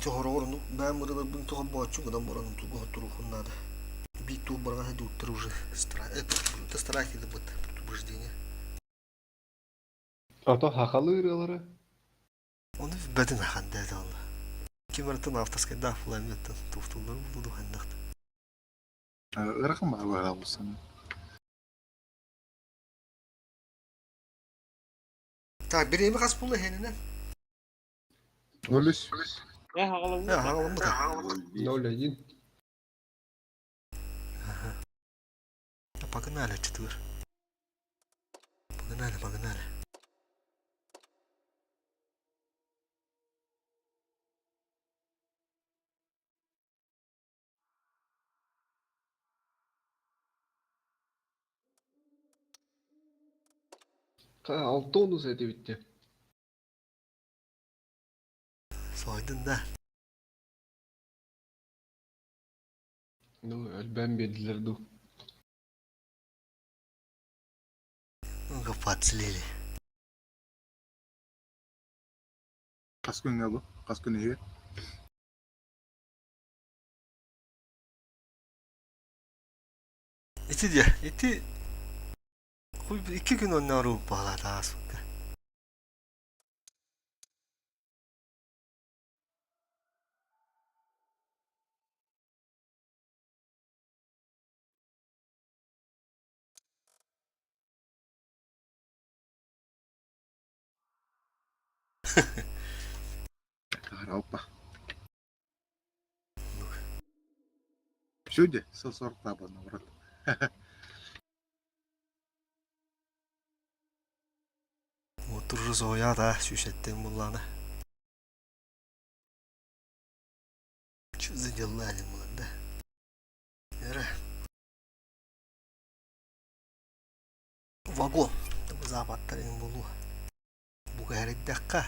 Çoğur oranı ben burada bunu tohum boğaçım adam oranı tuğba oturuğundan da. Bir tuğba bana hadi oturur. Это страхи да будет предупреждение. Ата хакалы ыралары. Onu bedin hande de Allah. Kim var tan haftas da falan metten tuftullar buldu handaht. Ырахым бар болсын. Ta bir yemi kas buldu henine. Өлүс. Hağalım Ya hağalım da. Ноль-1. Bakın hala çıtır. Bakın hala. Алты онус эти битти. Soydun da. Ну, ben bediler du. Kapat sileli. Кас күнгө бу? Кас күнүгө? İti diye. İti. Koy 2 gün önüne arayıp bağladı aslında. Опа. Шуде, сорт табаны брат. Otururuz o ya da şüşettiğim bunlarını. Çözü yıllar elim bunlar da. Yere. Vagon. Bu zabatlar elim bunu. Bu kadar bir dakika.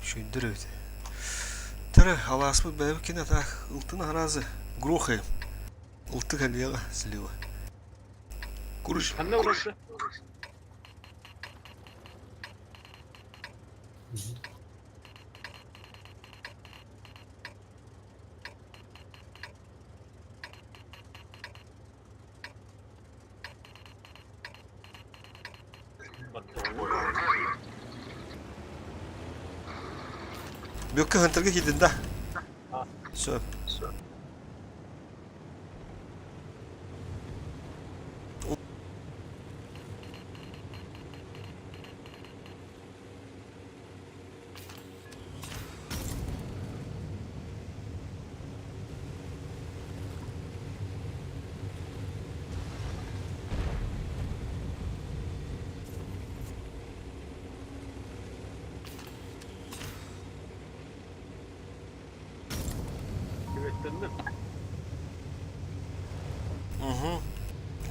Şöndür öyle. Tara halas mı belki ne tak ıltın harazı. Gruhe. Iltı kalıyor siliyor. Kuruş. Sen ne uğraştı? Büyük hunter'ga gidin de. Söp. Güvetlendim.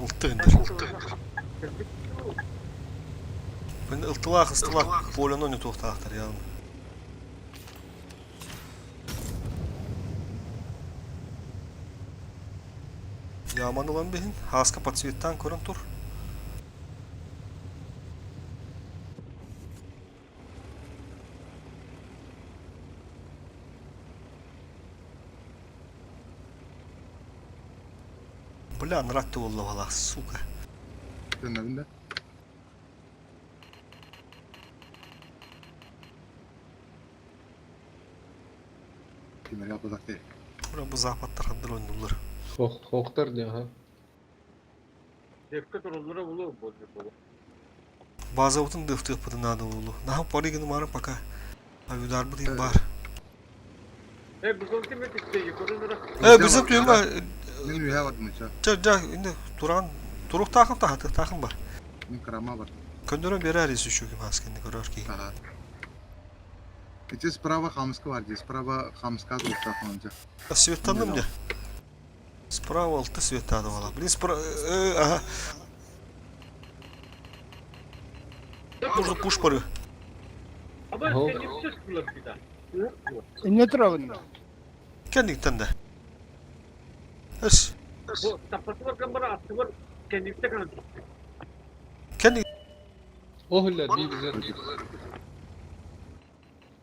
Iltı hunter. Ben ıltılak ıstılak polon onu toxtaxtır ya. Yaman olan behin. Haska подсветтан көрін тұр. Бля, нратты олды бала, сука. Önlerinde. Kimler yapacak değil. Bura bu zapattır handır oyunlular. Хоқтар не ага. Defter onlara bulu bolu. Bazı otun dıftı yapıdı nada oğlu. Naha parayı gını marı paka. Abi dar bu diyeyim bar. Bizim kim etti? Yukarılara. Bizim diyorum ha. Ne üye var mı ça? Ca indi duran. Turuk takım takım var. Ne krama var. Köndürün beri arası şu gibi askerini görür ki. Ага. Эти справа Хамска var diye. Справа Хамска dursa önce. Svettandım ya. Справа altı Svetta'da valla. Блин справа. Aha. Нужно пуш парı. Ama Ага. sen ne söz kullanıp bir daha? Ne tarafında? Kendikten de. Eş. Bu tapası var kan bana attı var. Kendisi kan. Kendi. Ohlar bir güzel.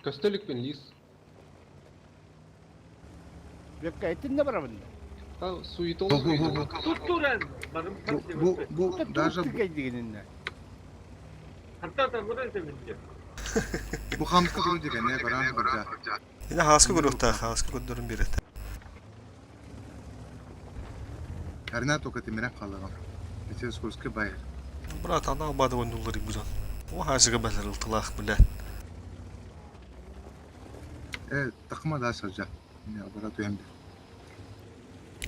Köstülük bin Lis. Bekka etin ne barabında? Ha suyu dolu Bu kıydı. Tutturan. Barım bu даже Tuttu kaydıgınınla. Hatta da buraya sevince. bu хамска гру деген ne баран гуржа. Yine haskı görüyorlar. Haskı gönderirim bir et. Карна только темирен калган. Geçes kurske bayır. Bırak ana badı oyunları bu zaman. O haskı beler ıltılak bile. Takma da sözce. Ne bura tuyem.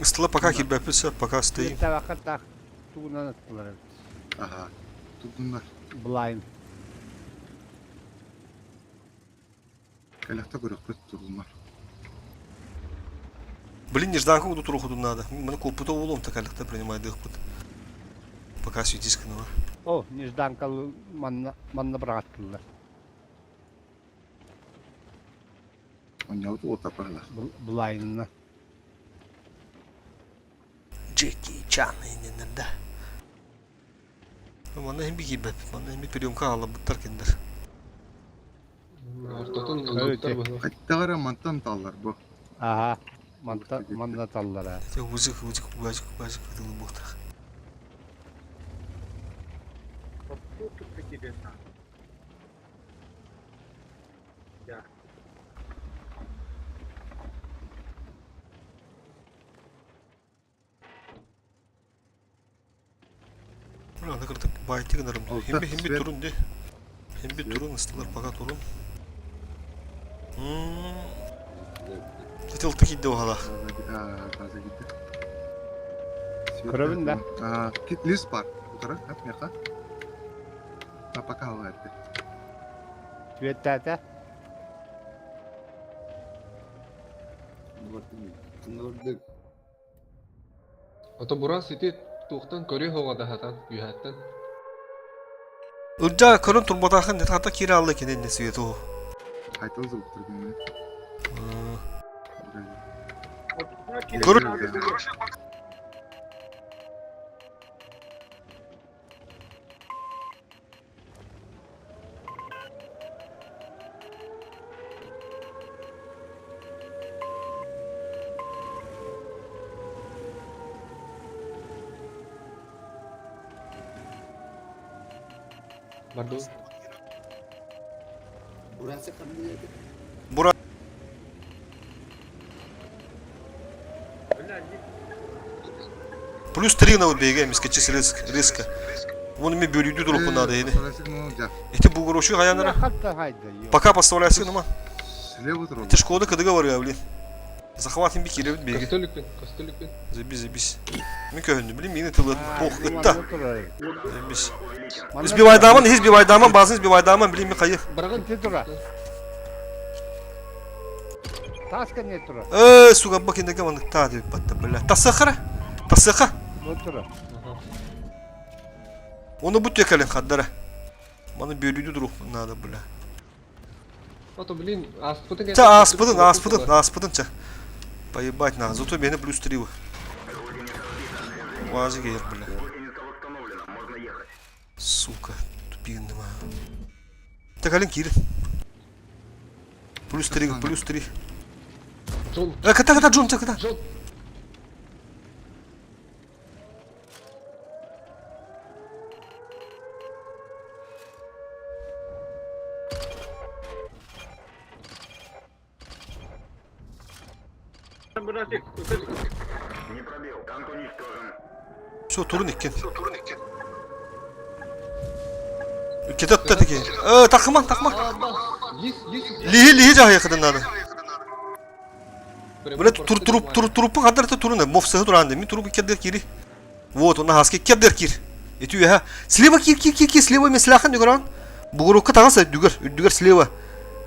Istıla paka kirbepse paka stayım. Bir tabaka tak. Tuğunan attılar. Aha. Tuttunlar. Blind. Kalakta görüp tuttunlar. Блин, нежданку буду троху тут надо. Мне купу-то улом так как-то принимает их под. Пока светишь канала. O, Nijdankalı manna bıraktılar. Onyağı da otapırlar. Blind'ına. Jackie Chan ineninde. Bana hem bir gibi, bana hem bir priyomka alıp bıtarkendir. Артотун Evet. ылдыктар быһа. Kayıtlara mantan tallar bu. Aha. Manna tallara. Ya vıcık bacık kıdılı boğda. Tuttu peki de sen. Ya. Ulan da kırtık bayti gınarım. Hem bir Svet. turun de. Hem bir turun ıstılar paka turun. Git gitti o hala. Taze gitti. Kırabın da. Kit list var. Bu taraf hep yaka. Apakah hava etti. Tüvettete. Ото буран сити туктан көрө хога да хатан юхаттан. Urca karın turbatakın net hatta kira aldı ki ne suyet o. Kayıtlı zıp durgun. Görün. Bardo. Bura Öyle plus 3 на убеге, мискачис риска. Вон ми бөлüydü durup надо yine. Sonrası ne olacak? Эти бугроши хаянара. Hatta haydi. Пока поставляйся, ну Слева трогай. Это Шкода кыдыга var ya, блин. Захватим bir kere беги. Köstülük bin. Забись. Мен көһүндү, билим, мени тылы. Ох, ытта. Забись. Manna Избивайдаман, базын избивайдаман, билим, ми кайы. Бараган. Ити тура. Таска не тура. Сука, бакендеге мандык та деп батты, бля. Тасыха. Bu tuра. Onu bu tekelen kaddara. Bana bölüydü durup надо, бля. Ото блин, аспытын. Та аспыдын, ча. Поебать надо, зато бeni плюс 3. Вазы гейр, бля. Сука, тупик нема. Tekelen kiri. Плюс 3. Джон. Ката, Джон, ката. Джон. burası. Все, турun ikken. Кетет таки. Takma. Лис. Lihi cahaya kadın надо. Böyle turupun kadar da turun. Mofsahı duran demin. Turup kedder kiri. Вот, он хаски kedder kir. Эту я. Слева кир, слева месляхан дюгран. Бугурукка тагаса дүгер слева.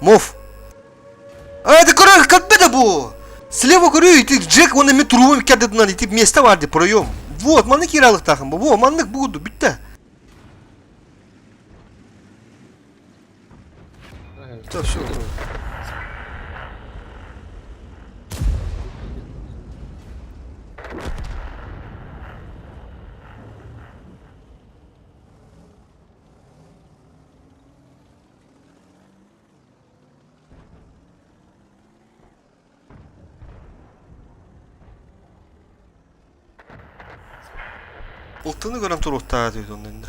Мов. Это короче, как бы bu. Слева görüyor, Jack onu mi turuvun keddinden itip место vardı proyom. Вот, manlık kiralık takım bu. Bu manlık buğdu, bitti. Tamam, şu. Ultını gören turukta diyordu onun elinde.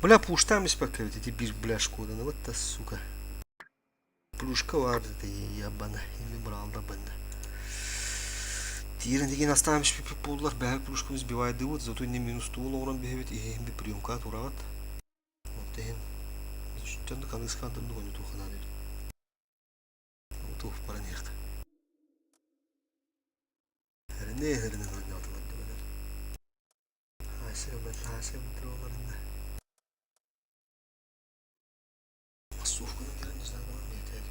Бля, пуштам исправить эти бля шкода, ну вот та сука. Плюшка vardı diye ya bana. Şimdi bralda bende. Тирен деген оставимш пипи булдылар. Бәл плюшкамыз бивайды вот, зато не минус туын оран бехевет. Им би приемка турат. Вот деген. Жөнді каныс кандырды оны тухана dedi. O tuh para niyek. Herine oynadı böyle. Hasem trolarında. Masufkunu giren izlerden yeter.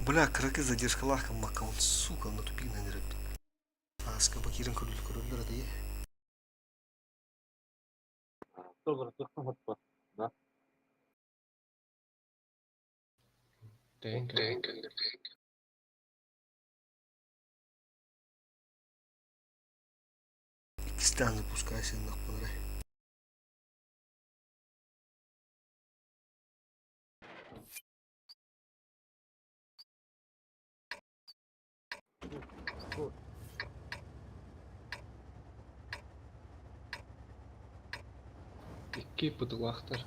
Бля, крыки задержка лахка макаун, сука, он тупик на нереп. Аска бакирин көрүлдөр атый. Добре, то хат па. Да. Denk. Икистан запускайся на панре. İki pıtılaqtır.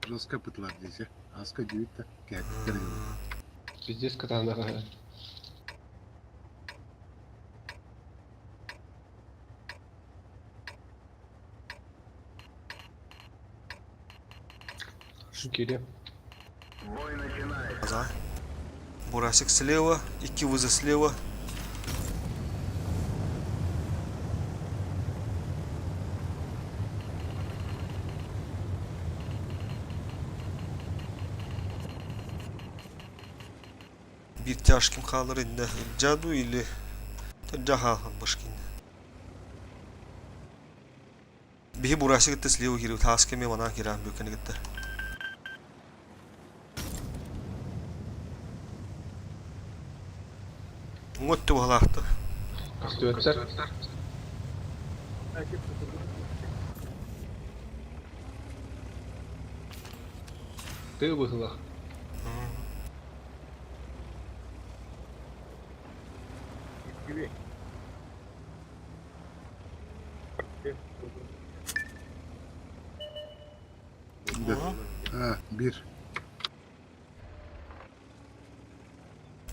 Жестко пытла здесь, Аска дюйта, как керем. Пиздец катанdağı. Şu geri. За. Бурасик слева, Ики вызы слева. Bir тяжким kalır indi. Cadı или Jaha башкин. Bihi burası gitti слева giriyor. Taskemi bana giren büyükene gitti. Ngottu balaqtı. Kastı Herkes tutuldu. Tığ bıhılaq. Gibi. Ha, bir.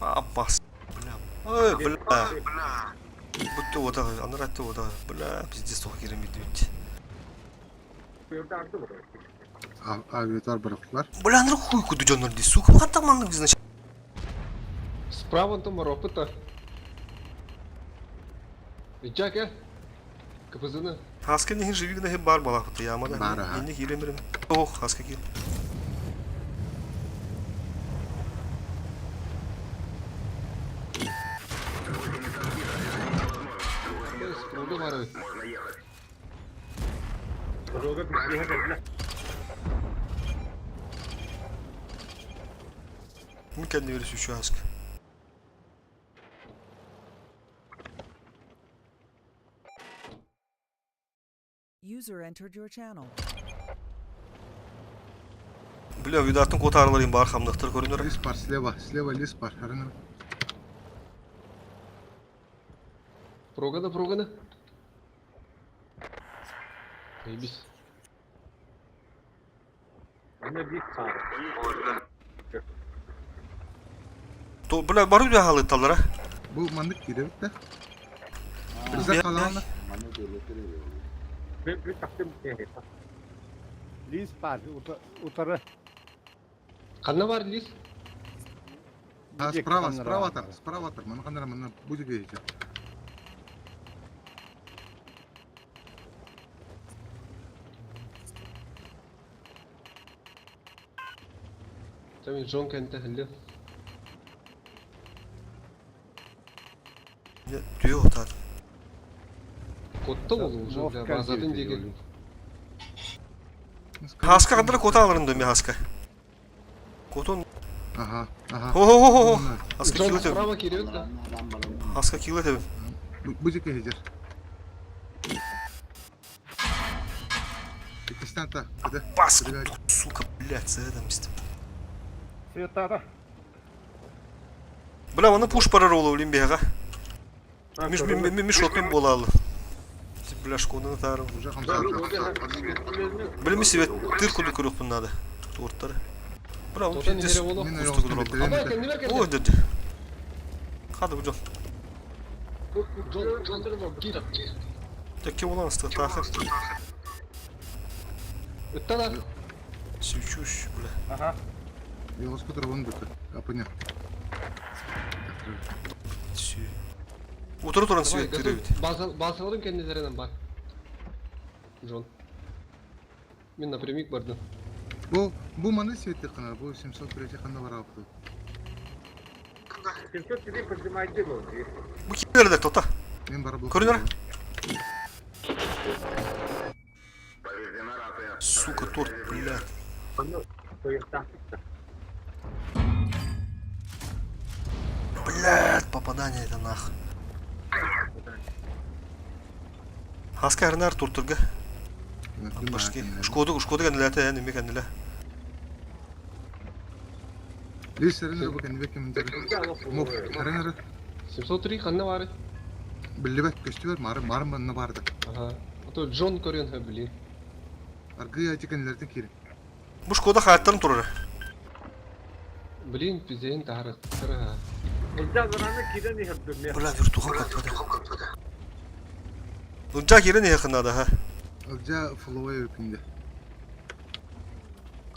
Abbas. Ой, бля. Будто вода, она рад вода. Бля, пиздец, toch giremedi bitti. Yurda arttı buraya. Aviator bıraktılar. Бля, ну хуй куду жанр ди, сука. Хата манlık значит. Справа там ропыта. Ича gel. Kapısını. Haska nehin живи на бар балaqtı ya ama da. Бар, ha. Ne giremirim. Oh, haska gel. Sproda var evet. Roga bir şey geldi. Kim kendi verirse şu haska. User entered your channel. Bля, видартын котарыларым бар хамнықтыр көрінер. Лис пар, слева лис пар. Харина. Проганы. Ебись. Anne bir sağ. То, бля, бар үйде халы талдара. Bu mandık gidiyor da. Bize kalanı Bir taktım diye. Lis var. Utarı. Kanna var Lis. ha Gidecek sprava kanları sprava aldı. atar sprava atar. Mana kandıra mana bu gibi geçecek. Tabii John kente halli. Ne diyor otan? Kotta oldu John ya. Bazadan diye. Haska kadar kota alırım diyorum ya Haska. Koton. Aha aha. Ho ho ho ho. Haska John kilo tabi. sprava giriyor da. Haska kilo tabi. Bu gibi geçecek. İkisinden ta. Hadi. Бас, Блядь. сука, блядь, задамстым. Светара. Бля, оны пуш параролу улим бега. Миш отмен болалы. Бля, шконы тарым. Уже хамса atıyor. Бля, ми себе тырку да курюк надо. Торттары. Бля, он Тодан пиздец. нere болу. Мен Пусты ояқтан кудыролду. беттерем Ama ете. kendi ver kendi. Ой, деді. Хады бұжон. John gir. Теке болан ысты тахы. Ötten Сючуш, бля. Aha. Yoluz kudur onu bitti. Kapınya. Сü. Отыры тұран свет тіревді. Basaların kendilerinden bak. John. Мен напрямик бардым. Bu mana sveti kana. Bu 700 derece kana var aptı. 700 кило поднимайте его. Бұ кемерді тота. Men bara bu. Көрінер? Сука, торт, блядь. Блядь, попадание это нах. Хаска арнар туртурга. Башки. Шкода кандилата yani mi kandila. Listerin bu kendi bekim der. Muf. Aranır. 703 kanna var. Billi bek köstü ver. Marım bana vardı. Aha. O John Korean ha bili. Argı acı kendilerden kiri. Bu Şkoda hayatlarım turur. Блин, пиздец, тара. Тара. Burada buranın kira ne yaptım ya? Bula virtuha katladı. Ucak yeri ne yakında da ha. Arca flow'a yükünde.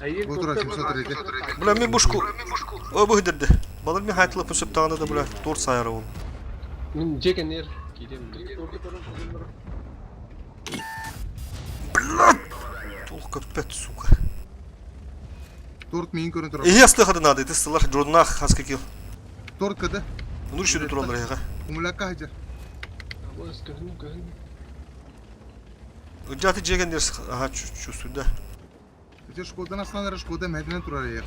Ayın Bu tura 700 derece. Bula mi bu Şko. O bu hıdırdı. Balır mi hayatla püsüp tağında da bula. Tor sayarı ol. Мен жекенер кидем. Тол капет, сука. Tort meyin körün tura. İyi yastığı kadın adı. Tıstılar Jordan'a haska kil. Tort kadı. Nur şudu turallar ya. Kumulaka hacer. Абос көхнү көхнү. Ucatı cegen ders. Aha şu suda. İşte Şkodan aslanları Şkoda medine turar ya.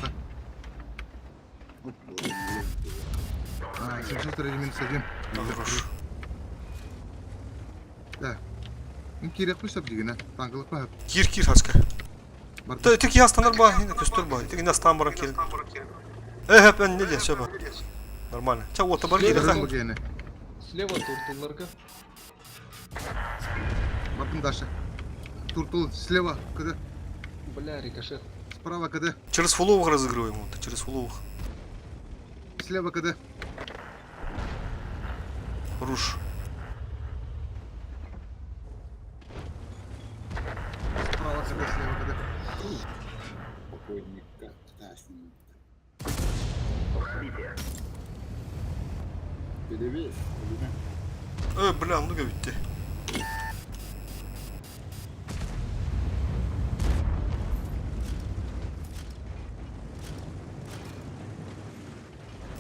Ha, 700 derece men sevdim. Хорош. Da. Men kirek püsüp digine. Tankılık mı? Кир хаска. Бар. Тек ястанар ба, көстөр ба. Тек настан барам келди. Hep ben ne diyeceğim ba. Нормально. Ча ота бар кире Kirek ха. bu gene. Слева туртулларга. Bakın daşı. Туртул слева kadı. Бля, рикошет. Справа kadı. Через фуловых разыгрываем вот, через фуловых. Слева kadı. Руш. Справа kadı. Слева kadı. Бля, много bitti.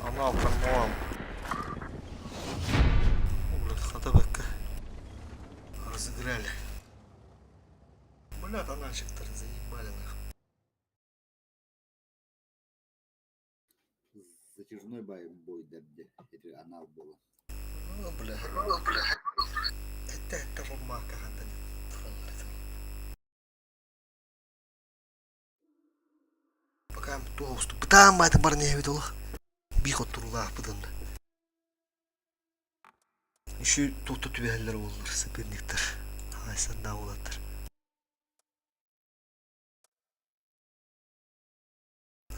Ana altan moam. Бля, хата бакка. Разыграли. Бля, дональчик-то заебали нахуй. Затяжной бой дебде. Это анал было. Бля. Это ромака хата. Пока толсту. Там это барне видел. Бихот турлах быдында. Еще тут түйәлләр булыр, соперниктер. Айсанда булатыр.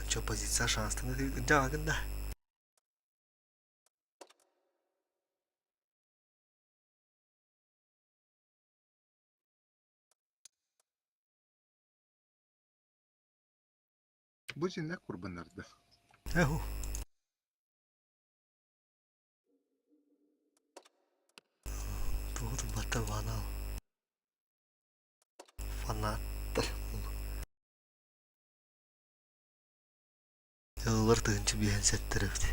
Чо позиция шанстыны жагында. Bu cinler kurbanlardı. Ehу. Турбата ванал. Фанаттар. Yıllar tığınçı bir ensettiripti.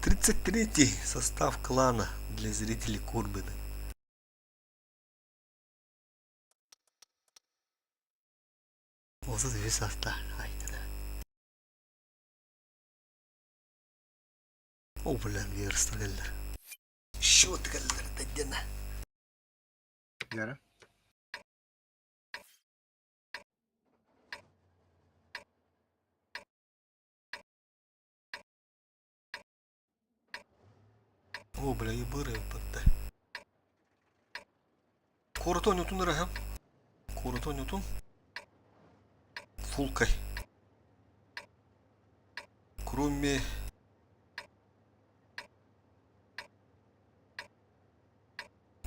Тридцать третий состав клана для зрителей Курбаны. Осы две состав. О, блин, yarısı geldiler. Şu geldiler dedene. Yara. О, бля, и быры подда. Коротон ютун рахам. Коротон ютун. Фулкай. Кроме...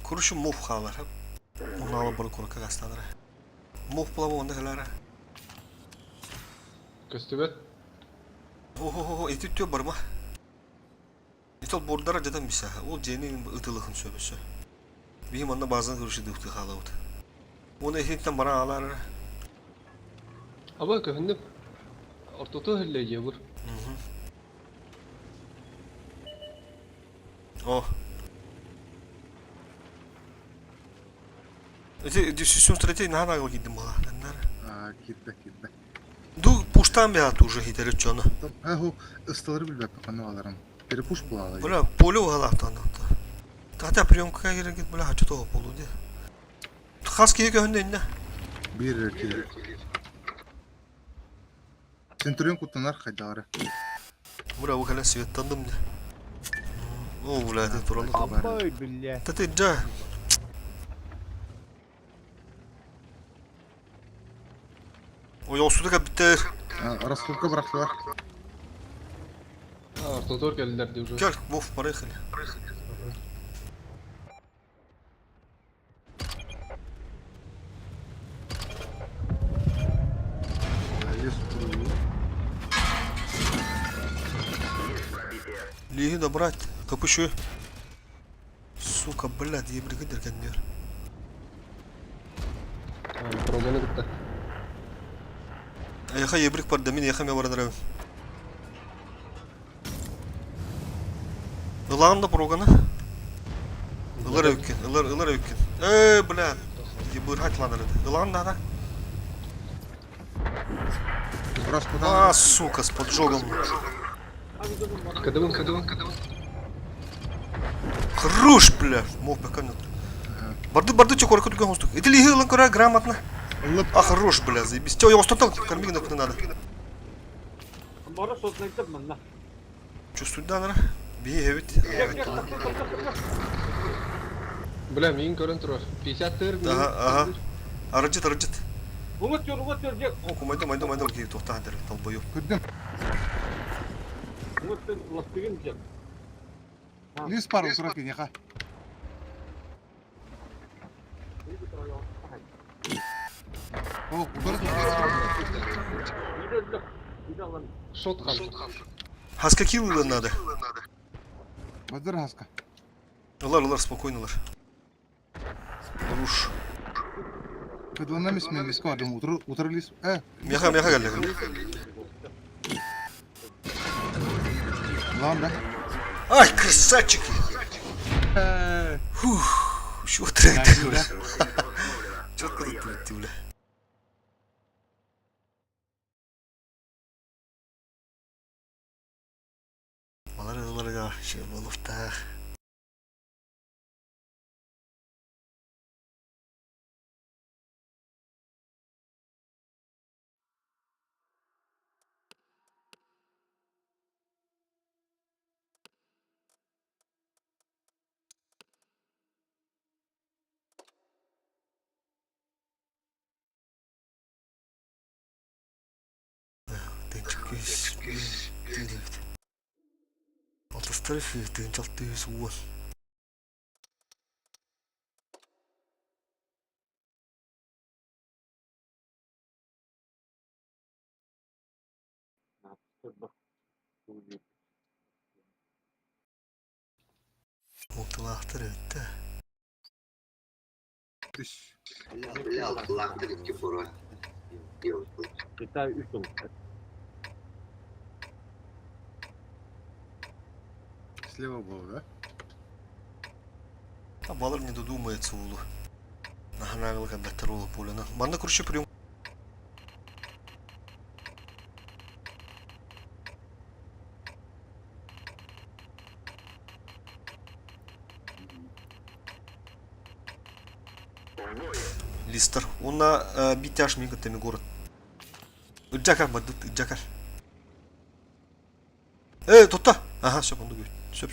Короче, мов халар. Он ала бары корка гастадыр. Мов плавы онда халара. Көстөбөт. Ого, эти тё барма. Итол бордара жадан биса. Ол женин ытылыгын сөбөсө. Бийим анда базан көрүшү дыфты халабыт. Оны эхиттен бара алар. Аба көһүндү. Ортото хелле жебур. О. Эти систем стратегии надо го гидим бала. Kidde kidde. Ду пуштан бят уже хитере чона. Ehу ısıları bilbek kafanı alırım. Biri push bulalı. Бля, поле угалаптан. Тата приемка керек гит бля хачо то болу де. Хас кие көнде инде. Bir kere. Centurion kutunar kaydarı. Бля, bu kala светтандым де. О, бля, ты туралы. Ой, бля. Тата джа. Ой, осудага биттер. Раскопка bıraktılar. Ортотор келдилер де уже. Gel, Вов, поехали. Лес kuruyor. Лиги добрать. Капышу. Сука, блядь, ебрик деркендер. Проганы битти. Яха ебрик бар да мен яха мен барадырам. Илан да проганы. Илар өккен, илар өккен. Блядь. Ебыр хатланыр. Илан да. Раскуда. Сука, с поджогом. Кыдыбын. Хорош, бля. Мог беканет. Барды че корка туган устук. Это лиги илан кора грамотно. Хорош, бля, заебись. Чё, я устатал, кармиг не надо. Бара сотнайтып мына. Чувствуй, да, нара. Бей, хевит. Бля, мен көрөн турар. 50 тыр. Ага. Арыжыт. Умут жер жек. О, майда ки тоқтан дер толбою. Kırdım. Умут ластыгын жек. Лес пару срок яха. О, udarız. Идалан. Шот калды. Хаска килл надо. Бадыр хаска. Лар, спокойно, лар. Руш. Кыдванна мисмен леско адым утырылыс. Мяха geldi. Lan da. Ай, красавчики. Şu трек, бля. Четко ты, бля. Маларга, şey bulup da. Алтастарфи, тынчалты суы. Oltulahtır öttü. Düş. Böyle altılardır iki foro. Yok. Kita 3 olmuş. Слева был, да? А балар не додумается улу. Нахнагал когда второго поля. Манда круче прием. Листер. Он на битяж мигатами город. Джакар бадут, Джакар. Тут-то. Ага, все, он дует. Все.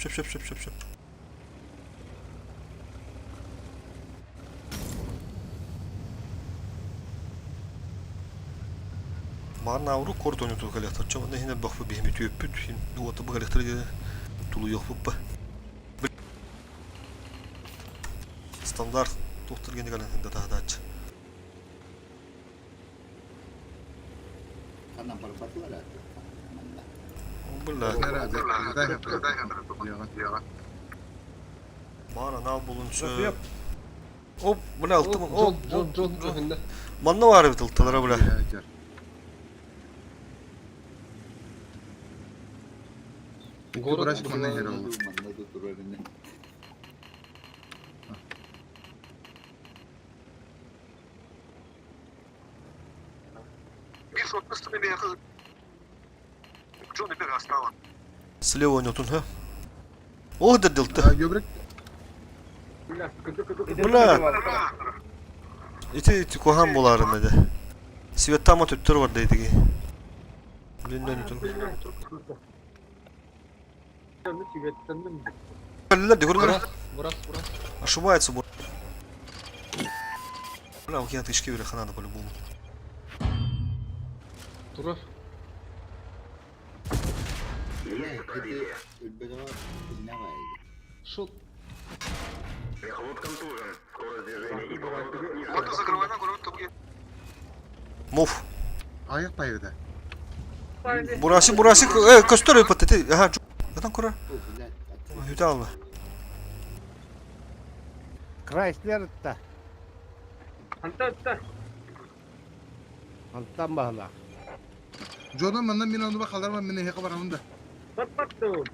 Марна ауру корт ойноту коллектор. Чама да хине бахпы бихми түйөппүт. Хин дуата бы коллектор деде. Тулу yok буппа. Стандарт доктор генде галентинде тахдач. Kana barbatlar artık. Бля. Нара, дай я. Мара нал булунчу. Yok. Оп, бля, алтымын. Оп, Джон жохында. Манна var бит алтылары бля. Город Burası bu- bana yer oldu. Manda da durarını. Слева ойнотун, ха? Ох, да дылты. Göbrek. Бля. Ити кохан боларын деди. Светтама төттөр бар дейди ки. Блинден өтүн. Каллар де көрдүңөр? Бурас. Ошибается бу. Бля, окей, тышки бере ханада по-любому. Турар. Öyle kedi ölbede var. Ne var? Шут. Мув. Ayak bayırda. Burası. Köstör öpateti. Aha, Zaten kura. O güzel. Hüte alma. Chrysler'da. Anta. Alttan bahla. Jodan benden beni onu bakalım ben beni heka baranım da. Patpattu.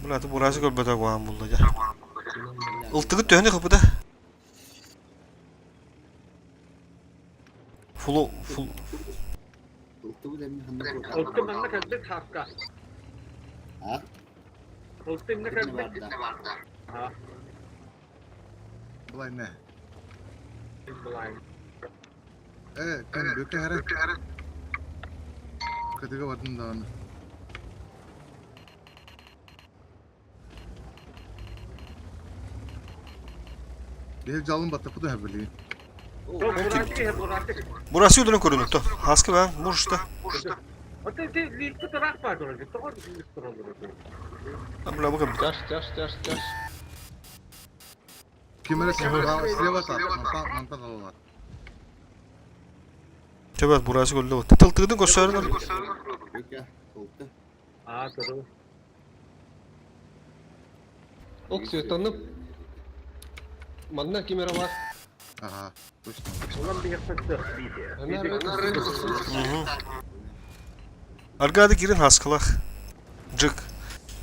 Bulatı burası körbete koyan buldu ya. Iltıgı tühünü kapıda. Full. Oldu bu demin hanım. Oltu manna kadde hakka. Ha? Oltu ne Ne kadde. var da? Ha. Bulay ne? Blind. Kan büyük herhalde. Kadıga vardım da onu. Bir calın battı bu da hebeli. Burası yolunu korunuktu. Haskı ben Murş'ta. Ote te lift tarak pa dolu. Tohon lift dolu. Bula bakın. Тяж. Kimere слева sağ. Mantar alırlar. Çöbet burası golde oldu. Tıltıgıdın koşarını. Yok ya. Oldu. Ha kuru. Ок светанып. Манда камера бар. Aha. Точно. Ulan bir yaptı. Arkada girin haskılak. Cık.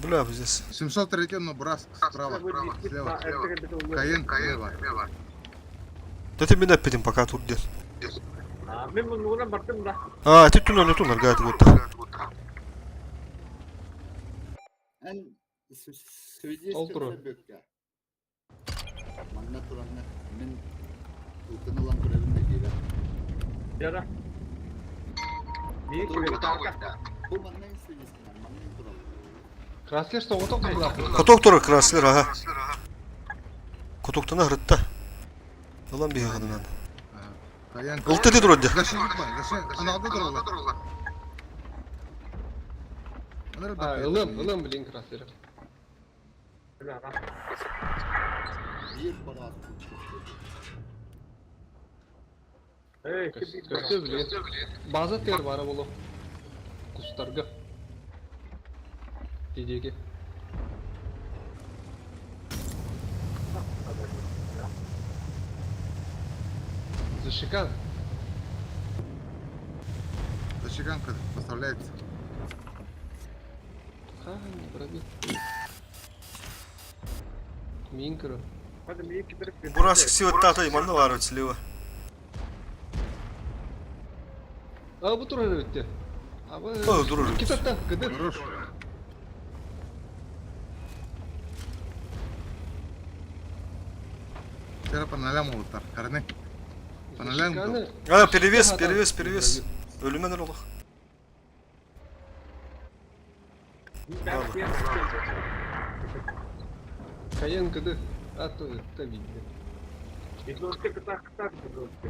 Bula bizes. 703 но брас справа. Слева. Каен слева. Dete bir neppedim пока tur diye. Ha ben bunu baktım da. Aa, tütün oynatın arkada gotta. En söyleyeceğiz Oldu. ki yok ya. Manda duranlar. Ben ultanı lan durarını da girer. Yara. Bir gibi takka. Bu mandayı söyleyeceğiz. Mandayı duralım. Краслер соғытық тұрды. Коток турur krasler aha. Kotoktan ahırıtta. Ulan bir yakadından. Каен. Iltı dedi rodde. Gaşı gitme. Gaşı. Ana aldı dururlar. Onlar da. Ылым білейін краслері. silahı. Bir para attım. Hey, Көстө билет. База тер бара болу. Кустарга. Дидеге. Зашикан. Зашиганка поставляется. Ха, не пробил. Минкро. hadi bir iki bir. Бураск сиваттата иманна бар слева. А, bu turları bitti. Ama durur. İki tatta, gıdır. Хорош. Теперь по нолям ултар. Карны. Панален был. Зашиканы- Перевес, Hata. перевес, перевес. Ölüme ne oldu? Каян гыды. А то это видно. İzlorske kıtak izlorske.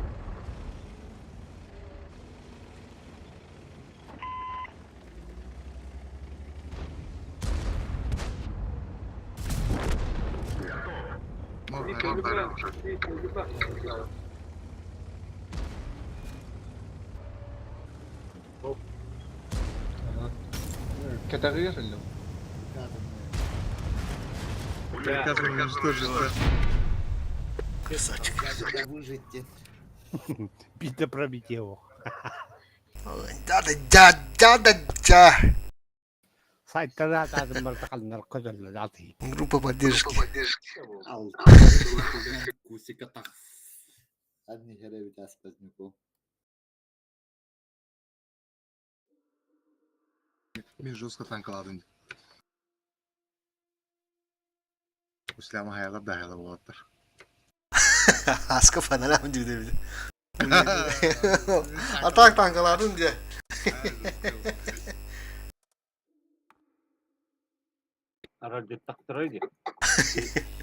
Мог, Bir наверное, çocuklar. Катагыр или? Приказ уничтожить. Надо выжить. Піти пробити його. Да. Сайттарда адымдар тақалынар көзөллөр аты. Группа поддержки. Ал. Кусика так. Одни херевит аспазнику. Мен жестко танкаладым. Ислама hayallar da hayallar olattır. Aska falan mı diyor bir de. Atak tankaladın diye. Aracı taktıraydı.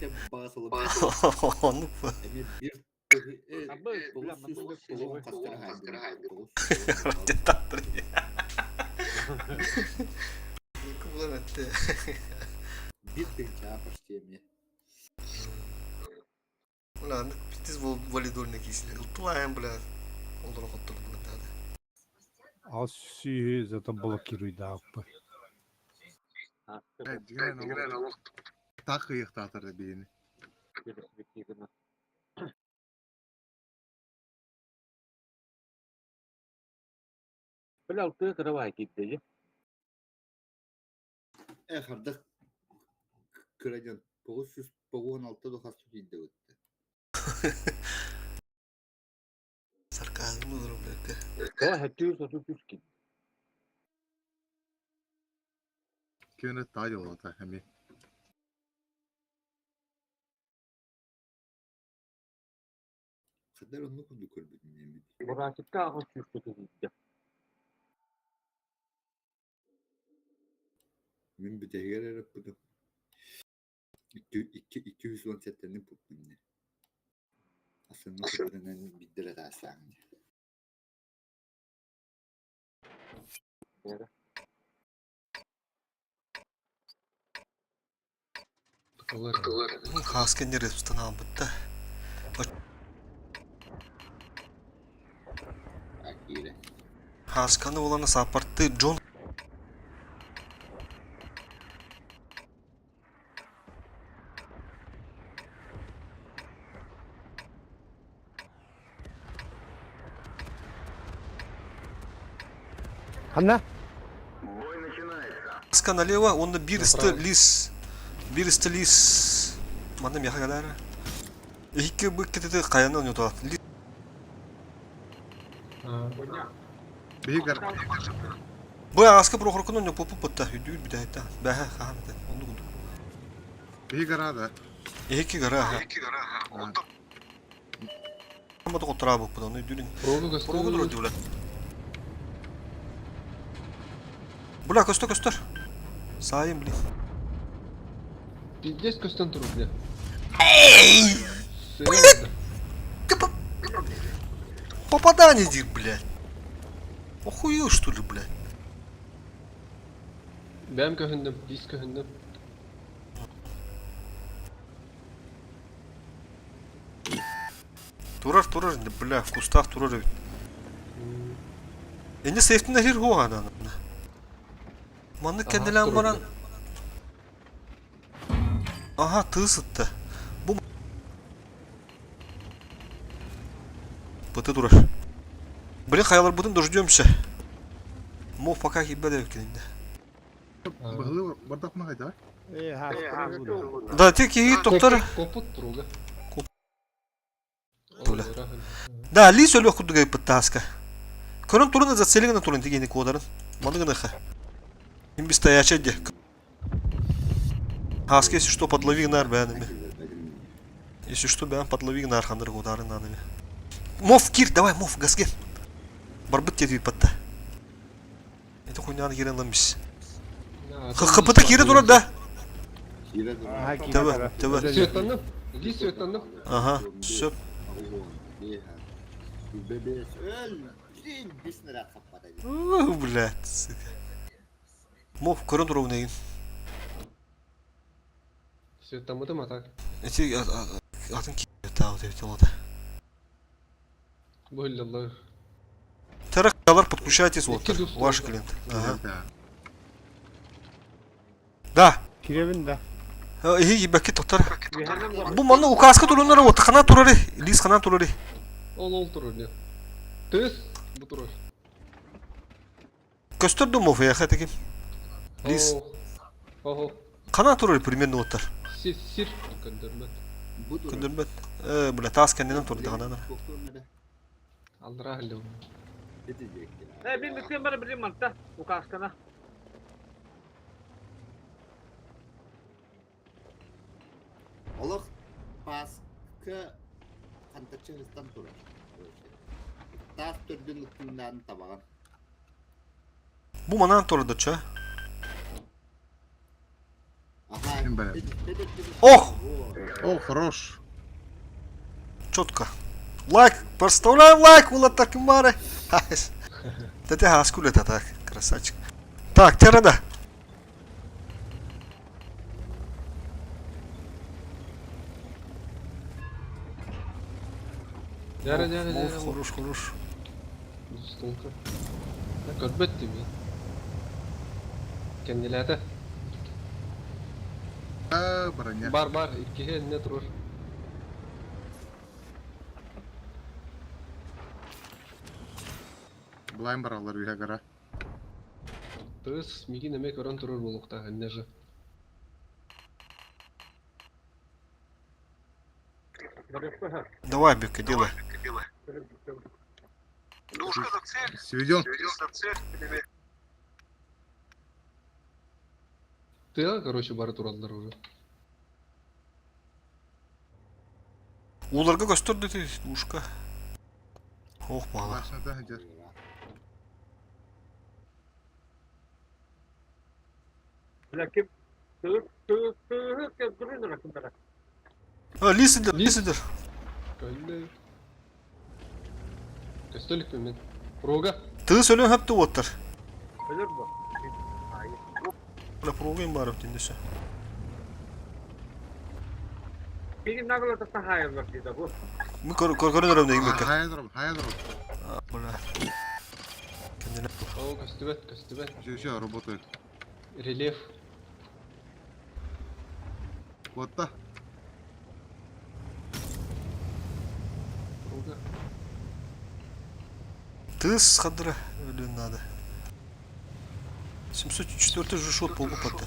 Hep basılı. Onu bu. Emi bir Ama bilen ben bunu Толун кастыр хайdı. Radyo taktırıyor. Kumlar etti. Bir тынча почти мне. Ulan bitiz bu volidolnik işler. Utulayan bля. Olur otur bu da. А сүйі зато блокируйды аппы. Дигрен олық. Так иықтатырды бейіні. Böyle altı kırava gitti. Хардық кыраден 916 до хасту дейді өтті. Sarkazm olur bля. O hepsi sosu püskün. Күйені тайы олата әме. Қадар оны күнді көрбедім еме. Burası ağaç yüksek gitti. Мен бітегер әріп бұдым. 210 сәттеріне бұдым. Асының күрдінен биддір әдәсәң. Tıkılır. Haskın nereye tutan bitti. Әкелі. Haskanı olanı saparttı. John Ханна? Haska налево, он на бирсті лис. Мана меха kadar. İki bu kitede kayandan yota. Бейгар. Bu aska prokurkunun ne popu potta. Hüdür bir daha etta. Baha kahamete. Onu kudu. Бейгар ада. İki gara ha. Ama da kotra bu podan. Hüdürün. Пробу göster. Prokudur ödü bula. Bula köstür. Sayın bile. Пиздец көстен тұру бля. Эй! Серьезно. Попадание дик, блядь. Охуел, что ли, блядь? Ben köhündüm, diz köhündüm. Турар, бля, в кустах турар. Энди сейфтин ахир хуана. Манны Ага, кенделен турар. баран. Ага, тысытты. Бу Быты турар. Блин, хаялар бутын дождемся. Мов пока хибеде өткенинде. Быгылы бардак мага да? Хаскар. Да, тек и доктор. Копут друга. Туля. Да, ли сөлө кудуга пыттаска. Көрөн турун за целигна турун тигени кодарын. Мандыгына ха. Им би стояча де. Хаски, если что, подлови гнар бэнами. Если что, бэн подлови гнар хандыр кодарын нанами. Мов, кир, давай, мов, газген. Барбыт тетви патта. Это хуйняны кирен ламбис. Хапыта кире турар, да? Кире дура. Тәбә. Светланып. Ли светланып. Ага, сөп. Бебес öl. Жин биснера каппада. Блядь, сука. Мов, көрөн туру негин. Светланып ма так? Эти атын кире тау деп толода. Боллалар. Тарахалар подключайтесь вот. Эки дус Ваш толода. клиент. Ага. Да. Да. Киревин да. Эй, бәкке тоқтар. Виханам бар. Бу манны указка турунары вот хана турары. Лис хана турары. Ол турар не. Тыс бу турар. Көстөрдү мов я хатыки. Лис Ого. хана турары примерно оттар. Сир көндөрмөт. Bu durum. Көндөрмөт. Бля, тас кенден турды хана. Doktorlara Алдыра хилдем. ne diyecek ya? Ne bir mükemmel bir mantta. Bu kaskana. Олық басқы қантарчығыстан тұрар. Тас түрдің үктілінен табаған. Бу манан турды ча. Ага. Kim be? Ох, О, хорош. четко. Лайк, поставляем лайк, вот так маре. Да ты хаскуле так, красавчик. Так, терада. Яра. Хорош, хорош. Дустунка. Көрбөттү мен. Кенделәте. Броня. Бар, иккеге не турар. Булайм баралар үйе кара. Тыс миги неме көрөн турар болукта, не же. Давай, Бека, делай. Сведен. Ты, короче, бары туралдар уже. Уларга көстөрдү ти ушка. Ох, бала. Başına da hıcar. Lakin tığ durun rakımlara. Лисидер, Лис. лисидер. Көлле. Көстөлүк мен. Рога. Ты сөйлөн хапты оттар. Ölür bu. Hayır. Бля, пругайм барып тиндесе. Bir gün nagıla da hayır var diye bu. Мы көрөнөр эмне Бека. Hayır durun. Бля. Кенделе. О, көстөбөт. Все, работает. Рельеф. Вот так. Рога. Ты с хадра. Ölün надо. 704 же шот полу патта.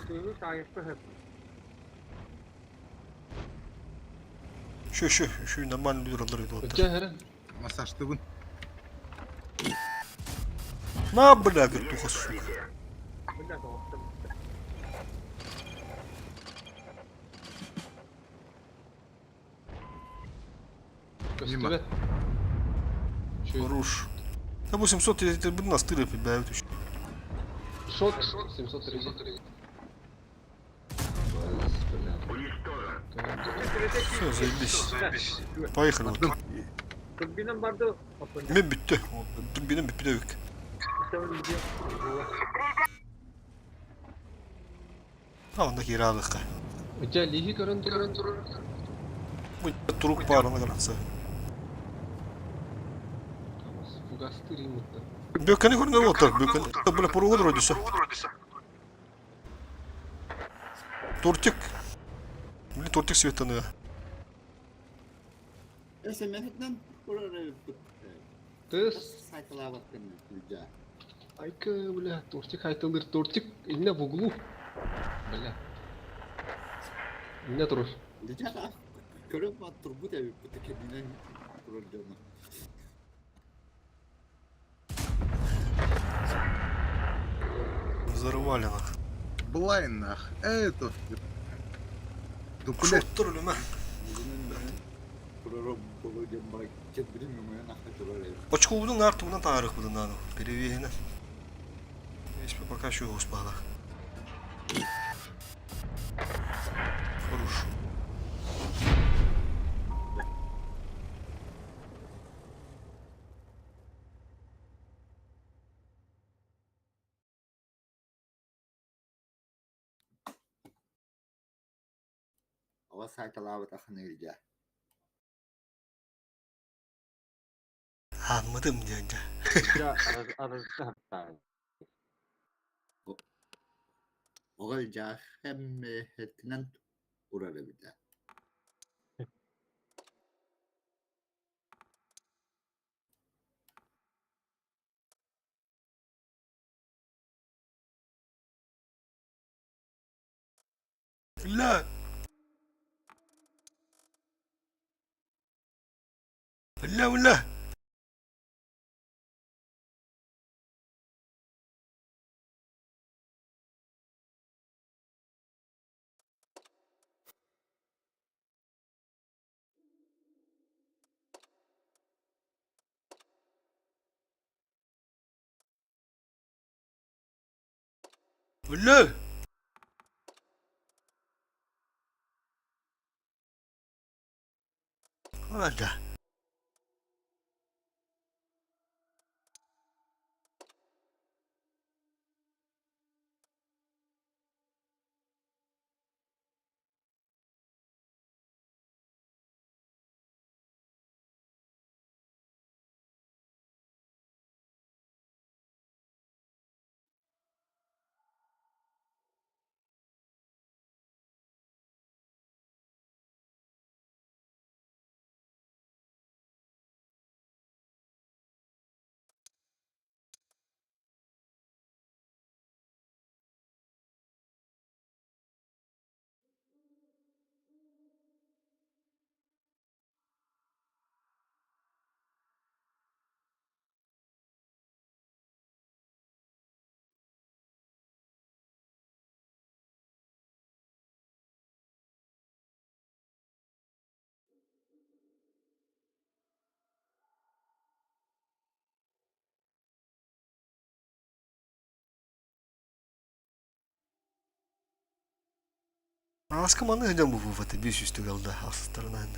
Tığ sayısı hep. Şu нормально люди идут. Өтө херен. Masaj tıbın. На, бля, вертуха, сука. Bir dakika baktım. Көстөбөт. Şu Хорош. Да 800 это бы нас тыры прибавят еще. шот 730. Все, заебись. Поехали. Вот. Tıbbinin vardı. Мен bitti. Benim bitti de Ha, onda kiralık. Өтө лиги көрөн турар. Bu truk parına kalırsa. Бургасты ремонтта. Бөккені көрінген отыр. Бөккені. Бұны пұрығы дұр өдісі. Тортик. Блин, тортик светаны. Эсэмэхэттэн урары Тыс. сайталабаттын үлжа. Айка, бля, тортик айтылыр. Тортик инне в углу. Бля. Инне туруш. Үлжа да көрөп ат турбут эбип буту кебинен ураржаны. Взорвали нах. Блайн нах. Это. Дуплет. Шоттыр өліме. Урарым болу жамбай кебирин мөмөн ахта турар. Очку будun артı bundan tarih budun naну. Перевейна. Если пока еще успала. Хорошо. Ава сайталабат ахны үлжа. Anladım diyence. Ya arası hatta. Ogel ja hem hetinen urarı bir. لا لا ولا ولا هذا Аскаманы гыдан бу ваты беш үстү калды астарынан.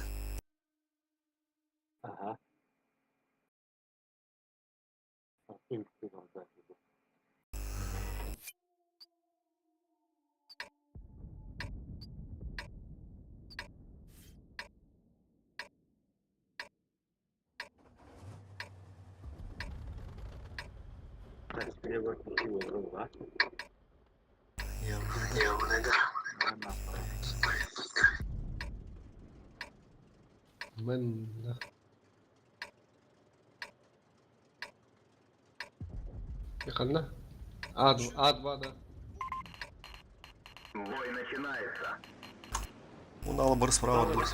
Aha. Bakayım bir orada. Saya berpikir berubah. Явлага. Мен. Яканна? А2, да. Он алып бір справа dur.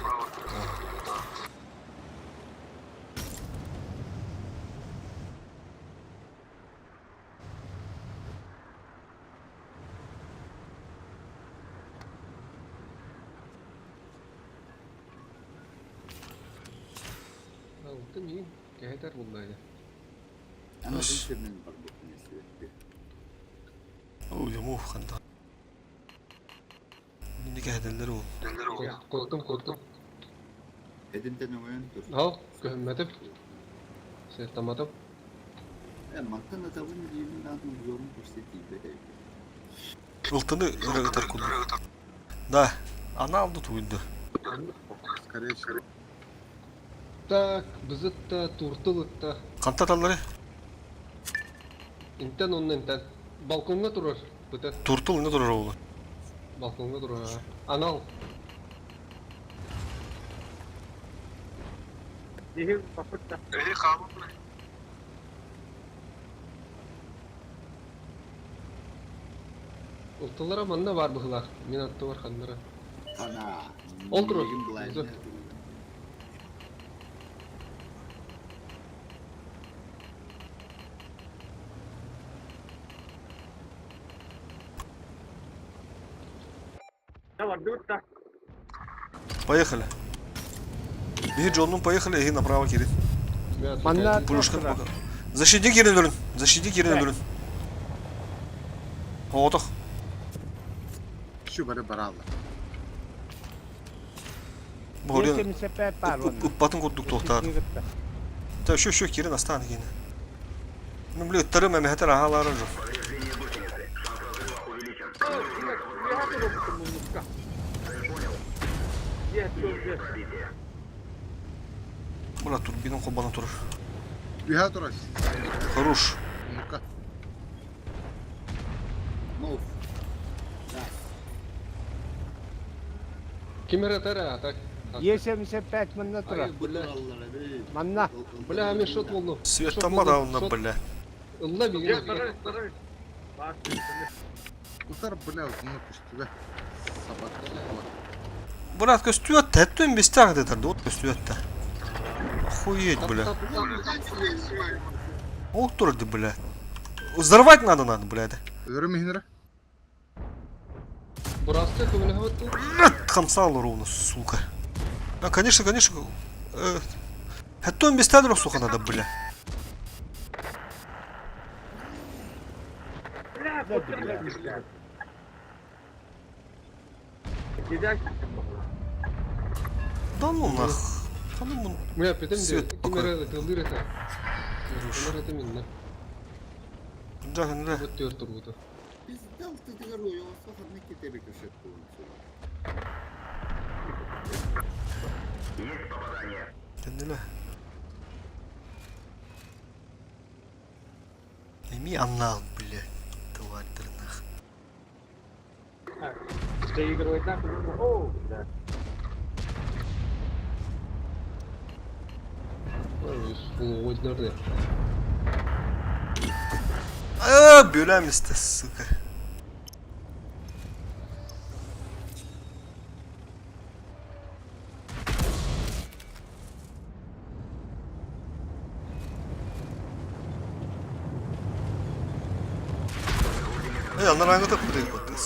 Алты мин кәйтер булмайды. Ana dünçemin var bu nesli. О, яму ханда. Ниндиге хәдәлләр ул. Корктум. Edinten oyun dur. Ал, көммәтеп. Сертаматып. Mantın adamın yerinden yorum көрсетейді. Ылтыны ырыгытар кулду. Да, ана алды туйду. Скорее всего. Так, бізітті, туртылытты. Канта таллары? Интен onun интен. Балконга турар. Быта. Turtul ne durar oğlu? Балконга турар. Анал. Dihin kapıtta. Ултылара манна бар быхылар. Мен атты бар ханнара. Ana. Ол турар. Negin blind Зö. ne? Ne var? Dörtte. Поехали. Беги, Джонну, поехали, и направо, Кирин. Мен Манна Пулюшка. тохра. Защити Кирин дөлін. Защити Кирин дөлін. Оғытық. Şu böyle barallar. Бұғырен Yeşil sepet var onun. ұппатын көттік тоқтады. Yigitler. Та шо Кирин астаны кейін. Ну, блин, тарым әмәхетер ағалары жоқ. Я хотел бы музыка. Yes, yes. Бұла турбинің қобаны тұрыр. Ühe duras. Хорош. Muka. Move. Да. Кимера тара так. Yeşil sepet manna tura. Ай, бля. Buralara değil. Manna. Бля, мен шот болду. Свет тамада онна, бля. Ылла Yes, биген. стараюсь. Bak. Utar bile uzunluk üstü be. Sabah. Брат, көстүөт, әттен бестағы дедерді, от көстүөт. Охуеть, бля. Оқ тұрды, бля. Взорвать надо, бля. Ölürüm mihinere. Бурасты көмеле хаватту. Блядь, хамсал ровно, сука. А, конечно. Әттен бестады, сука, надо, бля. Bля, потерпи. Güzel. Да ну нах. Ханымын. Мен петем де Свет кимера кылдыр это. Кимера это минна. Да. Вот төр турбута. Biz de altı diğer o yolsa hadi kitebe köşet bulunsun. Тенділі. Эми аннал, бля. Тварь нах. Доигрывать нахуй. О, да. Ой, ой, nerede? Бөләм істі, сука. Анар аңғыта құдай көттіс.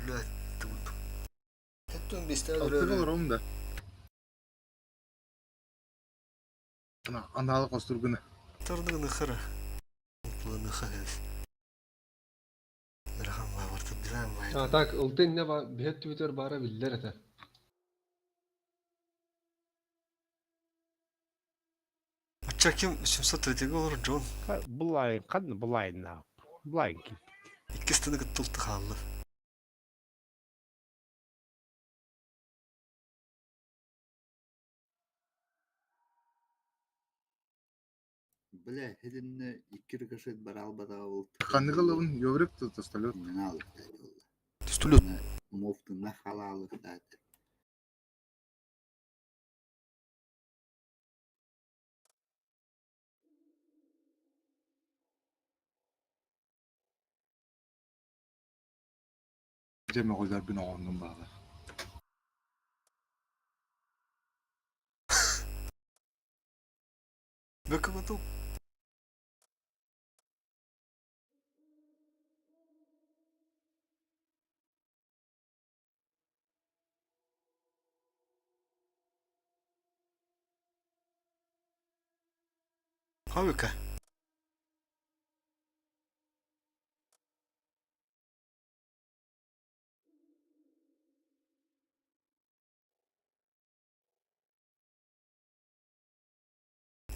Блядь, тут. Это он без Altı olur oğlum da. Analık osturgunu. Тарны нахара. Планы хагас. Драхан варты драм вай. А так, ылтын не ба бет твиттер бара биллер это. Ачаким 730 olur Джон. Bulayın. Kadın bulayın ne yap? Bulayın ki. İkisini gıttıltı kaldı. Bile hedinne ikir köşet baral bada ol. Kanıgalavın yovruk tutustalıyor. Men alıp da yolla. Стулет. Muftunda halalık da. Cem'e koylar bin oğlunun bağlı. Бекова. Хавика.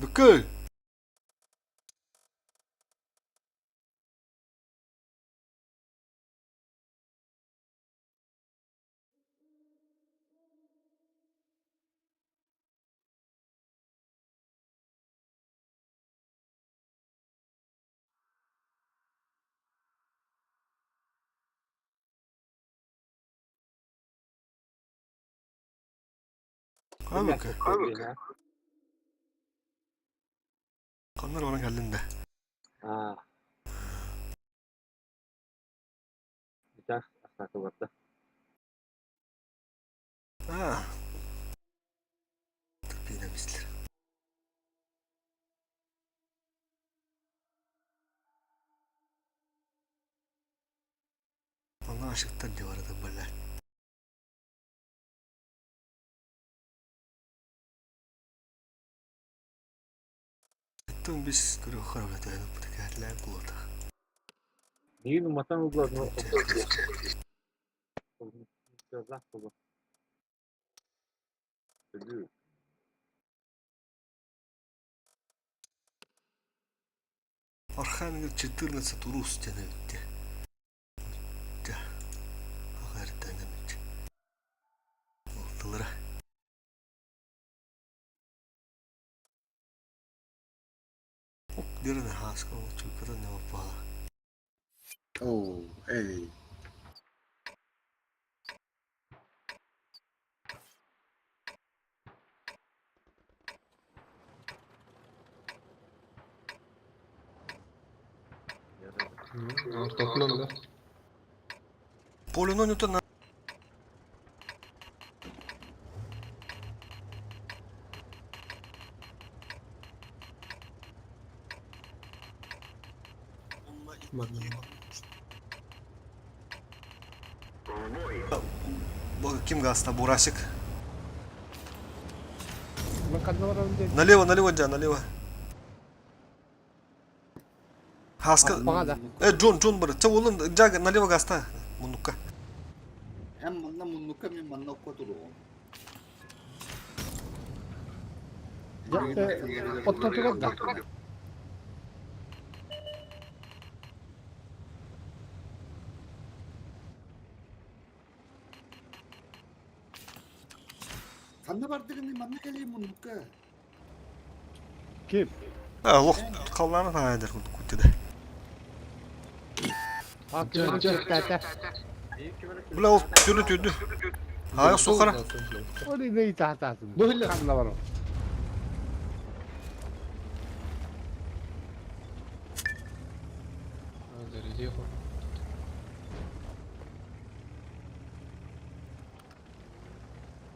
Бекай. Abi ki. Abi. Kanlar onun halinde. Ha. Bir tane asakı vardı. Ha. Tabii yine bizler. Vallahi aşıktan diyor arada böyle. Ettim biz duruyor hareket edip bu tekerler buldu. Niye mi matan uzadı? Yazak baba. Biliyor. Архангел 14 рус тянуть. Да. Агардан нэмж. Болтолор. Дэрнэ хаскаа чүкэрэ наваа. Oh, hey. Ортосунан да. Полинон ютон Ким гаста бурасик. Налево, налево, да, налево. Хаска. Багада. Джон бар. Ча улун жага налево гаста. Мунукка. Hem manna munnuka men manna okoturu. Ottotugada. Kanna bardığını manna kali munnuka. Kim? Allah kallarını hayadır kutuda. Hakkı çekti. Bula ol tüdü tüdü. Hayır sokara. Onu neyi tahtasın? Böyle. Kanla var o. Зарядил.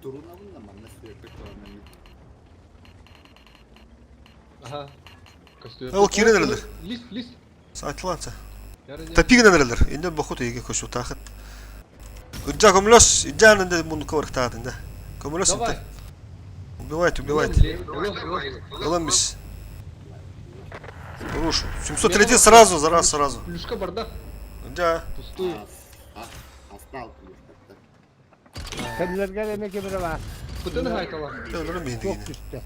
Turuna bununla manna sürekli koyamam. Aha. Костюм. О, кире нерелер. Лист. Саатланца. Яры. Тапиг нерелер. Инде бохот иге көшү тахат. Уджа комлос, иджан инде мунду коврак таат инде. Комлос Давай. инде. Убивайте. Ялан бис. Руш. 703 сразу. Плюшка барда. Уджа. Пустую. Hasta altılıyor hatta. Kendilerine emek emre var. Путы нагайтала. Ölürüm bindi Çok yine. üstte.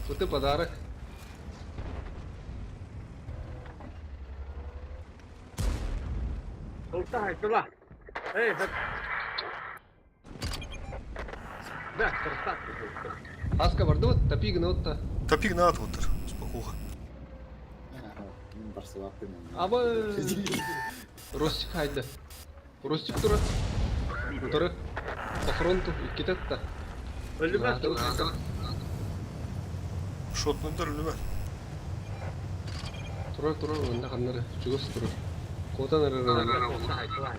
Путы подарок. Olta haytula. Hey, bak. Да, красавчик. Аска барды вот, топигна вот та. Тапиг наат отыр. Спокуха. Bunun barsı vakti men. Аба. Ростик хайда. Ростик тура. Тура. По фронту и китетта. Ölmez. Шотнудар үлүмө. Тура, онда каннары. Чугус тура. Котан эрер. Olta haytula.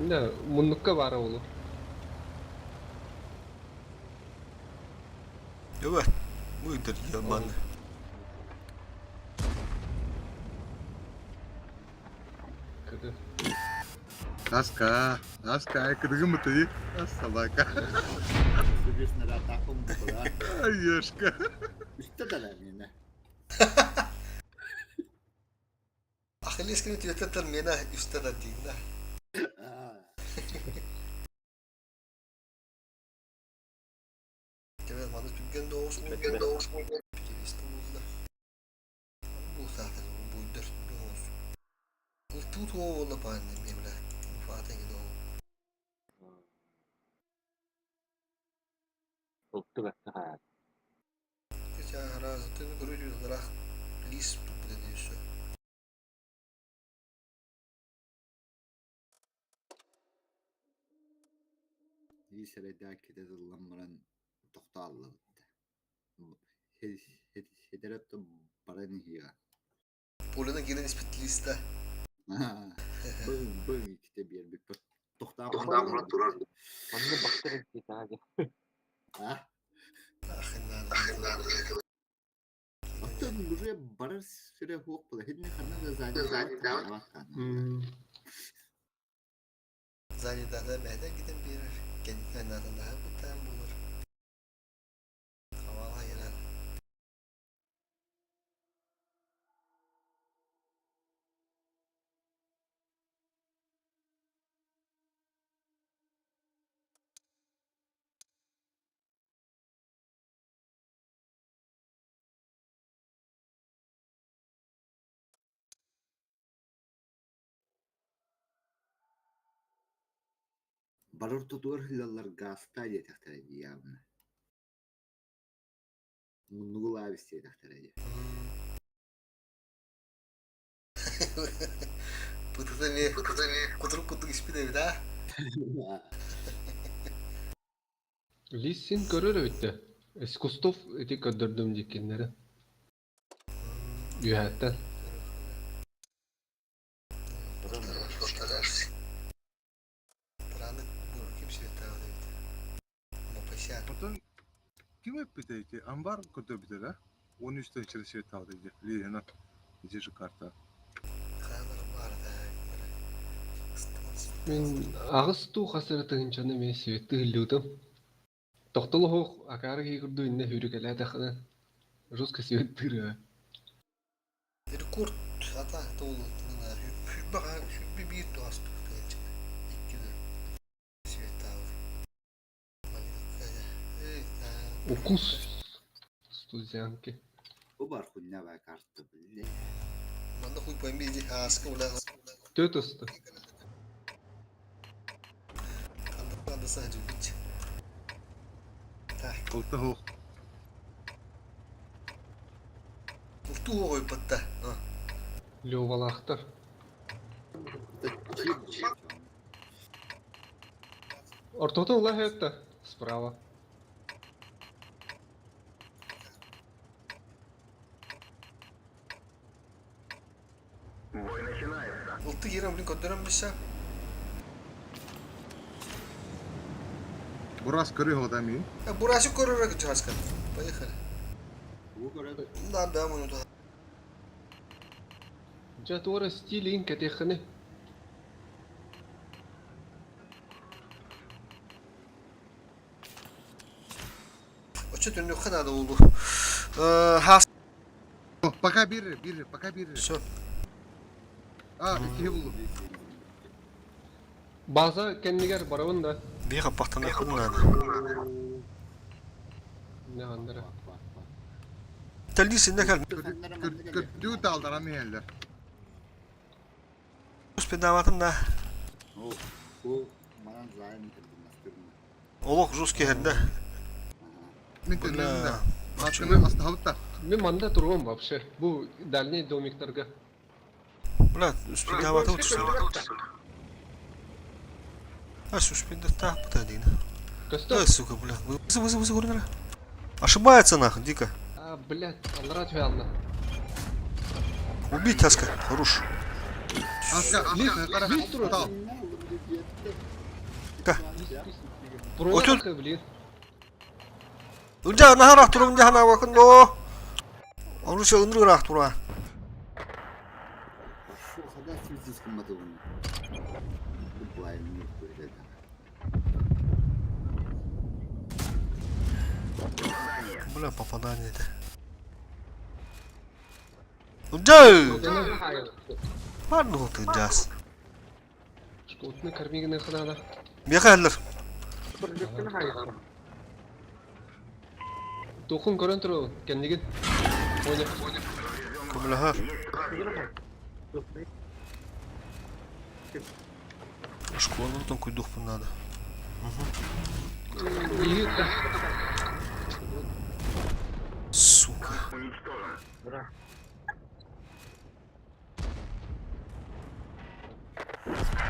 Да, муннукка бара болу. Yok. Bu idir yaman. Кыды. Aska, kırgın mı tabii? Sabaka. Süresine rahat takım bu kadar. Ay yaşka. Üstte de lan yine. Ахилес кини тиветер мена üstte dinle. Evet, bana Türkiye'de olsun. İstanbul'da. Bu zaten bu buydur. Bu tut oğlu bana memle. Fatih gibi o. Olta bak. Geçen razı görüyoruz. List bu da diyorsun. iyi serede ketezilanmaran tohtallı. Hederat da barani hiya. Poluna giren ispitli liste. Bu işte bir tohtam Manna baktırın ki abi. Ah, Ahından. hatta buraya barar süre hukuk bula. Hidni kanna da zaten davat kan. Zanidada meydan gidin birer. Kendikten adın daha bir tane bulur. Havalı hayran. Barar tutur hilallar gasta diye takdir ediyor yavrum. Nugul abisi diye takdir ediyor. Pıtıda ne? Kuturup ispi de bir daha. Лисин көрөр өтті. Искустов эти көддөрдөм декендері. Үйәттен. Странно, kimse yeterli değil. Ama paşa. Потом kim hep biteydi? Ambar kötü biter ha. 13'ten içeri şey tavdaydı. Lihena. İçeri karta. Kanırım var da. Мен ағыс туу қасыры тыгынчаны мен светті хілдеудім. Тоқтылы хоқ акары кейгірді үнне хүрікелі әдіқіні. Жуска светті. Bir kurt hata dolu. Hübbe bir tuhaf tuttu. İlk günü. Svet aldı. Укус студентки. Bu barkun ne var kartı bile. Manda huy poem bir askı ulan. Төт ұсты. Kanda sadece biç. Olta hok. Uftu oy patta. Лёвалақтар. Ортоты ұла әтті. Справа. Ultu yerim blink ödürüm bir şey. Burası körü hoda mıyım? Burası korarak cihaz kan. Поехали. Bu kadar Да, да, мы туда. Жатуара стилин кәтеқіні. Очет önüne kadar da oldu. Has. Пока bir. Все. Aa, iki buldum. База кәннігер барауын да. Bir kapaktan yakın lan. Ne andırı. Tellisin ne kal. Kötü aldıramıyorlar. Uspedavatın da. bu bana zaten bitirdim. Olok Ruski hende. Mintellerinde. Hakkını aslında halıtta. Мен манда тұрғым вообще. Бұл дальний домиктарға. Бля, успедавата утушла. Ась успедата путадина. Көсті? Ай, сука, бля. Вызы, гурнера. Ошибается нахуй, дико. А, блядь, аллара түйална. Убить Таска, хорош. Asker, kara. Tamam. Бұрын блин. Önce nahar ahturum cahana bakın do. Onu şey ındır ahtura. Şu kadar sürsiz kımmatı bunu. Bu ayın yok böyle de. Bля, попадание это. Önce. Pardon ты джаз. Шкотны кәрмегіне қынада. Мехайлер. Тоқын көрін тұру кәндеген. Ойна. Kumlaha. Школа, там какой дух надо. Егетті. Сука.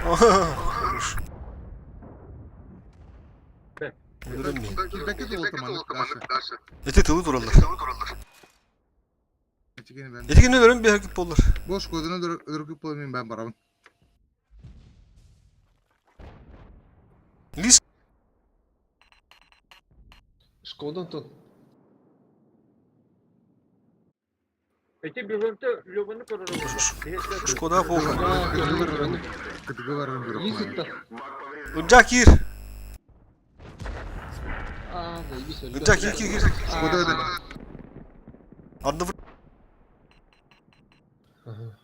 Хорош. Öldürülmeyin. Belki de otomatik derse. Ete tılı durallar. Etikeni ben. Etikini ölürüm bir hareket bollar. Boş kodunu örgüp olmayayım ben baramın. Lis Шкодан тон. Peki bir bölümde Lyoban'ı korur. Шкода похуй. Kıtıgı var bir okuma. Лисит-то. Ucak gir. Заебись, ребята. Ucak gir gir. Koda öde. Adını vur. Ага.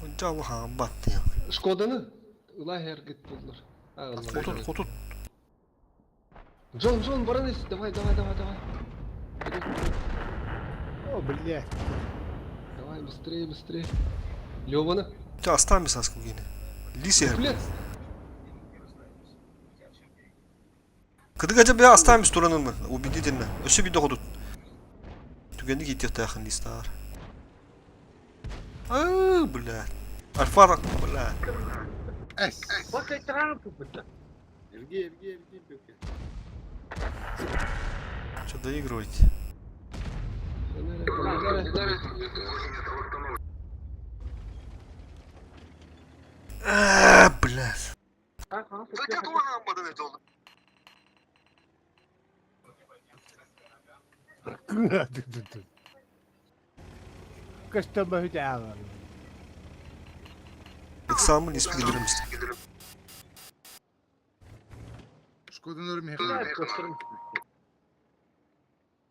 Ucak Allah'ım battı ya. Шкоданы ылай әрекет болдылар. Kotut kotut. Джон, баранец, давай. Вперед. О, блядь. Давай, быстрее. Лёваны. Ya aslan bir saskı yine. Lise. Блядь. Kıdık acaba ya aslan bir storanın mı? O bildi dinle. Ösü bir de kodut. Tükendik gittik takın listar. Aaa bля. Alfarak bля. Es. Bak ekranı tutmuşlar. Evgi Böke. Что доигрывать? Блядь. Kaçta mı hüda var? Examın ismi gelirim işte. Şkodunu örmeye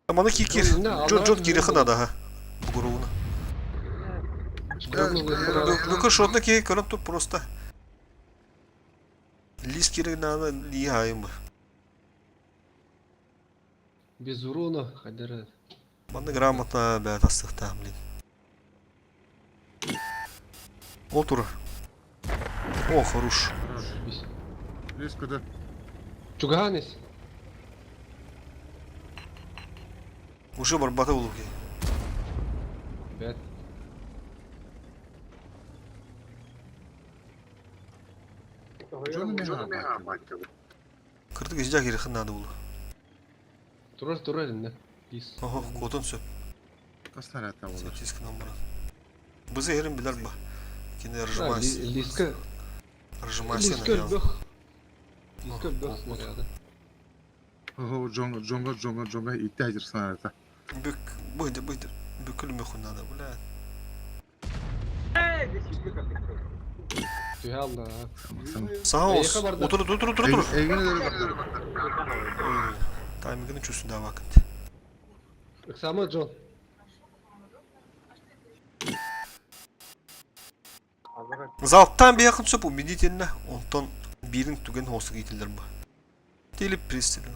Ama kikir. Джот кирихы надо, ага. Гуруна. Ну-ка, шотна ки, көріп тұр просто. Лис керек надо, ли хайым бы. Без урона, ходят. Банда грамотно бәт астықта, блин. Отур. О, хорош. Лес кода. Чуганес. Уже барбата болу ке. Бәт. Джону мен Кырдык езжа керехін надо болу. Турар, да. Лис. Ого, котон сөп. Кастар ата olur. Сетискі номера. Бізі ерін білер ба. Кені А, ржымайсы. Лиска. Ржымайсы Лиска надо. лбэх. Лиска лбэх снаряда. Oho Jonga ihtiyacır sana ata. Büк, быйды. Бүкіл мөхін надо, блядь. Тüyallah. Саға ос. Аяққа барды. Отыр. Evine de bakar. Таймигінің чөсінде вакыт. Сама Джон. Залттан bir yakın söp o meditenine. Ondan birin tügen hostu giytilir bu. Delip prestili.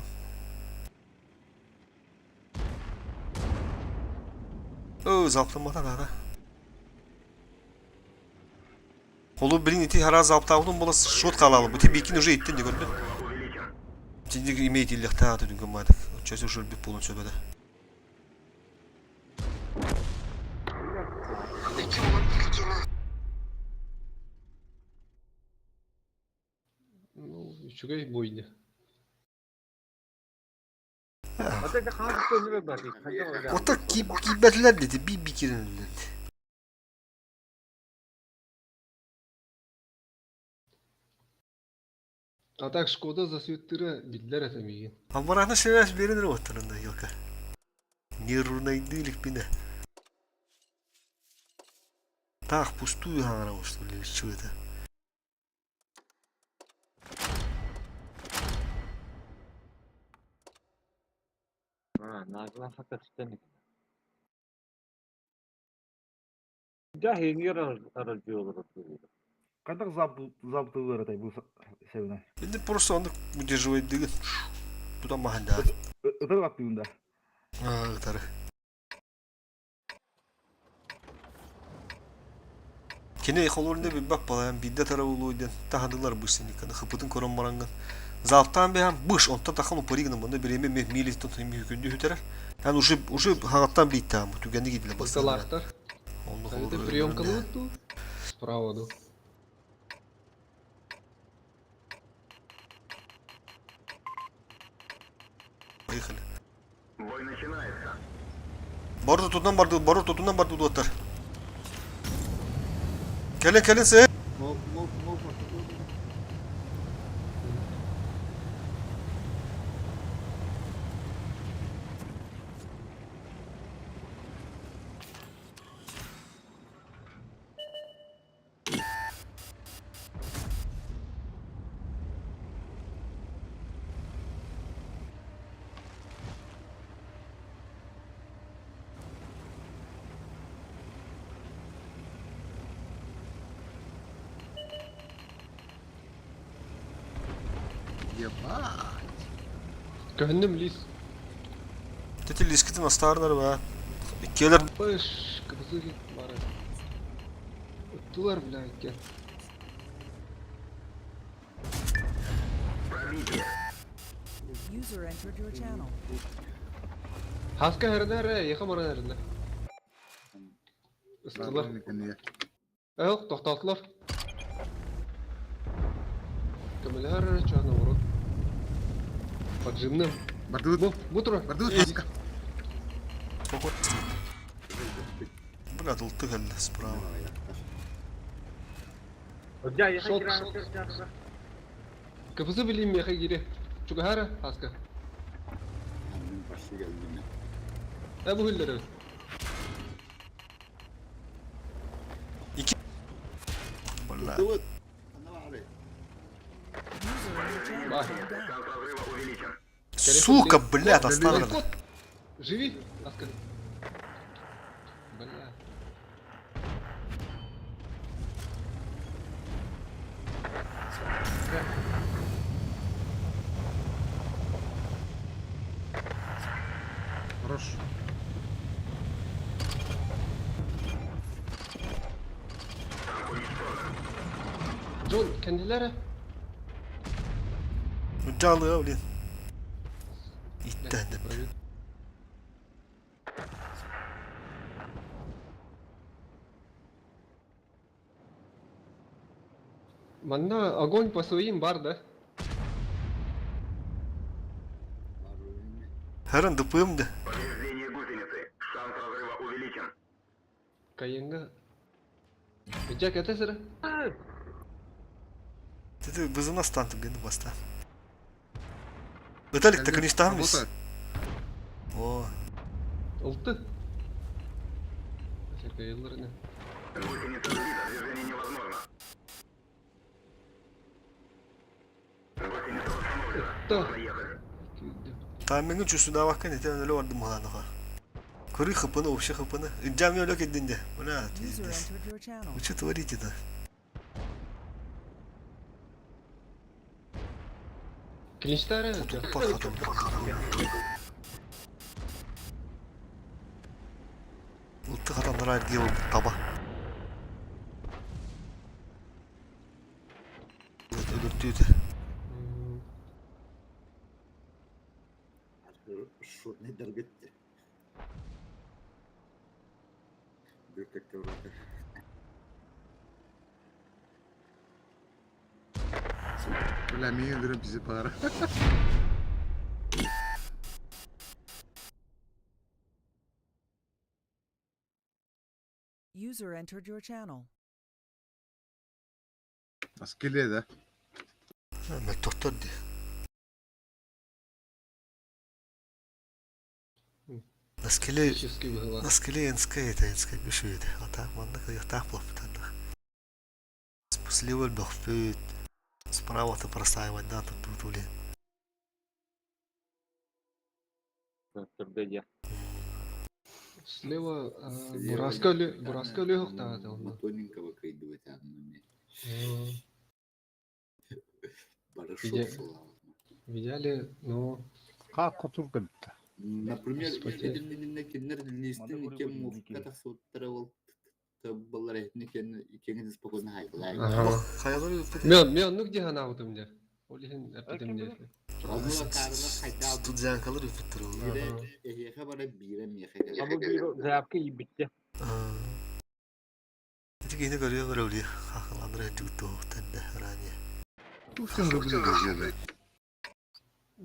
Залптамадан ара. Холу блин ити хара залптаудun bola шот қалалы. Бұте бекін уже еттен де көрді. Тендек имеет илек тағады дүнген мадық. Чөсі жөлбек болын сөбеді. Ну, чугай бойды. Hatta da kanka önüme bakayım. Ota kibetler dedi. Bir bikirin dedi. А так Шкода засветтірі білдер әтемеген. Амараны шерәш берінір отырында елка. Нервнайды ликпіне. Так, пустую хаңара что ли, что это? Ha, Nazlı fakat istemedim. Ya hengir aracı olur. Кандай забытылар атай бул себебин. Енді просто оны удерживать деген. Туда маханда. Өтөр каттыгында. Гытары. Кене холорунда bir bak balayan bidde tarafı uluydun. Tahadыlar bu senikаны хыпытын көрөн баранган. Залттан бе быш онта такын упоригны монда береме мили тотын мүйкүндү хүтөрөр. Yani уже хагаттан бит там. Түгенди гидиле басты. Басталақтар. Онды Это приемкалы өтту. Справа ду. Поехали. Бору тутунан барды дуаттар. Келin sen. Мол. Ебать. Көннем лис. Тетил лискитин астарнар ба. Келер Баш кызы бары. Уттулар бля иккен. User entered your channel. Хаска herner яха мара herner. Ыстылар. Yok toxtattılar. Kömürler çağına vurun. Поджимным. Бардут. Bu tura. Бардут. Блядь, улты geldi справа. Hoca ya Şok, kira şok. kira. Kapısı bileyim yaha giri. Çünkü her haska. Annem başı geldi mi? Bu hülleri. Блядь. Dur. Ana var abi. User in your channel Bak. timed out. Сука, блядь, оставлено. Кот. Живи, хаска. Бля. Хорош. John kendileri. Canlı ya blin. İttendim. Манда огонь по своим бар, да? Var oyun. Her an dıpığımdı. Kayınga. Jack это sıra. Dedi bizim nasıl tanıtım geldi basta. Виталик, ты, конечно, там вис. Работает. О, Oldu. Şaka yıllarına. Да. там менің чувствуна bakkan ete öyle vardım halana. Kırı хыпыны, вообще хыпыны. Инжам öyle kendinde. Buna User пиздец. entered your channel. Вы что творите-то? Килинчтары. Пахатым. Улты хатандар айыр геол таба. Ölürtüydü. Şu ne dergitti? Bir tek kavramda. Бля, мен öldürün bizi para. User entered your channel. Askeriye de. Hemen doktor diye. Наскеле, Чешский была. наскеле инская это инская бешует. А так манна как так плохо. Слева бахфет. Справа-то простая вода тут тули. Turda Слева Бураска легок да. Тоненького кайдывать аннами. Где? Барашок. Видели, но Как otur Например, Господи. эдемненне кеннер листин кем муфката соттарал табалар этникен икеңиз спокойно хайгылай. Ага. Хаялар Мен ну где она вот у меня? Олихин эпидемия. Azıla karına kayda тут зянкалар өтүптүр ол. бире эхе бара бире мехе. Ama bir zayapka iyi bitti. Эти гейне көрүyor өлү. Хахаландыр этү тоо тенде ранее. Тут все рубли дожили.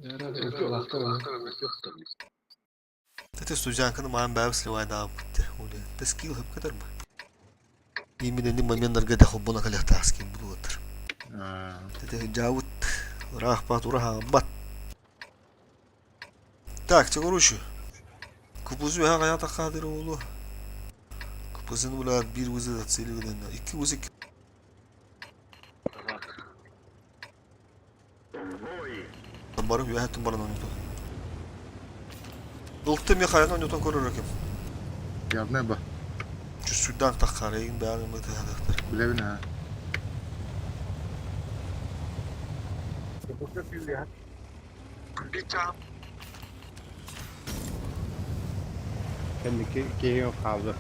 Жара ылтылаахтар аны. Тете студянканы маған бәбі сливайда алып кетті. Оле, да скилл хып кетер ба. Именно не моменттарға да хоббона қалақта скилл бұды отыр. Тете жауыт, рахпат, ураха, бат. Так, те короче. Kupuzу ya hayata kadir oğlu. Kupuzun bula bir uzun atseli giden. İki uzun. Barım ya hattım bana oynuyordu. Ultim ya hayata oynuyordu korur rakim. Ya ne bu? Şu Sudan takarayın beğenme de hadaktır. Bilevin ha. Bu da bir ya. Kendiki keyin kaldı.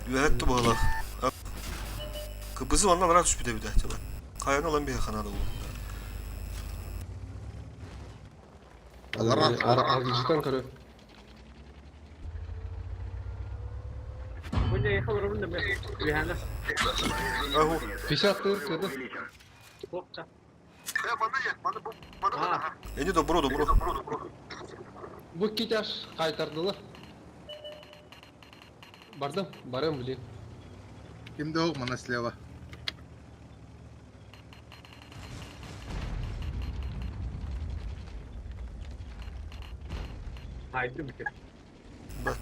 Yühetті bağla. Kıbızı vandan rahat bir de bir de. Kayan olan bir kanadı bu. Allah razı olsun. Аргыжтан көрө. Bu ne yapalım da ben. Yani. Ahu. 54 кыды. Korkça. Ha. Eni dobro dobro. Бу киташ кайтардылар. Бардым, барам билем. Kimde o bana sleva? Haydi bir kere. Bak.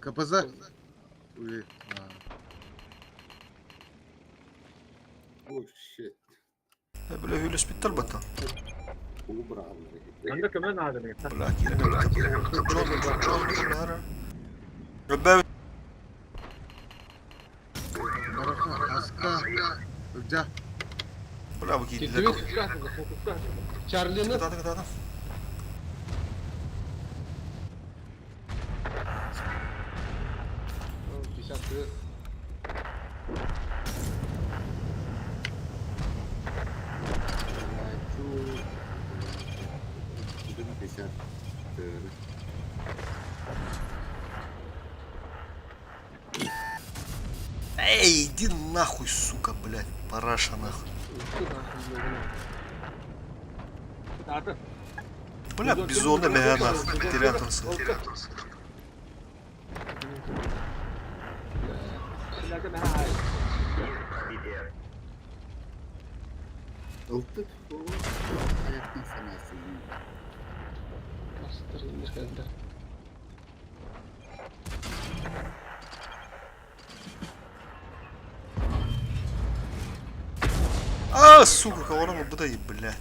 Kapıza. Uy. Oh shit. Böyle öyle spital bata. Bu bravo. Ben de kömen adamı ya. Belki yine de. Rabbi Barafa aska. Uca. bravo ki. Кетпебес. Чарлины Kıtada. 54. Itu mah bisa. Эй, иди нахуй, сука, блядь. Параша нахуй. Zaten. Бля, бизонda meğer nahуй. Teriyatırsı. İleride ben hayır. Ultuk bu hayatın sanası. Астыр эмес келди. А, сука, кого мы будаем, бля.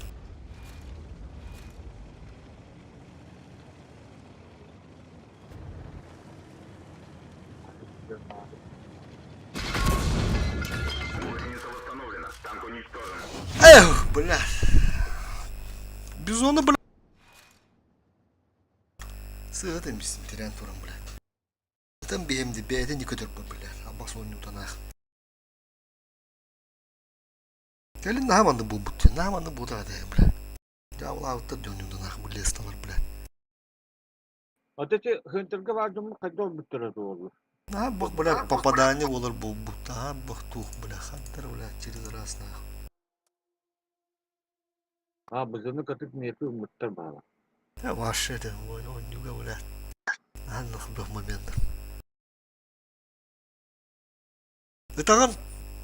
Эх, бля. Бизоны, бля. Сыгат эмисин терян турам, бля. Там бемди, бейде не көтөрпө, бля. Абас ойну танах. Gelin ne hamandı bu butu, ne hamandı bu da adayım, bля. Javla avutta dönüyor tanах, bля, stalar, bля. Öteki hıntırgı vardı mı kadar bütürüz olur. А, бог, бля, попадание olur bu buta, ha, бог тух, бля, хантер, бля, через раз, нахуй. Ha bızını katık niyeti umutlar bağlı. Я вообще это, он не говорят. А, нахуй, в момент. Это он,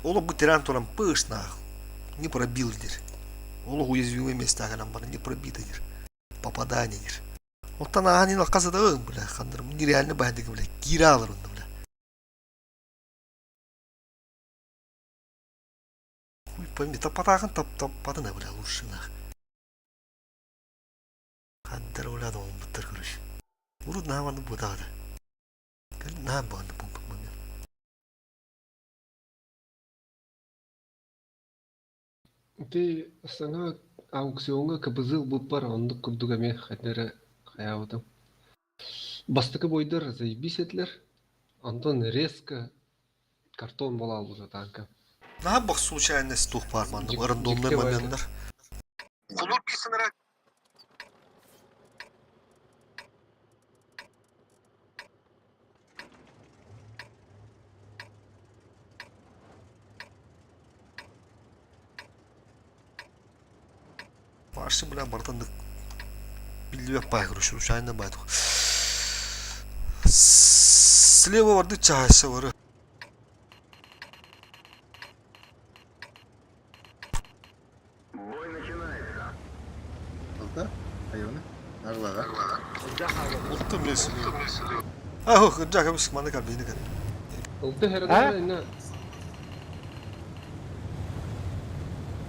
он bu tren турам пыш, нахуй. Не пробил, дир. Он уязвимые места, когда он не пробитый, попадание, дир. Вот она, они наказывают, бля, хантер, нереально бандик, бля, киралар он, бля. Хуй пойми, тапатахан, тапатана, бля, лучше, нахуй. Хантер, бля, он бутер, короче. Урод на ванну будада. На банду бомба момент. Ти саңа аукционга кыбызыл буппар ондук курдугаме хадера хаябытым. Бастыкы бойдыр заебись этлер. Антон резко картон бола алды танка. На бах случайно стух парманды, рандомный моменттер. Kulur bir sınıra. Marşı bilen bardandık. Bildiği baygırışır uçağından baydık. Слева vardı çağısı var. Alta. Hayvanı. Ağlaga. Unuttum neyse. Ah o kıracak abi sıkmanı kalbi yine kalbi. Ulta Ha? herada inna.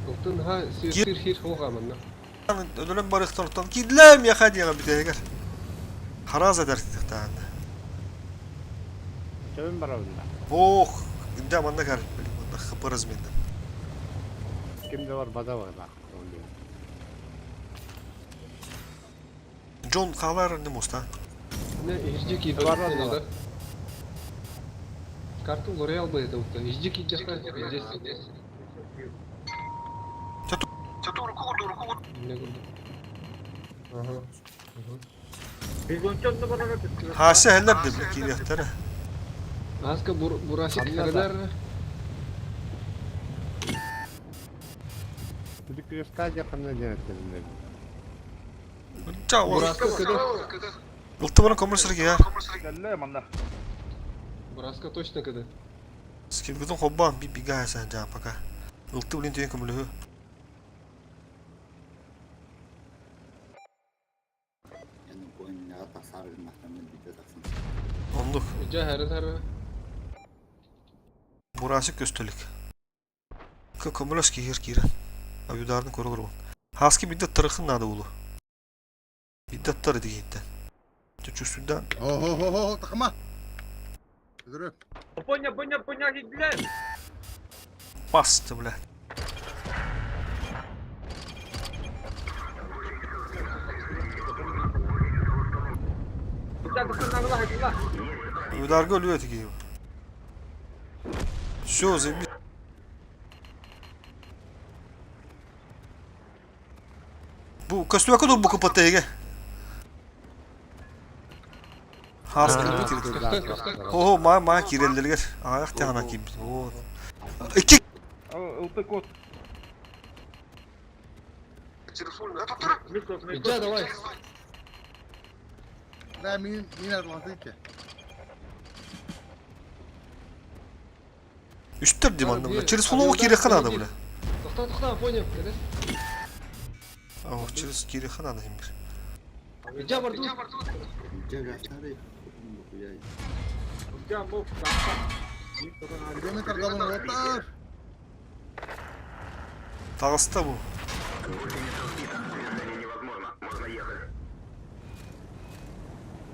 Ultun ha sir hir hoga manna. Ödülüm barıktan tutan gidlem ya hadi yana bir teger. Haraz eder tane. Çömün barabında. Oh, gidem anda kar. Bunda kıpırız menden. Kimde var bada var bak. John kalar ne musta? Ne hijik idi Var, var, var. var. Kartı oraya albaydı ulta. Hijik idi jaha hijesi. Çatır kudur. Ne oldu? Aha. Biz ondan da bana götürdük. Hasi heller de bir kiri yahtara. Aska burası Anladım. kadar Çocuk göster yakında cenetlerinde. Ciao. burası kadar. Ultu bana komürsür ki ya. Gelle manda. Burası точно kadar. Скин гудun хоббан би бига sen can paka. Ultu bulin tüyen kumulu. Yani bu oyun ya tasarruf mahkemede bir de taksın. Onduk. Ja her Burası köstülük. Kumulus ki hir kira. Ayudarını koru koru. Haski bir de tırıkın nadı ulu. Bir de tırı diye gitti. Çüçüsünden. Ho takma. Dur. Поня gittiler. Bastı bile. Bir tane kırnağına hadi la. Ayudargı ölüyor öteki gibi. Şu zembi. Bu kostüme kadar bu kapattı Ege. Haski bitirdi. Ho ma kirellerger. Ayak tehana gibi. O. İki. Ulta код. Ja давай. La min atlatı ki. Üsttür dimanda bile. Через фулово кире ханада bile. Toxta понял. Oh, через kire ханада himdir. Ja bardu. Yüce yaşları bu ya. Ya bu Kilometre kalın otar. Tağısta bu.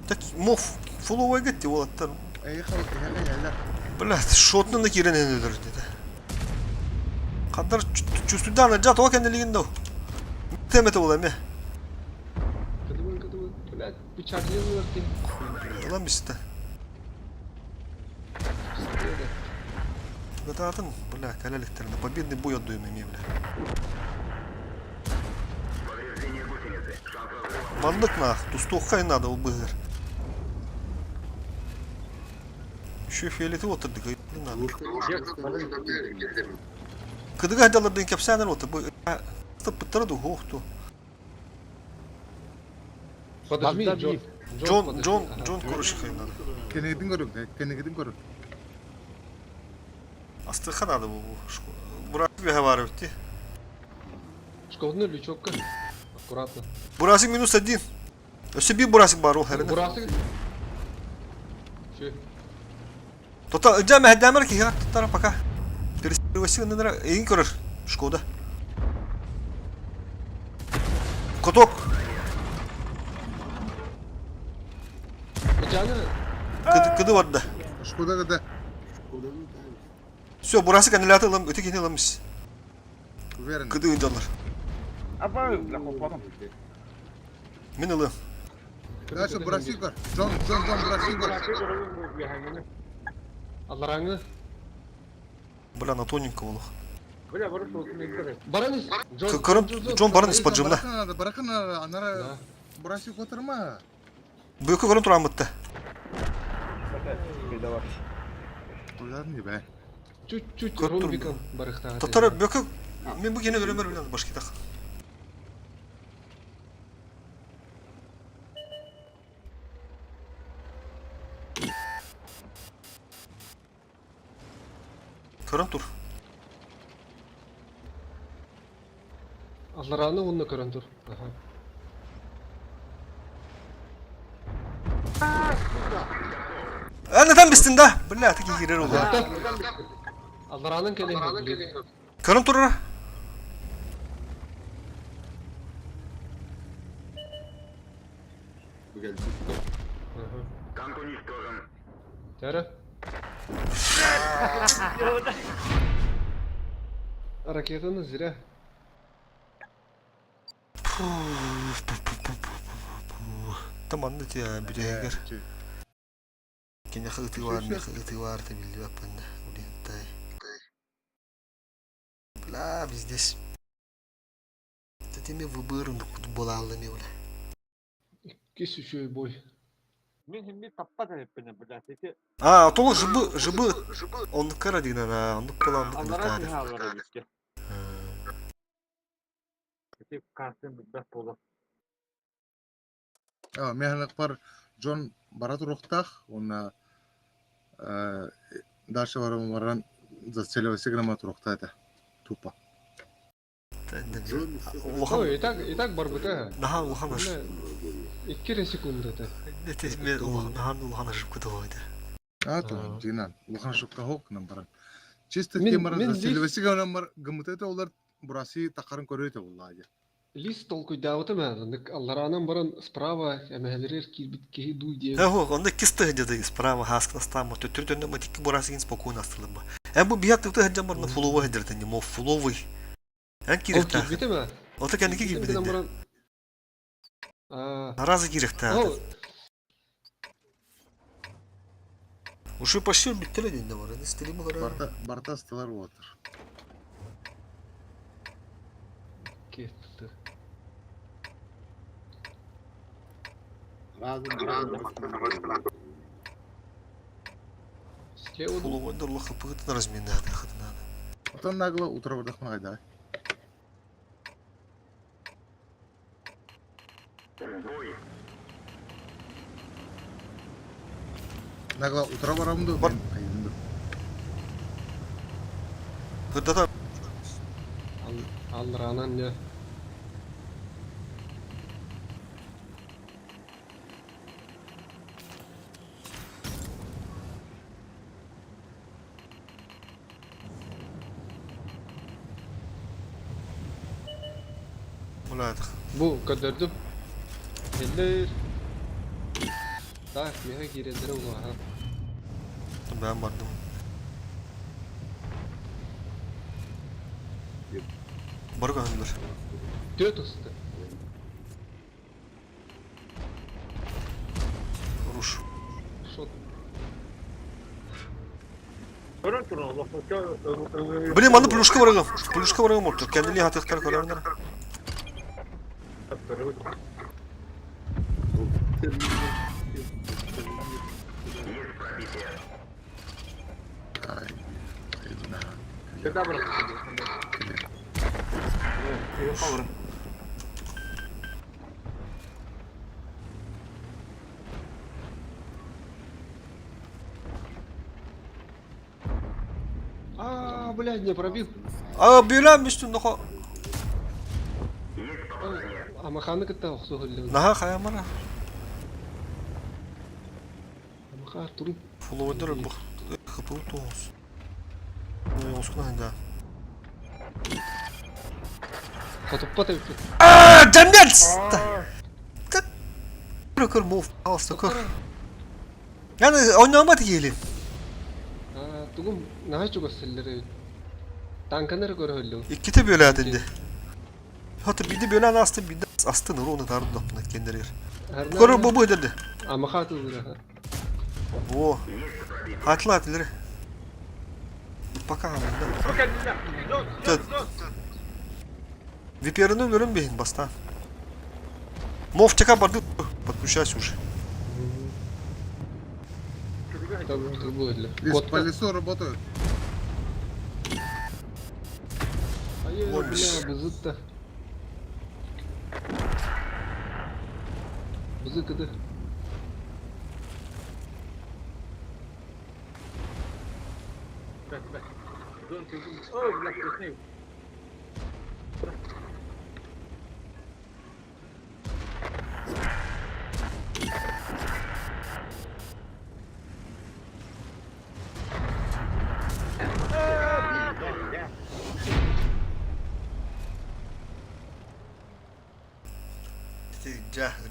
Так, мов, фуловая gitti o atlar. Ey kalıp hele. Блядь, şotunu da kiren öldür dedi. Kadar çüstüden anca o kendiliğinde o. Temete olayım ya. Kadın. Блядь, bıçaklayın var. Ulan biz de. Гадатын, бля, каляликтеріне победный бой отдаю мне, бля. Мандык нах, тустухай надо убыгыр. Şu fiyaleti oturdu ki ne надо. Kıdıga hadalardan kapsadan otur. Bu tıpıttırdı hohtu. Подожми, Джон. Джон konuşuyor надо. Kenedin görün. Kenedin görün. Astıkhan adı bu. Burası bir hava bitti. Шковный лючок. Аккуратно. Burası minus 1. Öse bir burası var o herine. Burası. Şu. Total önce mehdemler ki ya tutara paka. Birisi nere eğin kırır. Şkoda. Kotok. Canı. Kıdı vardı. Şurada da. Odanın tabi. Все, burası kandidatı alalım. Ötekini alamış. Verin. Kıdı öncanlar. Apa bla hoppadım. Min alalım. Ya şu burası yukarı. John burası yukarı. bu bir hangine. Allarangı. Бля, на тоненького лох. Бля, барыш olsun интернет. Баранис. Джон Баранис поджимна. Баракан анара Да. бурасы котырма. Бөкө көрүн турамытты. Бедовар. Тойлар не бе? Чуть-чуть Көттүр. ромбиком барыхтага. Татар бөкө мен бу кене көрөмөр билен башкитак. Көрөн тур. Аллараны онны көрөн тур. Аха. Neden bistin da? Billahi teki girer oldu. Алларанын келе. Körün turur. Bu geldi. Танк уничтожен. Тәрі. Ракетаны зря. Tamam da ya bir yer. Kene xıtı var, ne xıtı var da bildi yapanda. Uriyantay. La biz здесь. Tetimi выборын futbol alını öyle. Кис үшөй бой. Мен şimdi tapmadan hep beni bля. Sesi А, то жыбы. Он карадина на, он план Allara култары. dühalara gitti. Sesi kartın bir polo. Механак бар Джон барат рухтах, он дальше баран зацелива сигнама рухта это тупо. Улахан. Ой, и так бар быта. Наха улахан аш. 2 секунда да. Нетес мен улахан ашып кетип койду. То жинан улахан шукка хок намбаран. Чисто Мен- темара мен зацелива лист- сигнама бар гымытета олар бурасы такарын көрөтө буллажы. Лист толкуй давыты мә. Алларанын баран справа әмәлерер кирбит кеһи дуй диye. Он кисты где-то справа хаскна стама, то трётённо матики бурасыгин спокойно астылып. Бу бият тыгы хаджам барна фуловый хадыртын, мо фуловый. Ан Ол киректа. кирбите мә. Ол та кеники кирбите. баран. Наразы киректа. Ол Уже почти биттеле денде бар. Эне стилими кара. Барта сталар отыр. кетти. Слева Фуловый дорлы хыпыгы на разминада хатына. Отан нагла утро бардахман айда. Нагла утро барамды. Бар. Кырдата алларанан не. Булат. Бу кадердим. Эллер. Так, мега кирендере улаха. Ben bardım. Барга хандар. Төт усты. Руш. Шот. Körün turun Allah'ın Блин, маны плюшка барагам. Плюшка барагам отыр. Кендели хатыктар көрөрдөр. Seda bırak. Блядь, не пробил. Бюләм үстүндө ко. Амаханы кытта оксо хөллө. Наха хаямара. Амаха туру. Фуловдер бу. Хыпыл тоос. Ой, оскна да. Катыппа тепти. Жамдет. Көр мов. Алста көр. Yani oynamadı gelin. Тугум наа чугас селлери. Танканер көрө хөллө. İkite böyle adildi. Hatta bir de böyle astı bir de astı nuru onu tardı da kendileri. Kör bu dedi. Амаха туру. O. Hatlı atları. Пока hamında. Okey, güzel. Dur, Tut. dur, dur. Виперны ölürüm beyin баста. Мовчика барды. Подключайся уже. Там другой для. Лишь Кот. по лесу работают. Hayır Olmuş. bile bızıt da. Bızı kıdı. Bak, bak. Dur, dur, dur. Oh, güzel, güzel.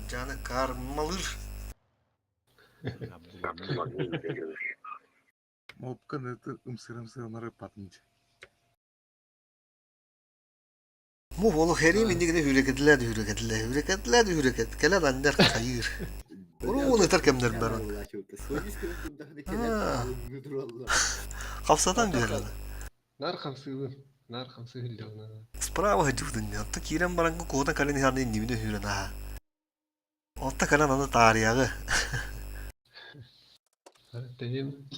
Canı karmalır. Мопка это ымсырымсырымары патынчы. Мов олу херим инdigine hüreketler. Kele anlar kayır. Onu terkemler ben onu. Kapsadan diyor ona. Nar kamsı hildi ona. Sprava hıcıvdın ya. Ta kiren barangı koğudan kalen herne indimine hüren ha. Otta kalen anı tariyağı. Deneyim.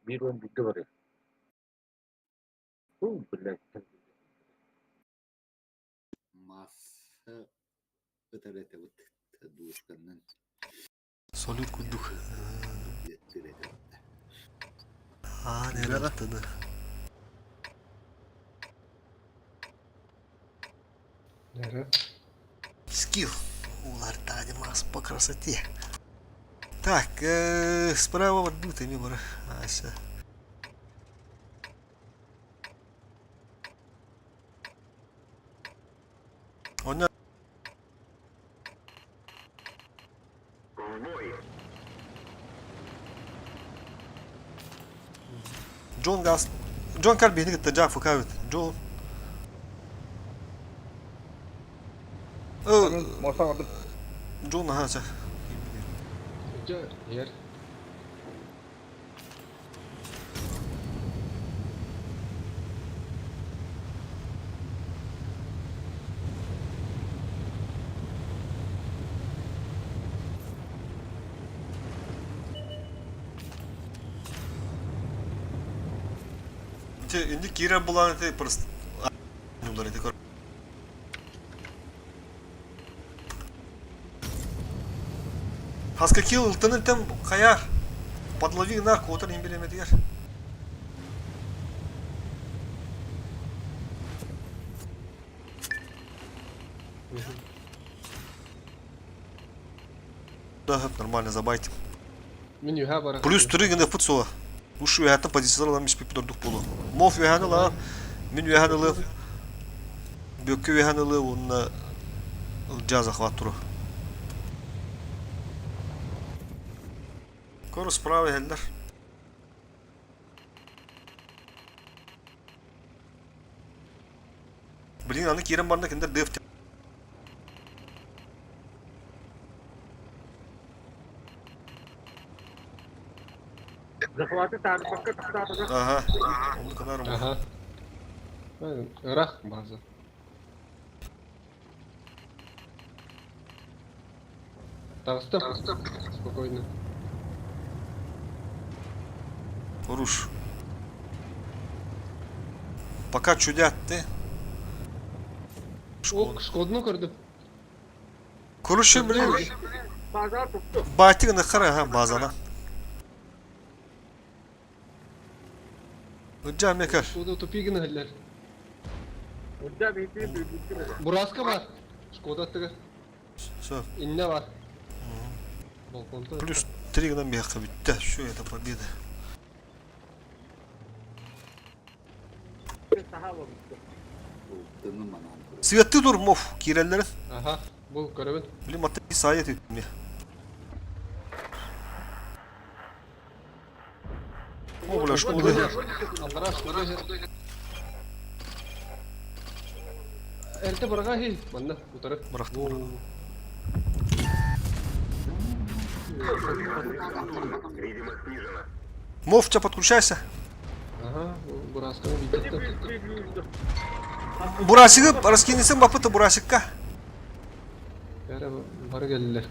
Bir ön bitti var ya. Oh, güzel. Masa ötelete bu duşkandan Solid kudduk. yettirete. Aa nereye atladı? Nere? Скилл. Уларта анимас по красоте. Так, справа вардута мимо. Ася. Он Ковбой. Джон Гас. Джон قال بيهنيك التجاع فكاوت. جون. Masa aldım. جون ها صح. Hoca yer. Indi kira bulan te perst. Nular itu kor. Haska kill tenen tem kaya. Подлови на котор им берем это. Да, нормально забайтим. Min yuha bara. Плюс түрігінде футсула. Уж уяхатна позициялардан миш пипидордук болу. Мов уяханала, мен уяханалы, бөкке уяханалы, онна жа захват туру. Скоро справа елдер. Блин, аны керем барна кендер дефте. Захваты там, пока так. Ага, он kadar mı? Aha. Aynen. Irak bazı. Тағыстым. Спокойно. Уруш. Пока чудят ты. Шкодны көрдім. Көруші білем. Pazar tuttu. Батигіні қара ha базана. Hocam yakar. Шкода тупигіні хәлләр. Burada bir bitti mi? Buraska var. Шкода тігі. Все. Инне бар. Балконда. Плюс 3 гына меха битті. Что это победа. Saha var bitti. Тыны манан. Светті дур мов киреллерін. Аха, бұл көрөбін. Білем атты саят етті. О, бля, что Шкода. было? Аллара шкода жер. Эрте барға хей. Манна, утары. Бырақты, О, Видимость снижена. Мов, тебя подключайся. Ага, Buraska'nı bitirdim. Бурасигы, раскинесің бапыты бурасикка. Бәрі бары келділер.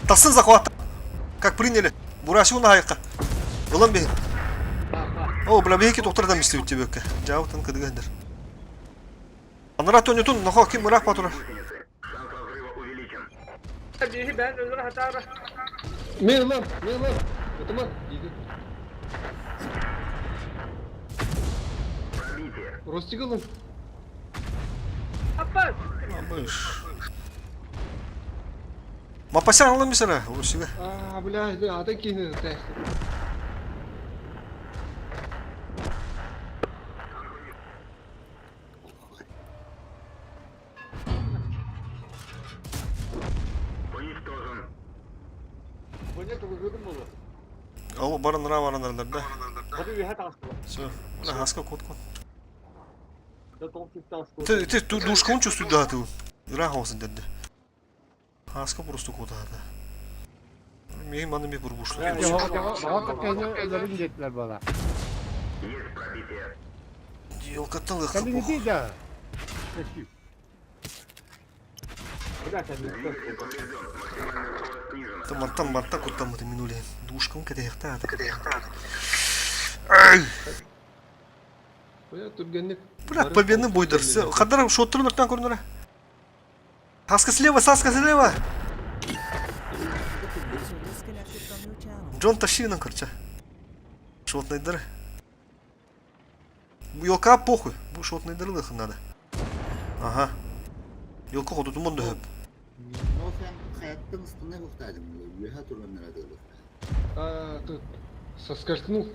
Тасын захват. Как приняли. Бурасигу на хайыққа. Улан бейін. О, бля, бейки тоқтардан мисті өтте бөкке. Жауытын кыдығандыр. Анара төнетун, нахо кем мырақ батура. Шанс разрыва увеличен. Bihi ben özür hata var. Мен lan. Отыман. Дейді. Пробитие. Ростигі lan. Abbas. Абыш. Мапасян алам бисара, урусига. Блядь, ben атын кейіні тәйсі. Уничтожен. Bu ne kılıgırdın mı? Ау, барандар да. Hadi bir hata astı. Все. Бля, хаска кот. Da tom çıktı astı. Ты душкон чувствуй, да, ты. Ирахаусын деді. Хаска просто кот ады. Мейін маны ме бұрбушлы. Баға кәйне өлерін жетілер бала. Есть пробитие. Елкаттың Кәлі лыққы не пох. дейді? Bir dakika. Поврежден. Максимальная скорость снижена. Мантан куттан мұты минуле. Душкон кәдеяқта ады. Ай! Бля, түргенлік. Бля, победный бойдырсы. Қадар шоттырын ұрттан көрінірі. Хаска слева, Саска слева. Джон тащинан көрча. Шотнайдыры. Bu yolka похуй. Bu шотнайдырылығы надо. Ага. Yolka ходу тумонды хөп. Но сен хайаттың ыстыны бұқтадың. Үйеға тұрғандар адылы. Тут соскользнул.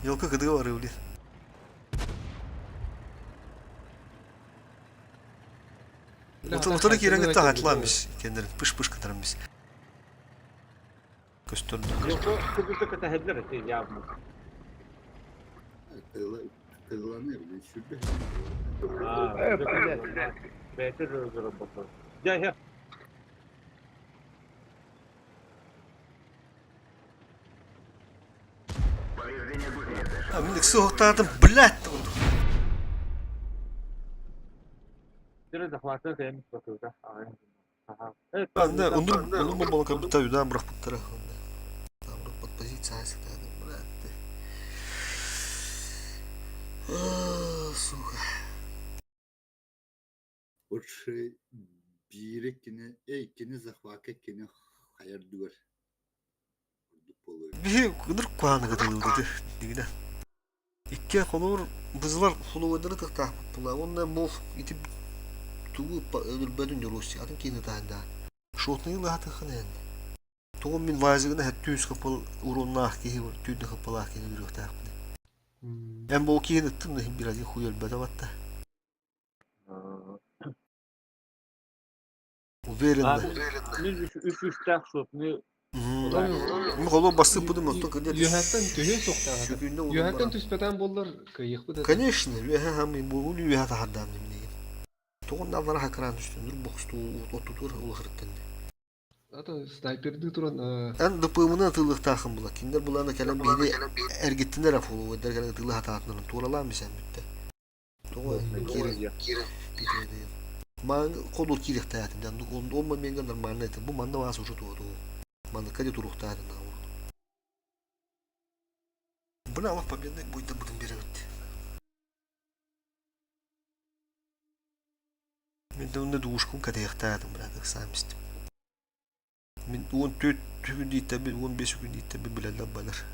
Yolka kıdığı var öyle. Oturdu ki rengi tahatlamış kendini. Pış katarmış. Gösterdi. Yok o kızı kıta hediler etti ya bu. Tığılanır. Şurada. Evet, beter özür bakalım. Gel gel. Повреждение гусеницы. А миник соğuktadım. Блядь. Biraz da farklı sevmiş bakıyordu. Aha. Evet. Ben de onun bu balık bir tabii daha bırak bu tarafı. Daha bırak bu позициясы да, блядь. Сука. Лучше бире кені захвака кені хайар дуар. Bir kıdır kuanı kadar dedi. İki kolor bızlar kolovaları tıkta. Bunlar ondan bol itip tuğu öldürmedin de Rusya. Adın kendi tane. Şotnayı lahatı kınan. Toğum min vazigine hep tüys kapıl urunlah ki var. Tüydü kapılah ki bir yokta. Ben bu okeyini ettim de biraz huyol bedavatta. Уверенно. Üç tak şut. Мен голова басып будым, то где-то. Юхаттан төһө соқтағы. Шүкүндө Юхаттан түспетен боллар кыйық бұд. Конечно, юха хам бул юха тахадам немне. Тогон алар хакран түстү. Нур боксту отутур улахырттан. Ата снайперді туран. Ан ДПМны тылык тахым була. Киндер буларны калам бейде эргеттинер афолу. Өдер калам тылык ататнын туралам бисен битте. Тогон кире. Man kolur kirek tayatin dan olma men kadar man etin. Bu manda vas ucu doğdu. Man kadi turuk tayatin. Buna Allah победы будет будем берет. Мен de onda duşkum kadar tayatin bırakık samist. Men 14 gün değil tabi 15 gün değil tabi bilallah balar.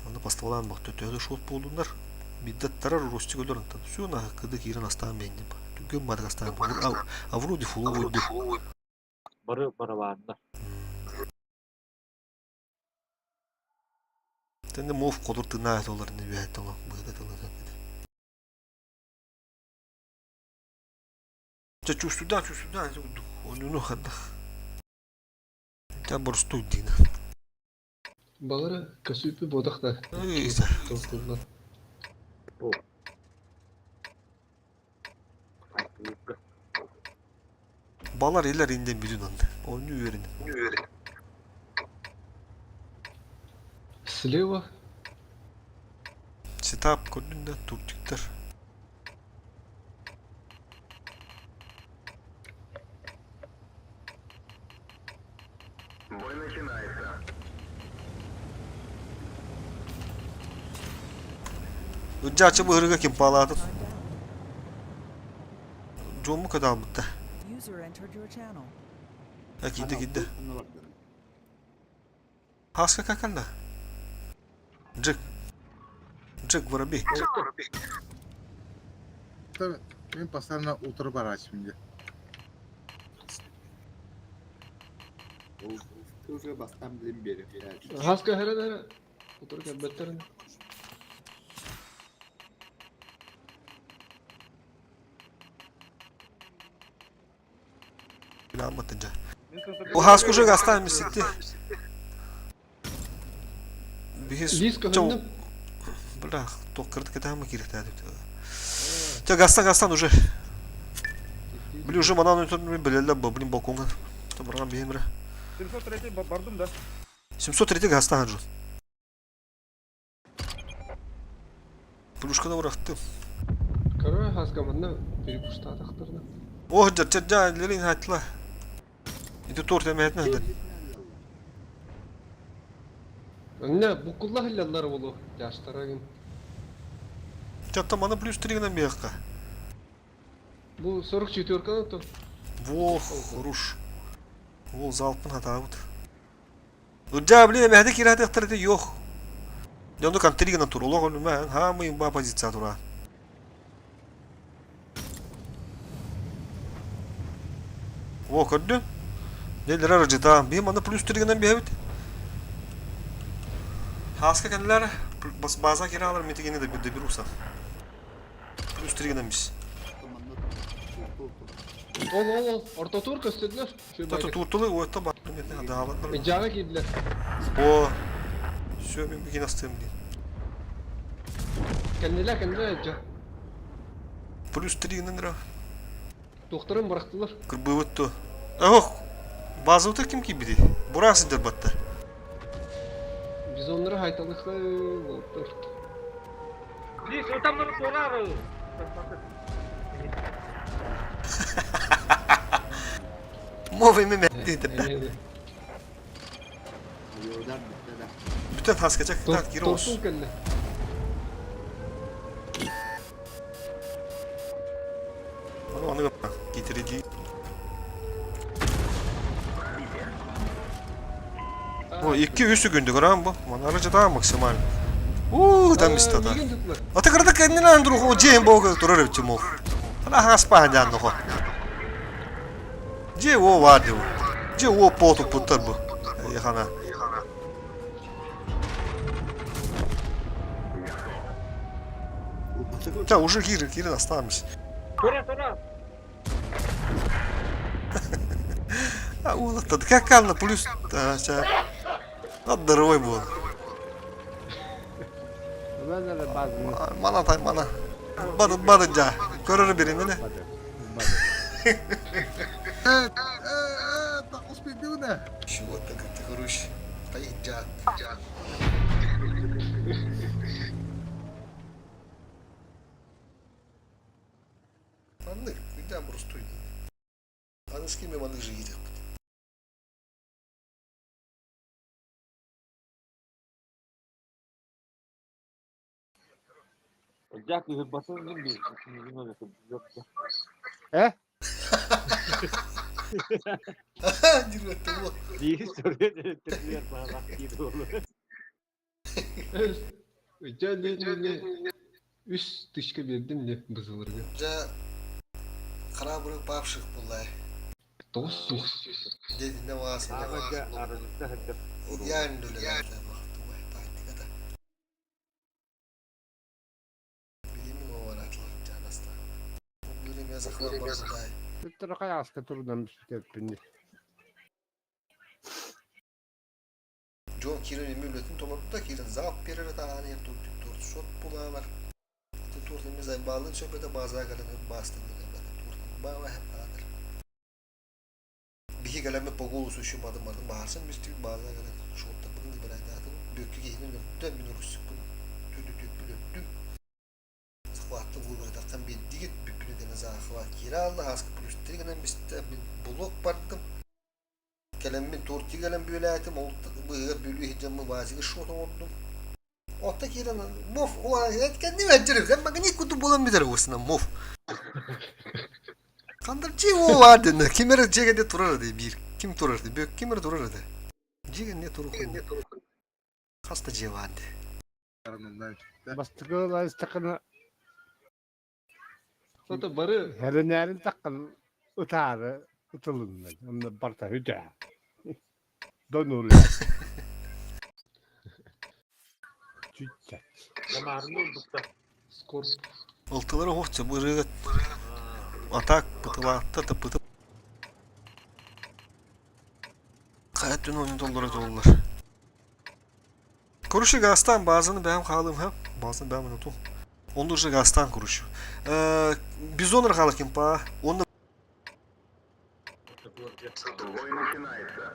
Onda pastalan baktı tövbe şot bolunlar. Middattarar rostik ölürün tadı. Suyuna hakkıda kirin astan beğendim. Tügün Madagaskar. Avru difulu oydu. Bары vardı. Sen de mov kolur tırnağı olur ne bir hayat olan. Böyle de olacak. Çustudan. Onu kadar. Ya borç tuydina. Балары көсүпү бодак да. Neyse. Достугунан. Balar eller inden bilin anda. Onu öğrenin. Слева Setap kodunda turtuklar. Бой начинается. Önce açıp ırıga kim bağladı? John mu kadar mutlu? User entered your channel. Ha gitti. Ana baktım. Haska kakanda. Джек воробей. Tabii ben paslarına oturup araç şimdi. Ты уже бастан билим берип. хаска херен. Отуруп келбеттерин. Anlatınca. Bu Haska уже гастами сети. Лиска Чау. хендем. Бля, токырды кеда мı керек тәді. Те гастан уже. Блин, уже манан өтін білелі бұл, блин, балконға. Табырған беймірі. 703 бардым да. 703 гастан жыл. Плюшканы бұрақтым. Короче, хаска мында перепушта тактырды. Ох, жа, лерин хатла. Иди торт әмәйтін әдін. Анна букулла хиллалар болу. Жаштарагын. Чатта маны плюс 3 гынан бияққа. Бу 44-каны то. Во, хорош. Ол залпын хата бұд. Үрджа, блин, әмәді кері әдіқтірді, йоқ. Дәнді кам 3 гынан тұр, олақ өлі мән, хамы ба позиция тұра. Во, көрді? Нелер арыжыда, бейм маны плюс 3 гынан биябыд. Хаска кәнілер, база кері алыр, метегені де бірді бір ұса. Плюс 3 гынан біз. Ол, орта тур көстөдүлөр. Тата туртулы ойта бар. Hadi havalar. Жага кийдилер. O. Şöyle bir yine astım diye. Кенделер жа. Плюс 3 гынан. Доктурун барактылар. Кырбывытты. Ох. Bazı otur kim ki biri. Burası dırbattı. Биз онları хайталыкта болуптур. Лис, отамları sorar. Movimi metti. Yoldan bitti de. Bütün has kaçak. Gir olsun. Тортун келди. Onu getirdi. O 2-3 gündü gören bu. Manarıcı daha maksimal. Там istedi. А ты когда kendini andruh o Jane Bogel durur çimov. Hala haspadan no. Je o vardı. Je o potu putar bu. Yahana. Да, уже Кирин осталось. Тора. А вот это как она плюс. Здоровый был. Ben de bazı Mana tay mana. Barınca. Görür birini ne? Evet. Tak uspedi ne? Şu tak kuruş. Payınca. Anlık. Bir daha burası tuydu. Аны с кем я маны жили? Дякую, басын не бей. Не надо, чтобы ёпта. Ха, директор, вот. Bir soruya tepkiler bana gidiyor olur. Жа үс тышка бердим не бызылырга. Ja, храбрый павших булай. 900. Dedi ne vasın ne Ağaca vasın. arasında hedef. Yani öyle geldi baktım vay taktik ada. Bilimin o var atlar canasta. Bu bilim yazıklar bana day. Sitten kajaska turdan bisikletpinni. John Kirin emületin tomatta Kirin zaap perere tane tut şot bula var. Turtun mizay bağlı çöpete bazağa gelen bastı böyle. Turtun bağı hep ağır. Bir geleme pogolusu şu madım bağırsın biz tüm bazağa gelen şotta bunu da böyle adım. Büyük giyinin dön bin urusuk bunu. Tüdü bülüttüm. Sıkvattı vurur takım bir digit büpülü denize akıva kira aldı haskı pülüstleri gelen biz bir blok bardım. Kelemin torti gelen böyle ayetim oldu. Bıyığı bölü hicamı vaziyeti şota oldum. Otta kiran mof o etken ne verir? Sen bakın ilk kutu bulan bir tarafısına mof. Kandırcı o vardı ne? Kimere cegede turardı bir. Kim turardı? Büyük kimere turardı? Cegen ne turu koydu? Hasta cevandı. Karnından çıktı. Bastıkılar istakını Ota barı herinlerin takın utarı utulunlar. Onda barta hüda. Donur. Cüccet. Zamanında olduk da. skor Oltaları hoşça bırığı atak pıtıvatta da pıtı. Hayat dün oyunu doldura doldular. Kuruşu gazdan bazını benim kalım ha. Bazını benim unutum. Ondurca gazdan kuruşu. Bizonlar kalırken pa. Onda Бой начинается.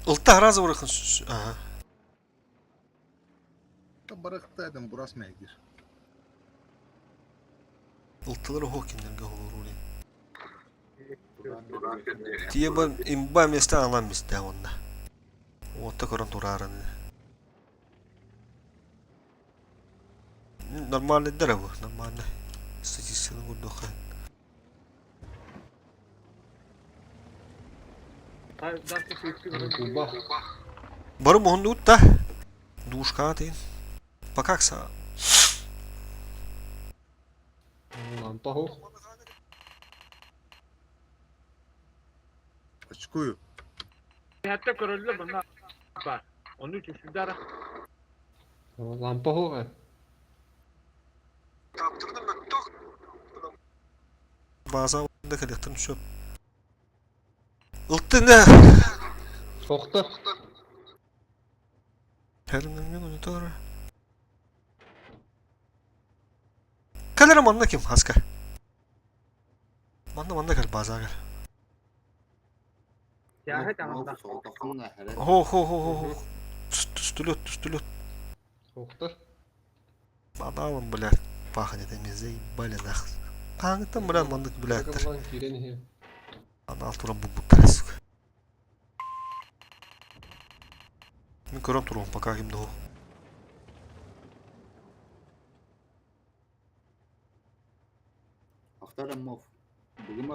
ılta razı bırakın. Aha. Bıraktıydım burası meydir. Iltaları hokinlerge olur oluyor. Diye ben imba mesle alan mesle onda. Otta koran turarını. Normalde dere bu. Normalde. Statistikini vurduk. Hayır, daha çok yüksek. Kuba. Barı mohonda ut da. Duş kağıtayın. Bakaksa. Lampa ho. Açıkıyor. Hatta körüldü bana. Bak. Onun için şimdi ara. Lampa ho. Bazen da kadehtin çöp. Iltı ne? Sokta. Herinden onu doğru. Kalırım anla kim haska. Manda gel bazen gel. Ya hadi ama. Soğutakınla hele. Ho. Tüstülüt. Sokta. Adamım bile bakın edemezse böyle de. Kanıttan bile mandık biledir. Takılan kireni he. Ana altıran bu tres. Mikron turun bakayım da o. Aktarım mof.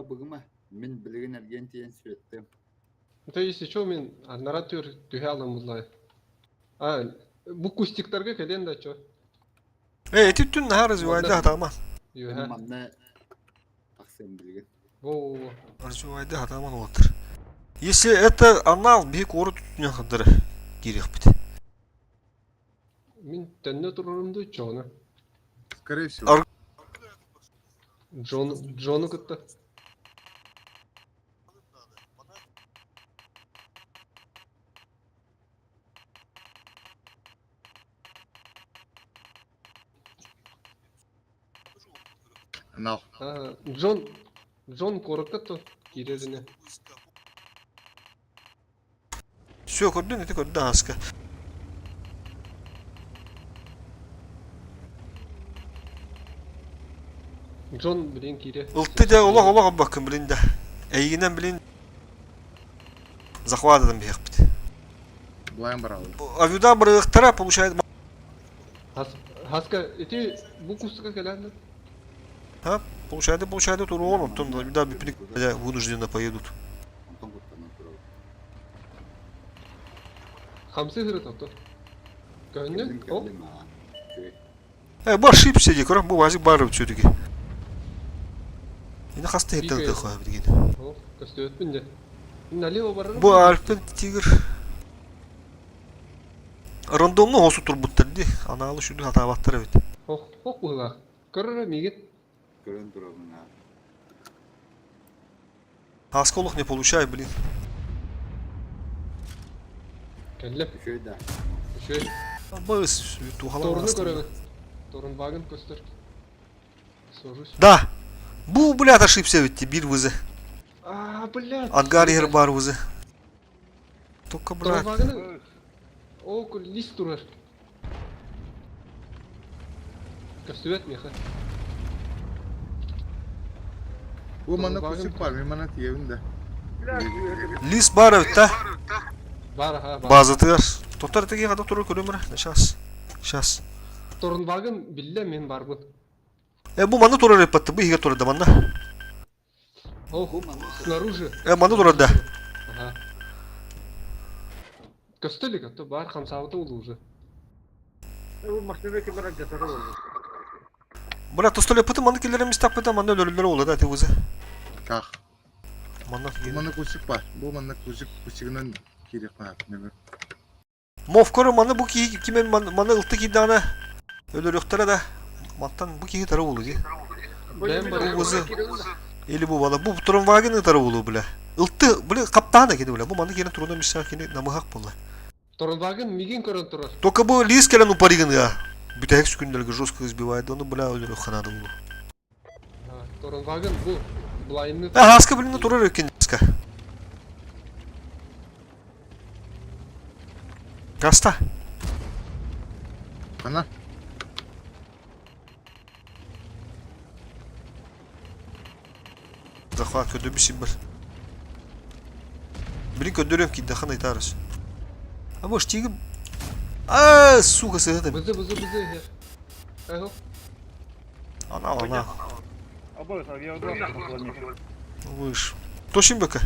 Bugüma. Min bilgin ergen tiyen sürettim. То есть что мен нарратör тühe alamızlar. Ha, bu kustiklerge keden de ço. Tüttün nahar züvayda hatama. Yo Benim ha. anne taksim bilgin. Во. Зювайда hatama olur. Если это анал bir koru tutun kadar girek bit. Мен тenne tururumdu çona. Скорее всего. Джону кытта. Nal. Джон коротта то кирезине. Все, gördün eti gördü haska. Джон билен кире. Iltı da ola bakın bilin de. Eğinen bilin. Захватываем бег. Блайм брал. Авиуда бырыктара получает. Хаска, эти букуска келенди. Получается туру потом авиуда бипник вынужденно поедут. Онтон куттанан турабыл. Хамсы хыры тапты. Көннү? О, Келдим ага. Бар ошибся ди, көрөм бу вазик бар все-таки. Yine hasta ettiler de koyup digin. о, көстөтпүн де. Налево барар. Bu Alpen Tiger randомlu hosu turbuttар ди. Анаалы шуду хатабаттар бит. Хок була. Көрөр мигит. Көрөн турабын ага. Хасколух не получай, блин. Келлеп. Үшөй да. Шөй. Быс тухала. Торunu көрөбүз. Торун багын көстөр. Сожусь. Да. Bu блядь ошибся ведь bir вызы. Блядь. Ангар yer бар вызы. Только Торун брат. багын. О, лист турар. Көстөбөт меха. Bu mana Bakın. kusuk var. Min mana tiyevinde. Lis бар evet да. Бар ха. Bazıtır. Totar teki kadar turur körümür. Şas. Şas. Торун багын билле мен барбын. Bu manda turur yapıttı. Bu higa turur da manda. О, снаружи. Manda turur da. Ага. Көстөлүк атты бар хамсабыты болду уже. Bu машинеки барак жатары болду. Bura tostol yapıtı manda killerim istakpıda manda ölürler olur da te vızı. Kah. Manda Bu mana kusuk var. Bu mana kusuğunun kirek var. Neme. Mof koru manda bu ki kime manda ıltı ki dana ölür yoktara da mattan bu ki tarı olur diye. Ben барам. Vızı. Eli bu bala bu turun vagını tarı olur bile. Iltı bile kaptan da gidi bile. Bu manda gelin turuna misakini namı hak bula. Торун багын мигин көрөн турар. Только bu лис келен упаригын ya. Bütün hek sükünlerge жестко избивает. Onu bile ölür kanada bulu. Торун багын бу блайнны. Haska bilin turur ökken haska. Gasta. Kana. Захват kötü bir şey var. Блин, kötü ki daha ne tarız. Ama штигim. Сука, сыгыдым. Бызы хер. Ага. Ana. Обоих авиаграфов. Выш. Тошим бека.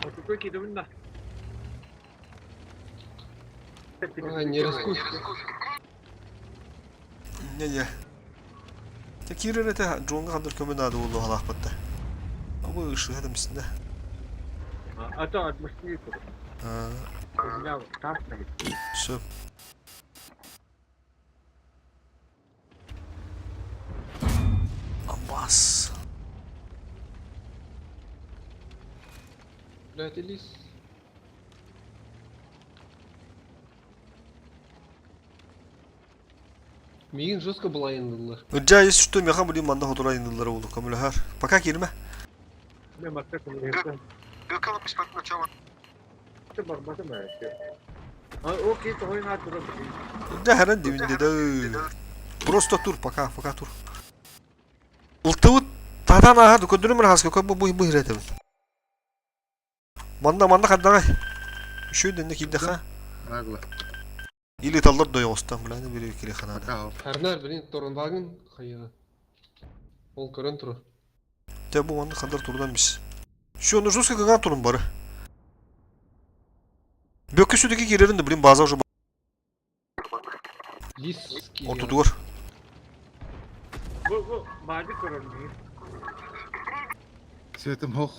Какой кидовин да. Не рискуй. Не. Tekirere te John'a kadar kömür adı oldu halakbatta. Ama ışığı hadi misin de. Ata 60 литров. У меня так стоит. Söp. Abbas. Блядь, Элис. Мигин жестко блайндылар. Önce şu mekan bulayım manda fotoğraf indirdiler oldu kamera her. Paka girme. Я мастер коммуникация. Ты барбатым я. Окей, то ойна туру. De her an dibinde de. Просто tur paka tur. Ultavut tahtan aha dökündürüm ben haska koy bu hiretem. Manda kadar. Şu dende ki daha. Nagla. Или талдар дой остан билани бери кире ханада. Kah. Харнар блин, торун багын хайыгы. Ол көрөн туру. Te bu manda kadar turdan biz. Şu onu жестко kagan turun bari. Bökü südeki girerin de bilin bazı hoca Лис. orta duvar. Bu mavi kurun. Svetim hoch.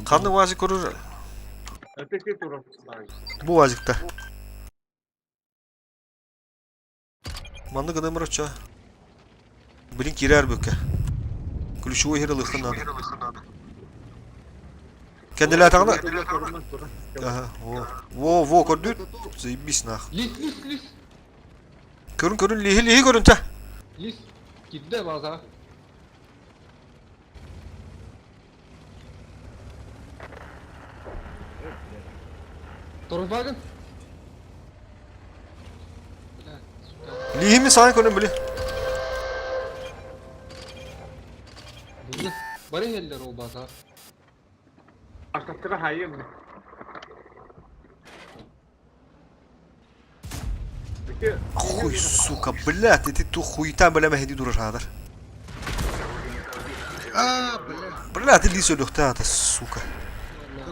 Kanlı vazik korur Öteki turun. bu vazikte. Manda kadar mıraça. Bilin girer böke. Ключевой hero lıkın adı. Kendileri atağına. Aha, wo gördün? Zaybis nah. Лис. Görün lihi görün te. Лис. Gidde baza. Torvagen. Lihimi sana koyun böyle. Bizde bari eller o baza. Arkasına hayır mı? Peki, Хуй, сука, блядь, эти ту хуйта, бля, ما هدي دور هذا. Блядь, اللي يسوي هذا сука.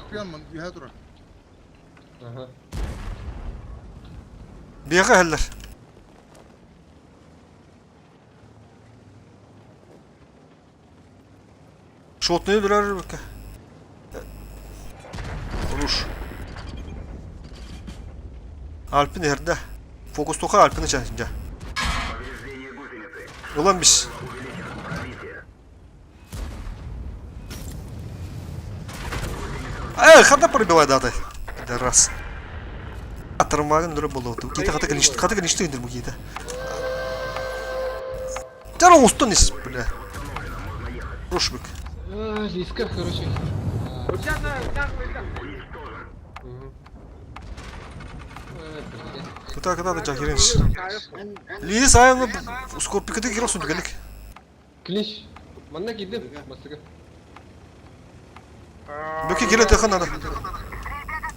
Skorpion man bir hadur. Aha. Beyga heller. Şot ne durar bak. Oluş. Alpin nerede? Fokus toka Alpin'i çağırınca. Ulan biz. Когда пробивай даты? Да раз. Атармаган дуры болот. Какие-то хата конечно индер какие-то. Тяро устонис, бля. Рушбик. Лиска, короче. у тебя на Когда ты чакиринш? Лис айм скорпикте киросун geldik. Клинч. Манна гидем. Басыга. Бөке келе тахын ана.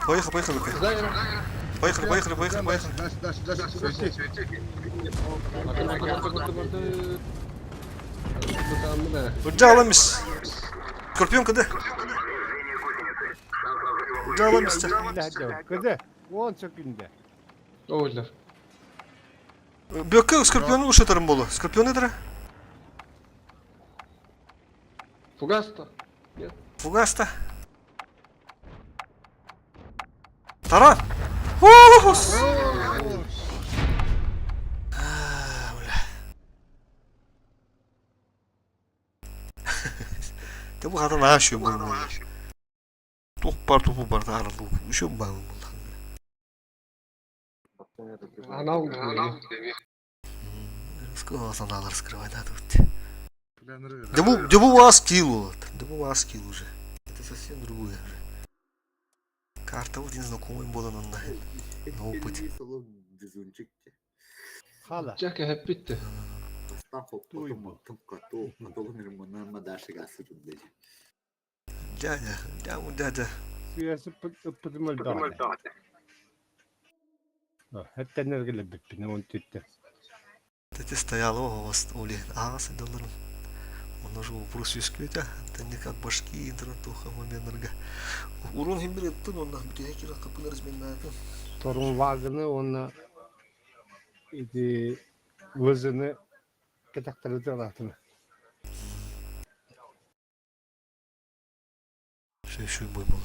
Поехали, поехали, бөке. Зайра. Поехали, поехали, поехали, поехали. Uca alamış. Skorpion kıdı. Uca alamış. Kıdı. 10 sekünde. Oğullar. Böke skorpiyonu uşatarım bolu. Skorpion nedir? Фугаста. Fugasta. Taran. Huuus. De bu kadar ne yaşıyor bunu? Topu var da aralı. Üşüyor mu bundan? Анау. Сколько надо раскрывать, да, тут. Planları Да bu вас скилл, вот. Да bu вас скилл уже. Это совсем другое уже. Карта вот незнакомый была на опыте. Hala. Jack hep bitti. Дядя. Siyasi pıdımıl dağda. Hatta nergele bitti. Ne onu tüttü. Ты стоял, о, Оли, асы долларом. Он уже вопрос искать, это не как башки, интернетуха, момент. Урон химбер это, но на битеки на капеллар изменяет. Torun vagını ona idi vızını kıtaktırdı anahtarını. Еще и бой был.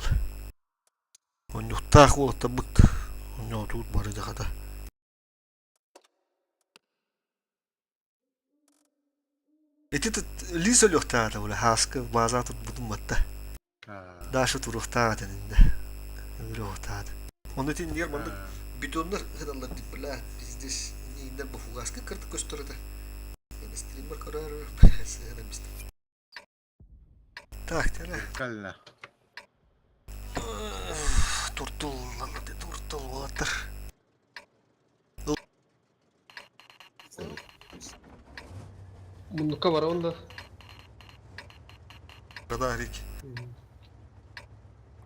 Он не так вот быт. У него тут бары дахата. Эти тут лиза лёгтата, вля хаска база тут буду матта. Даша тут лёгтата, нинда. Лёгтата. Он эти нерманды бетондар хадалар дип бля пиздец. Нинда бафугаска карта костурата. Я стример карар сэдамист. Так, тяна. Kalla. Turtul, nanti turtul water. Mundukka var onda. Kada Rick.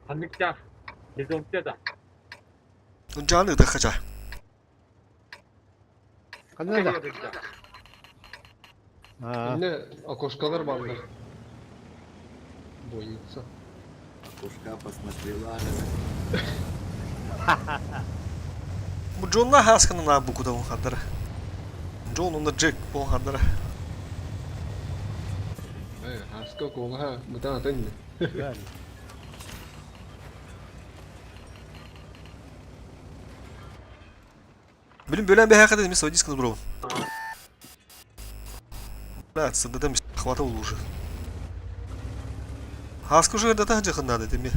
한국자 예정자다. Canı da kaça. Kanada. Ha. Yine окошкалар vardı. Бойница. Окошка посмотрела. Bu John'la Haskell'ın abi bu kadar on kadar. John onda Jack bu kadar. Haska kola mutan atın. Yani. Блин, böyle bir hakikaten demiş Saudi sıkıntı bro. Да, сюда там хватало уже. Хаск уже до того же надо, ты мне.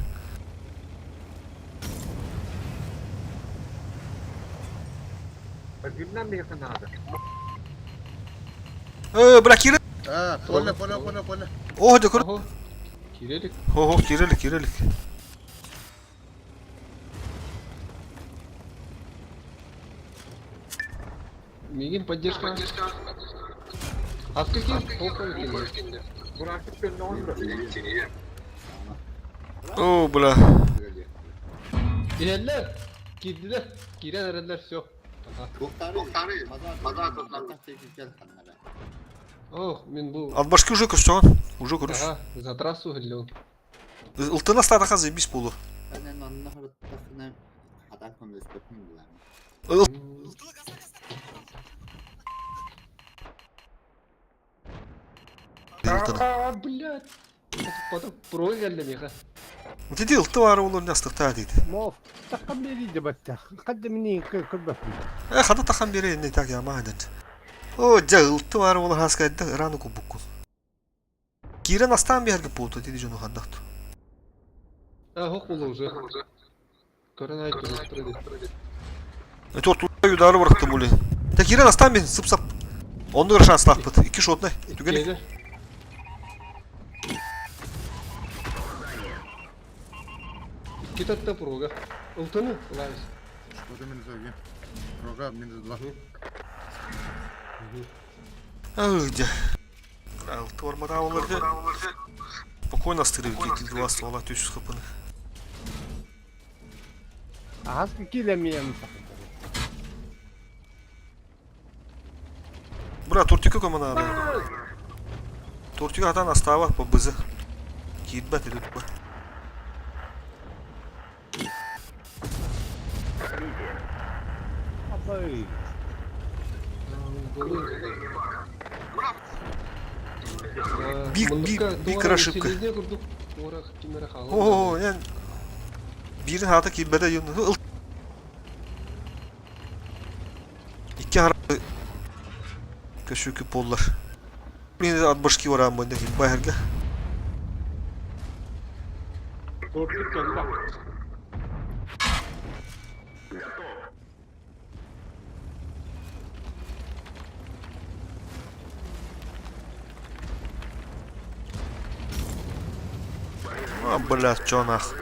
Bilmem ne yakın abi. Bırak yere. Polya. Oh hadi kur. Oho. Kirelik. Ho, kirelik. Мигин поддержка. Хаска кин, толкай кин. Burak belli oldu. О, бля. İlerler. Girdiler. Giren erenler все. Тоқтары, маза тоқтатақ чекілген қаннара. Ох, мен бұл... Атбашки уже көрсөң. Уже көрүш. Ага, за трассу хиллеу. Ылтына стада казы бис болу. Әнен онына қараттақына қатар көмес көпін бұлар. Ааа, блядь. Потом про geldi меха. Деди ылты бары олар настыкта дейт. موف تقم لي دبته قدمني كل Хада тахан бере не так я мадент. О, жа ылты бары олар хаскайда раны кубукку. Кирен астан берге пулту деди жону хаддакту. А, хоқ болу уже. Көрін айтты өстіреді. Тортулда юдары бырыкты були. Та кирен астан бен сып-сап. Онды кыршан слаппыт. 2 шотна. Түгелек. Китатта прога. Ұлтыны, лайс. Что-то минус 1. Рога минус 2. Ылды. Ылты бармада оларды. Спокойно стырып кетил 2 ствола 300 хпны. عسكر كيلا مية Бра, тортика кому надо? Тортика атан остава по бызы. Китбет идут бы. أبوي Бик ошибка. О, я бирин хата китбеде юнду. İki hara köşükü pollar. Yine de atbaşki var ama ne bayırga. Torpil geldi bak. А, блядь, чё нах.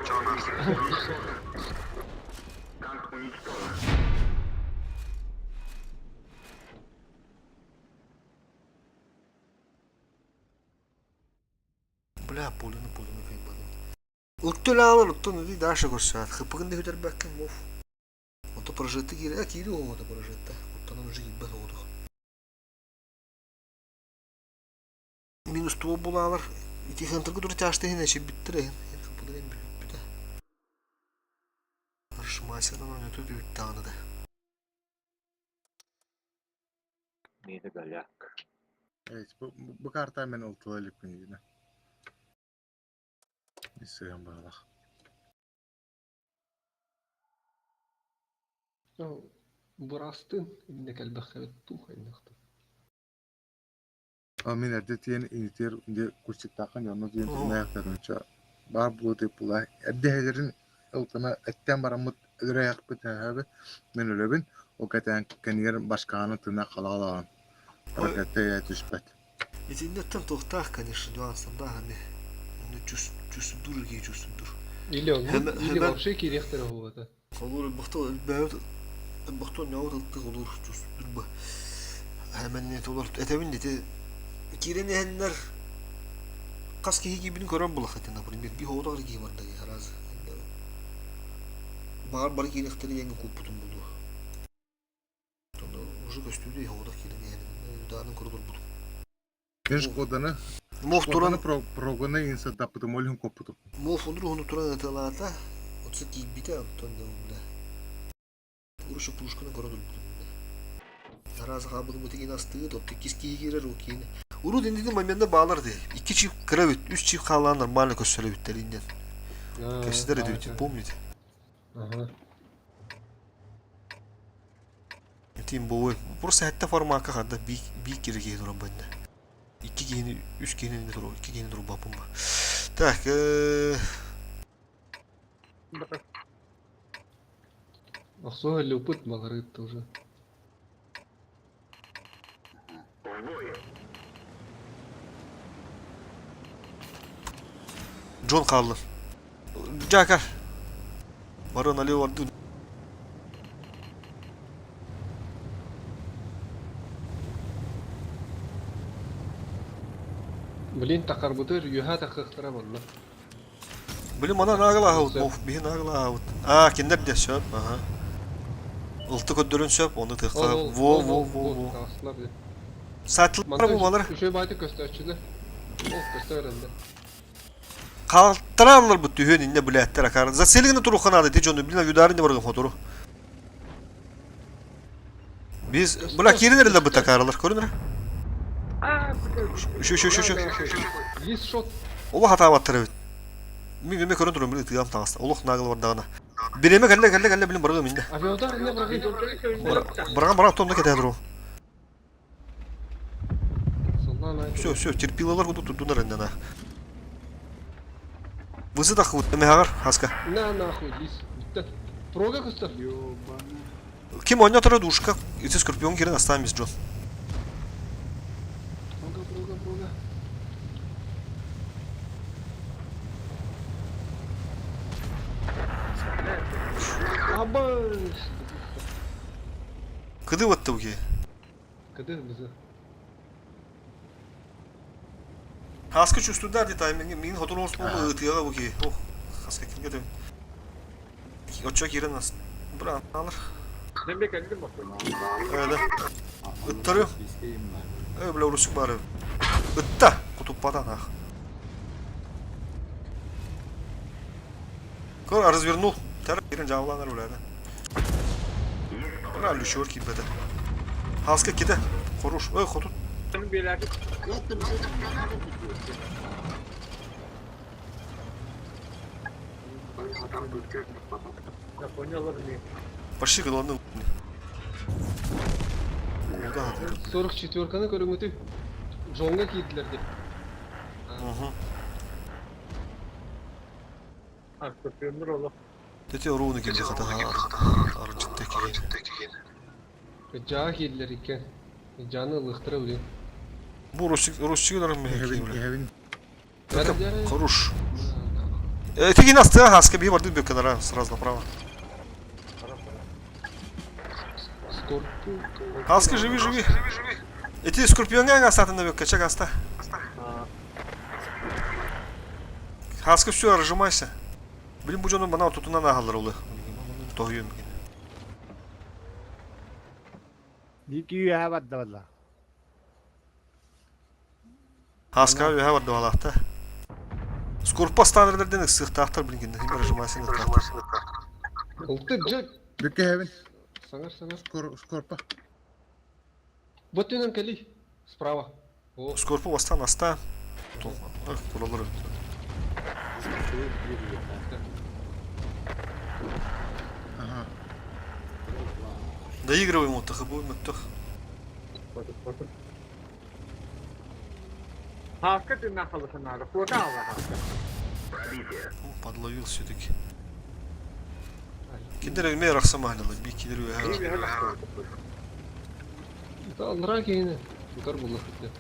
Бля, пулину кайбаdım. Уттул алыр, уттун уди даша көрсөт. Хыпыгын да көтөр баккан мов. Ото прожетти кире, кири ото прожетта. Уттан уже гибет олдук. Минус туо булалар. Ити хынтыргы тур ташты хине чеп биттире. Хыпыгын эми бүтө. Аршмасядан өтө дүт тааныды. Neydi galyak. Evet, bu kartı hemen ultralayıp yine. Instagram bağla. Бурастын, инде калбахабет тух айнакты. Amin erdetiyen initer de kurçuk takan yonu diyen ayaklarınca bar bu tepula erdehelerin ultana etten baramut öreyak biten abi men ölebin o katan kaniyer başkanı tına kalalan. Harekette ya düşbet. İçinde tam tohtah конечно, нюансында hani. Onu чувствуешь, где чувствуешь. Или он, или вообще кирехтер болот. Olur бахтал бәүт бахтал нәүт ылтык olur чувствуешь ба. Hemen net olur. Etebin dedi. Kireni henler kaski gibi görən bulaq etin например. Bir hoğda gibi var da haraz. Bağır kirexteri yenge kuputun buldu. Tonda уже göstürdü hoğda kireni yani. Dağının koridor buldu. Genç kodanı Мохтуран прогоны инса дапытым олим копуту. Мофунdur onu turan etalata. Otsa kibite tonda unda. Uruşu puşkana koridor buldu. Haraz qabıdı mutegin astığı toptu kiski girer o kini. Uru dendiği momenta bağlardı. 2 çift kravit, 3 çift kalan нормально көсөлөбүттер. Кесидер эдибит, помните? Ага. Тим бой. Просто хатта формака хадда бик кирге туран банда. 2 кени, 3 кени туру, 2 кени туру бапым ба. Так, Ахсо любит малорыт уже. Джон kaldı. Джакар. Baron Ali vardı. Блин, такарбутыр, юха такыктыра болла. Bilim ana nagla havut, of bihi nagla havut. Kinder de söp, aha. Iltı köddürün söp, onu tıkka. Vo. Kağıslar diye. Saatlıklara bu maları. Üçe baytı gösterçiler. Gösterende. Kaltıranlar bu tühün inne biletler akar. Zaseligini turu kanadı te jonu bilna yudarın da bargın fotoğrafı. Biz bula kirinlerle bu takarlar. Görünür. Şu. Лис шот. Oba hata battırı. Mi körün durun bir tıgam tağısta. Oluk nagıl var dağına. Bireme galle bilim bargım inde. Авиадар не брагы. Бырган томда кете durun. Соннан айт. Все, терпилалар буду тудунар индана. Вызы да хут, эмегар, хаска. На нахуй, лис. Биттен. Прога көстер. Kim oynuyor duşka? İti skorpiyon girin aslan biz John. Прога. Абай. Kıdı vattı bu ki. Кыды бизы. Haska çüstünder detay min hoton olsun bu ıtıya bu ki. Oh, haska kim gidiyor? Oçak girin aslan. Bırak alır. Ben bekledim bakıyorum. Öyle. Ittırıyor. İsteğim var. Öyle urusuk var. Itta. Kutuppadan ha. Kor развернул. Тар girin cavlanlar öyle. Bırak lüşür ki bede. Haska kide. Koruş. Öy kutut. Benim bir yerde Japonyalar ne? Почти голодный. Orada hadi. 44-каны көрүңүтү. Жонга кийдилер деп. Skorpiyonlar olur. Dete oruğunu geldi hata ha. Arıncıttaki geldi. Жаа кийдилер экен. Жаны ылыктыра билем. Bu Rusçular mı? Evin Хорош. Ты нас ты хаска би варды бек на сразу направо. Скорпион. Хаска живи. Эти скорпионга гастаты на бек кача гаста. Хаска все разжимайся. Блин bu canım bana tutuna nahallar olu. Tohuyum. Diki yuha badda valla. Haska ve var doğalakta. Skorpa standartlardan sıhtahtar bilgin. Hem разжимайся на tahtar. Ылтык жак. Bekle evin. Саңар. Skorpa. Вот ты нам кали. Справа. О, Skorpa vastan asta. Tulaları. Aha. Доигрываем вот так будем так. Haska dinle kalırsan abi. Koda al haska. Подловил все-таки. Киндер имея рахсамахнила. Би киндер İyi bir helak. алра кейине. Тукар булла хитте.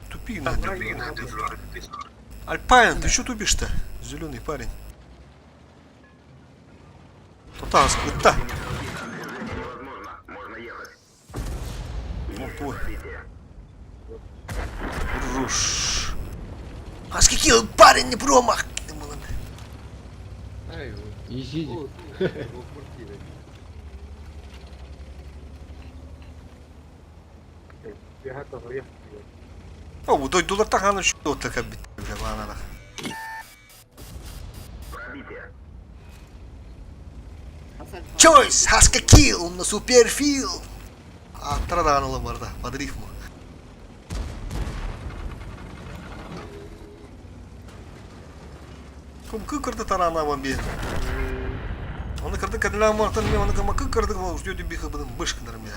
Тупик надо. Альпайн, ты что тупишь-то? Зеленый парень. Тотас, это. Вот твой. Руш. А с каким парень не промах? Ай, изи. Bir hatta oraya. О, дой доллар тахана что такая бит. Ладно. Choice, Haska kill на суперфил. Атраданылы барда, подриф му. Ком кырды тарана вам бе. Оны кырды кадла мартын мен оны кама кырды кама ждёт бихы будын бышкындар мен.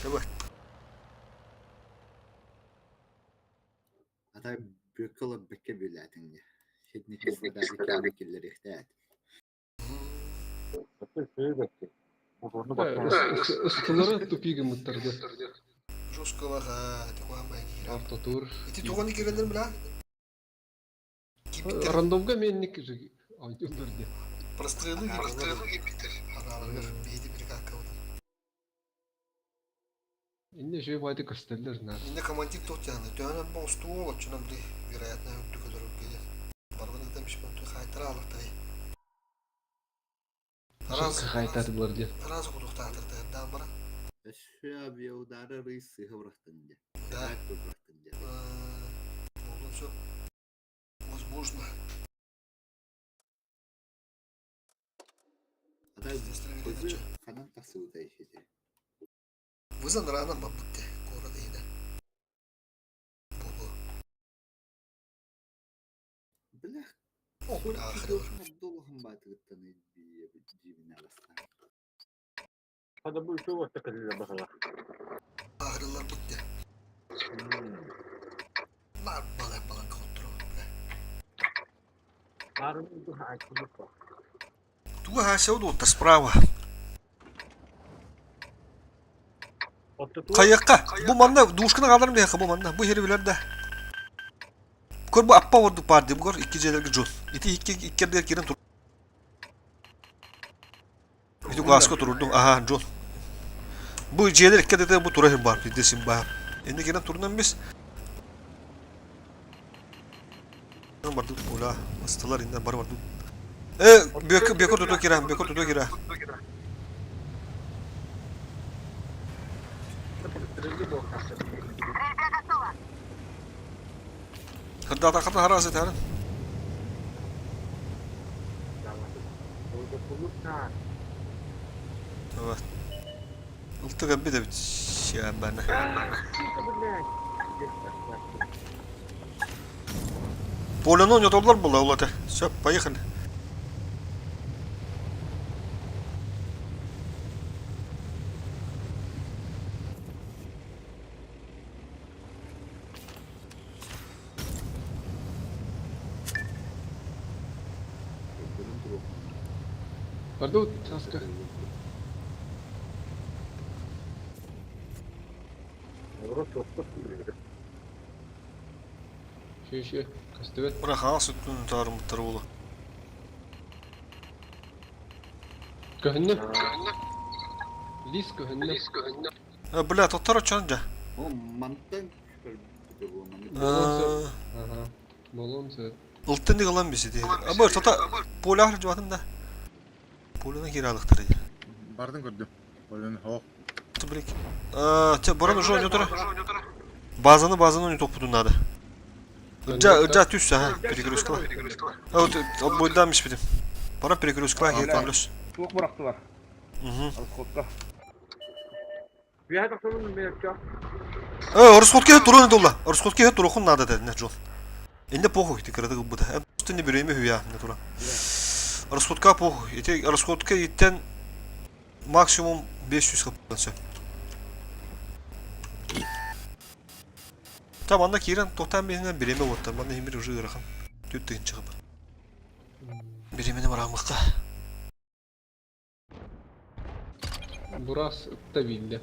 Давай. Ата бөккөлө бекке бөлөтүңдү. Шетник кестерди кемекиллер ихтет. Ыстылары тупиги мыттарды. Жестко лага, такой магия. Автотур. Эти туганы кирелер била? Рандомга менник айтымдар деп. Прострелы гипитер. Аналогов бейди прикакал. Инде шөй байды көстелдер нар. Инде командир тот яны. Дönen bu ustuğu var. Çınam di. Вероятно, öttü kadar ülkeye. Bargın demiş ben tüy haytara alıktay. Шөй хайтады булар ди. Tarazı kuduk tahtırdı. Dan bana. Aşağı bir yavdara rıysı hıvraktınca. Да. Evet hıvraktınca. Ну, все. Возможно. Adam Естественно, kızı видите. kanan tasıvı da işedi. Вызан рано бабытты. Города ине. Бобу. Bilak. О, бля, ахыры var. Abdullah'ın batıgıttanı bir cibine alasta. هذا بو شو وقتك اللي بخلا Ahırlar bitti. Nar balık kontrol. عارف انتو حاجة Туга хася удотта справа. Kayakka. Bu manda duşkuna kalırım diye bu manda. Bu herifler de. Kor bu appa vurdu parti. Bu kor iki celerge John. İki kere giren tur. İti gasko tururdum. Aha John. Bu celer iki de bu tura hem var. Bir desim var. Ende giren turundan biz. Ne vardı? Ola. Hastalar inden bar vardı. Bekor tutu kira. Bekor tutu kira. Hırda takatı harazet yarın. Evet. Iltık bir de bir şey bana. Polon'un oynadılar bu lavlada. Söp, поехали. Бардут таска. Шөй көстебет. Bırak ha sütün tarım tarılı. Көһүннө. Лис көһүннө. Bля, totara çanca. O mantan bu Ага. Болон сөт. Iltın kalan bir şey değil. Ama tata pola ahır civatın da. Polona kiralıktır. Бардын көрдүм. Ойлон хок. Tübrek. Boran уже oynuyor. Bazanı oynuyor topudun adı. Ca tüsse ha. Перегрузка. Evet, o boydanmış benim. Bana перегрузка var. Yapamıyoruz. Soğuk bıraktılar. Alkot'ta. في هذا أكثر من ميركا Расходки турон долла. Расходки турохун надо да не Джон. Инде похуй ты когда bu da. Üstünde bir yemeği hüya ne tura. Расходка похуй. Эти расходка itten maksimum 500 kaplansa. Tamam da kiran totan birinden bireme ottan. Bana emir ucu ırakın. Tüttüğün çıkıp. Birimini bırakmakta. Бурас та вилля.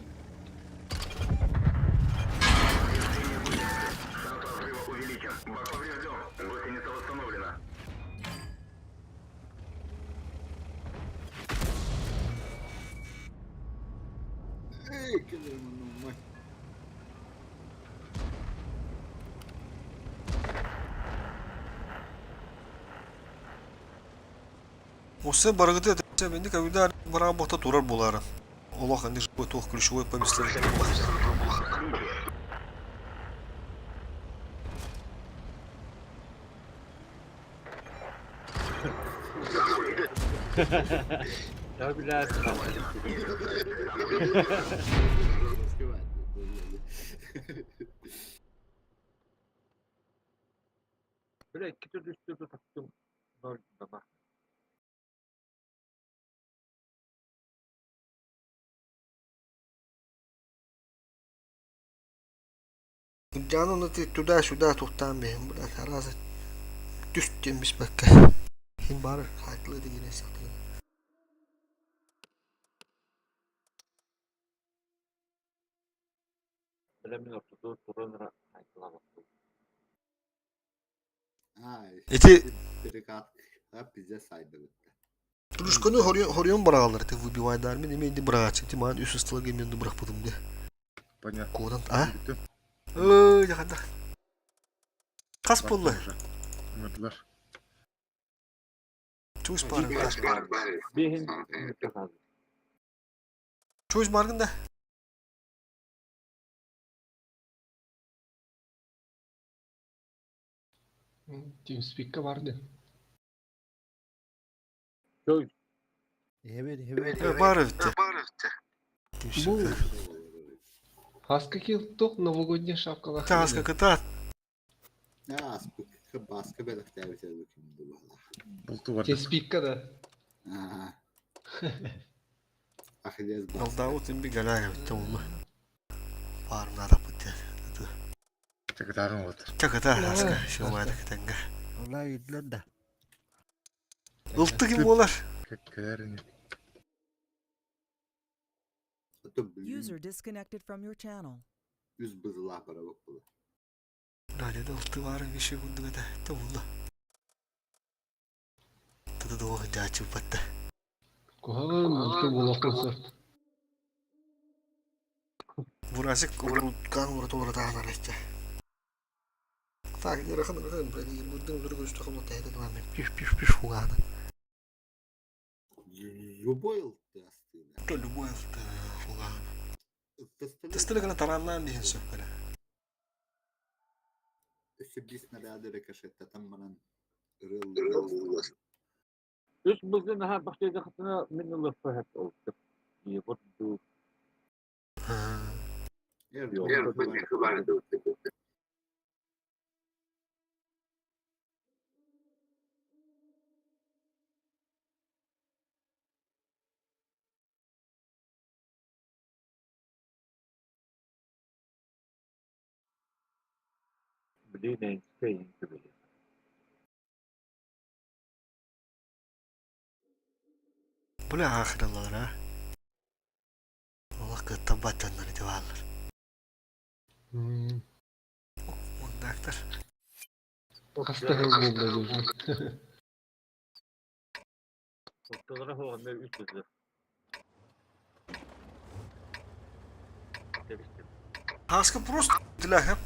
Увеличен. Бак поврежден. Гусеница восстановлена. Ey kızımın umma. Осы барыгыды әдәпсә менде кәвидә бара бота турар булары. Аллах инде живой тох ключевой поместер. يا بلاد Başka var. بلا كتير düştü taktım Dört sabah Canım da tüda tuhtan benim. Burada tarazı düştüğümüz bakka. Hem bari haklı da yine saklı. بلا من ortada turun hayatına Ay. Эти Trikat. Hep bize saydı. Дружканы хорьон барагалар. Ты выбивай дарми, неме инде брагачы. Ты ман үсү стыла гемендо брак будым де. Понятно. Кодан, а? Bütün Yakanda. Kas pullu. Ömürler. Çoğuz bargında. Behin mütefazı. Çoğuz bargında. TeamSpeak'e vardı. Köy. Evet. Barı bitti. Bu Хаска килтох новогодняя шапкалар. Kaska kıtat. Ne aspık baskı belirtti bir şey bakayım dur valla. Bultu var. TeamSpeak'e da. Aha. Ahilez baskı. Al Davut'un bir galaya bitti onu. Var mı da bitti. Çakıtarım otur. Çakıtar haska. Şu vardı kitanga. Vallahi yediler de. Iltı gibi olar. Kelerini. User disconnected from your channel. Yüz bızılah para bak bu. Nerede ıltı var bir şey bundu da. Tamamla. Tadı da o hıca çıpattı. Kohan mutlu bulaklısı. Burası kan vurdu orada anar işte. Tak yakın beni bundan dur göz takım otaydı lan. Piş hugadı. Любой ылты aslında. То любой hugadı. Тестили kana taranlan diye söyle. İşte bir снаряды рикошетта там bana ırıl. Üç bugün ha başlayacak hatına minnolar fahat oldu. İyi vurdu. Bilinen şeyin gibi. Bu ne ahiralar ha? Allah kıtabatanları diyorlar. Mundaktır. Hasta hızlı gözüm. Fotoğraf olanlar üç yüzü. Haska prost diler hep.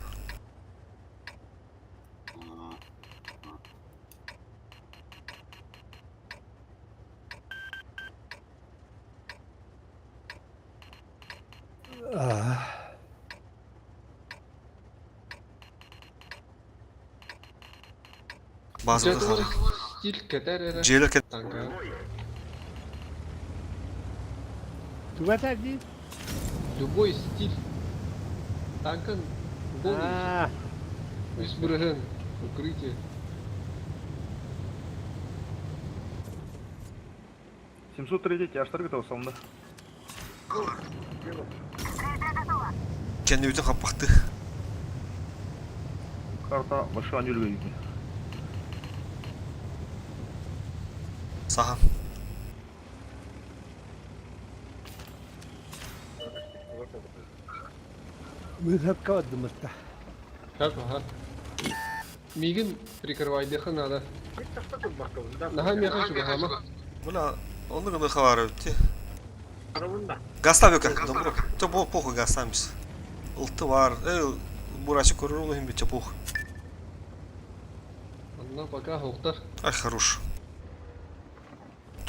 Bazı Жадвар da стиль катарера. Jailer ket Танка. Tüveterdi. Любой стиль. Танка. Ha. Избран. Укрытие. 703 yaşları gıda sonunda. kendi bütün kapattı. Karta başı an yürüyor gibi. Sahan. Mühep kavadım hatta. Как ага. Мигин прикрывай деха надо. Нахам яха şu hama. Buna onu kadar kavar öttü. Arabında. Gasta yok ya. Dobro. To bu pohu gastamış. Iltı var. Burası korur hem bir çapuk. Allah пока хоқтар. Ай, хорош.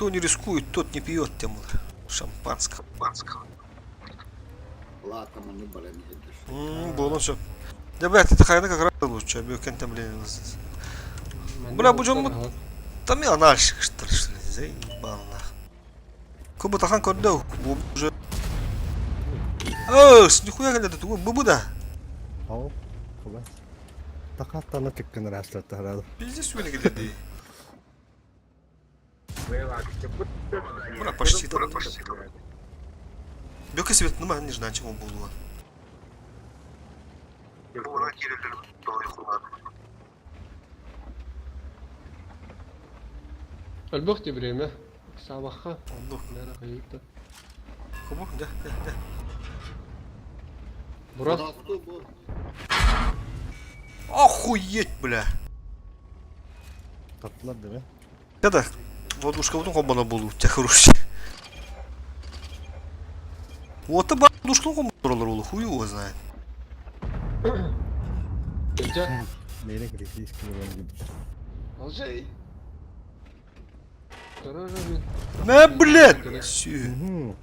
Кто не рискует, тот не пьет, Тимур. Шампанского. Ладно, мы блин едешь. Было все. Да, блядь, это хайна как раз лучше. Я бью кем-то, блин. Бля, bu cam там и анальщик, что ли, заебал нахуй. Кубу тахан кордов, bu уже... Нихуя когда ты, бубу да. Hop. Kıvas. Takatlarına tıkkın rastlattı herhalde. Пиздец, что ли, где-то. Buna Buna почти там. Бёка себе, ну, не знаю, чего было. البخت بريمة. سابخة. Oldu. Nere kayıptı. Kubu, de. Burası. Bıraktı bu. Охуеть, бля. Tatlılar değil mi? Когда Владушка, вот он была был у тебя хороший. Вот и Одушкал ком туралар улы, хуй его знает. Өжек. Мені критический болған gibi. Алжай. Каража мен. Мә, блядь! Сü. Мгм.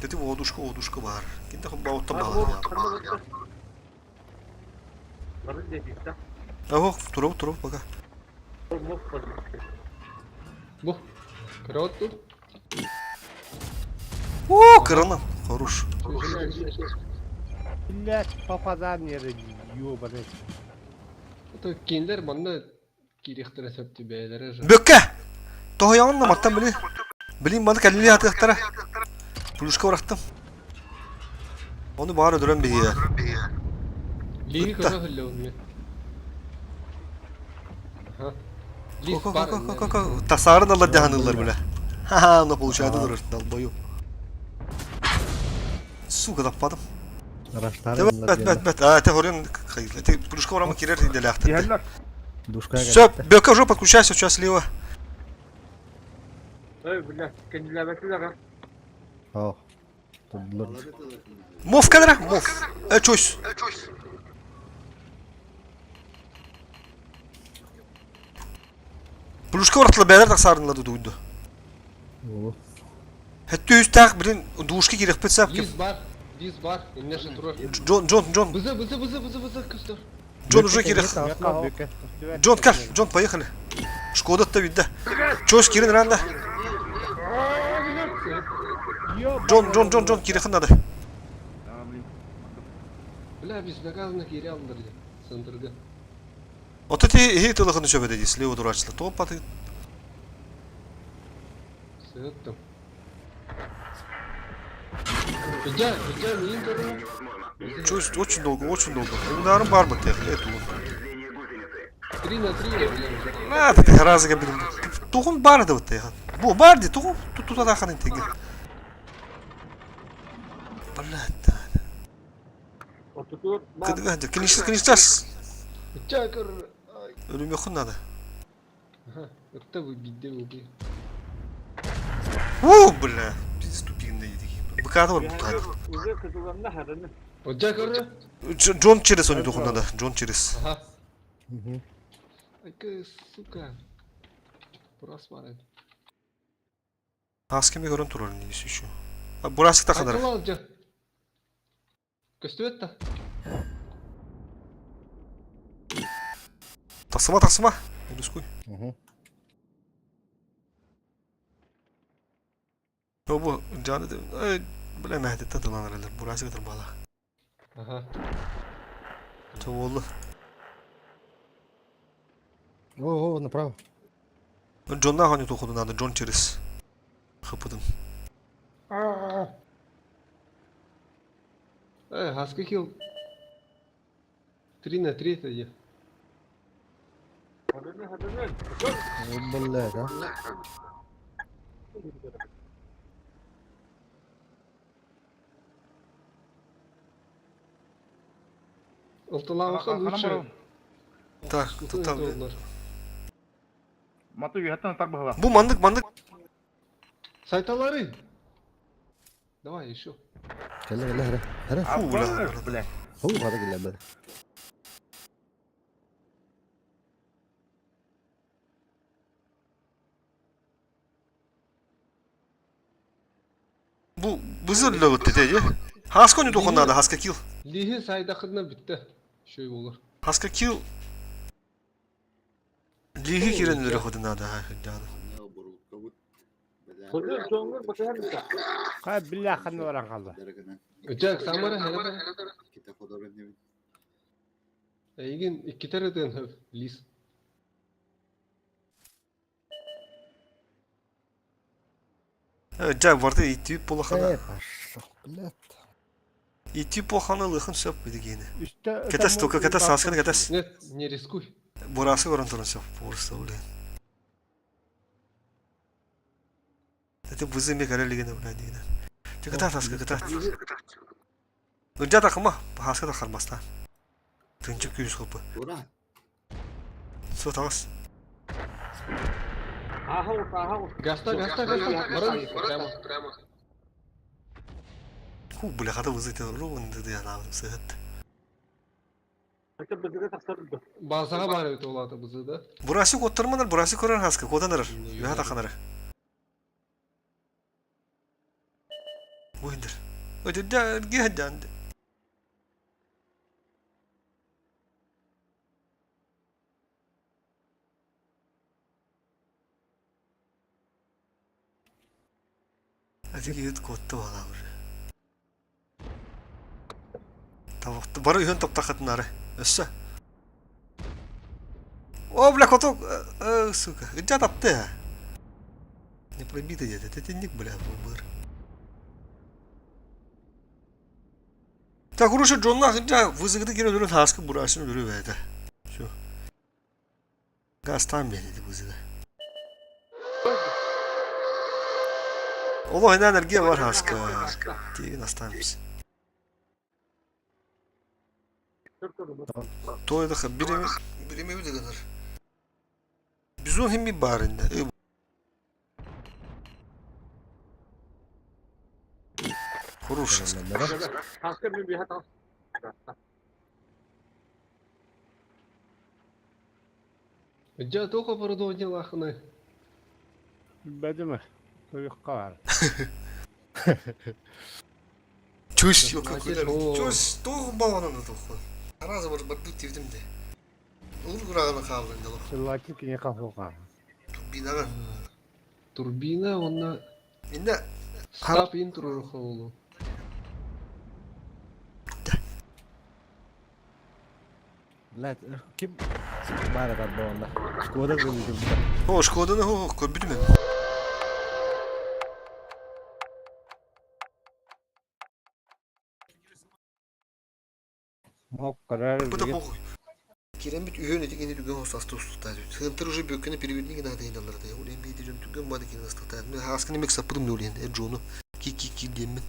Dedi oduşka var. Kendi bavutta bağlı. Barın dedikte. Ого, turab baka. Бұл. Караот тут. О, кырана. Хорош. Блядь, попадан yeri ёбаный. Это киндер банда кирехтер сәпті бәйлері жа. Бөкке! Тоғы яңынна маттан білі. Білейін баны кәлілі атықтара. Пулюшка бырақтым. Onu bari öldüren bir yer. Лиги кара хыллы ол мен. Ага. Лис бар. Tasarın Allah dehanırlar bile. Haha, onu получается durur. Dalboyu. Сука, tapmadım. Bet. Te horun kayıtlı. Te puluşka oramı kirer de lahtı. Diğerler. Все, Бёка уже подключайся, сейчас слева. Ey billah, kendiler bekliyorlar ha. Oh. Tutdular. Мов кадра, мов. Чойс. Puluşka oratlı beyler tasarınladı duydu. Oh. Hatta yüz tak bilin duşka girip bitsap ki. Лис бар. Иннеше турар. Джон. Бызы көстер. Джон уже кирих. Джон, кар. Джон, поехали. Шкода-то видно. Чойс кирин ранда. Джон, кирихин надо. Бля, біз наказаны кире алдырды. Сындырды. Вот эти гейтылыхын сөбедеди, слева дурачылы. Топ аты. Сыттым. Беджа, мейін көрі. Чойс очень долго. Ударым бар бы тех, это он. 3 на 3. Надо ты разыга билим. Туғын бар да вот тех. Бу бар де, туғын тут да ханын теги. Блядь. Oturuyor. Кыдыга, кинишtas. Беджа көрі. Ölüm yokun надо. Ага, ытта вы бидде уги. Бля. Biz тупигinde yedik. Bıkadı var bu tadı. Uzun kızılanla harını. Беджа көрі. John через onu dokundu da. John через. Ага. Мгм. Ай, сука. Burası var yani. Haskemi görün turun neyse şu. Burası da kadar. Айтыл алжа. Көстіп етті. Tasıma. Рискуй. Мгм. O bu canı da bilemedi tadılan herhalde. Burası kadar bağlı. Ага. Çoğullu. О, направо. John'dan hani dokudun adı. John через. Kapıdın. Хаска хил. 3 на 3 тоді. Harını. Блядь, а. Ылтылағысы лучше. Так, там. Мату юхаттан так бахала. Bu mandık. Сайталары. Давай еще. Келе. Хара. Фу, бля. Бля. Фу, хара келе бля. Bu bızırlı öttü dedi. Haska onu dokundu adı. Haska kill. Лиги сайдақына бітті. Шөй болыр. Haska kill. Ligi kirenleri kodun adı. Kızı çoğunluğu bakar mısın? Ха, бляха, норан қалды. Өтек, самара хәрі. Еген 2 тарыдың хөв. Лис. Evet, Jack vardı itiyip bolakana. Пошел, блядь. İtiyip bolakana lıkın söp bidik yine. Üstte... Ketes toka ketes saskını ketes. Нет, не рискуй. Burası görün turun söp. Burası ulan. Dedi buzu mi kare ligine ulan yine. Ketes haska ketes. Önce takıma. Haska takar mastan. Tınçık yüz kapı. Su tavas. Aha. Гаста. Баран. Прямо. Ху, бля, хата вызыты ровно да я навым сыгыт. Hatta bizde tasarruf. Басаға бар өте олады бұзы да. Burası kottırmalar, burası koran haska, kodanır. Yuha takanır. Buydur. Öde de gehden. Hadi git kottu bana buraya. Tamam, bana yön top takatınları. Össe. О, бля, коток, сука, где там ты? Не пробитый где-то, это тенник, бля, бубыр. Так, короче, Джонна, где вызывает кире дурен хаска, бурашин дурен это. Все. Газ там бедит вызывает. Ола, она энергия var хаска. Тиги настанемся. То это birimi ödegenir. Bizon hem bir barında. Хороший. Haskar mı bir hata? Жа тоқа продовження лахыны. Бәдімі. Тұйыққа бар. Чусь, yok Значит, yok. o- Чусь, тоғы bağlandı тоғы. Аразы бар барды тевдім де. Улы құрағына қалдың да. Сыллаки кене қақылға. Бидаған. Турбина, онна Енді стап ин тұрыр қолу. لا كم ما لك والله سكودا о, Шкоданы о, көрбүдүм эми. Мок қарар Bu da bu. Керемет үйөнө дегенде дүгөн осасты устуктады. Сыntır уже бөккөнө переводник надо дейдалар да. Улем бейди жөн дүгөн бады кен устуктады. Мен хаскын эмек сапыдым дөлен. Джону ки деммен.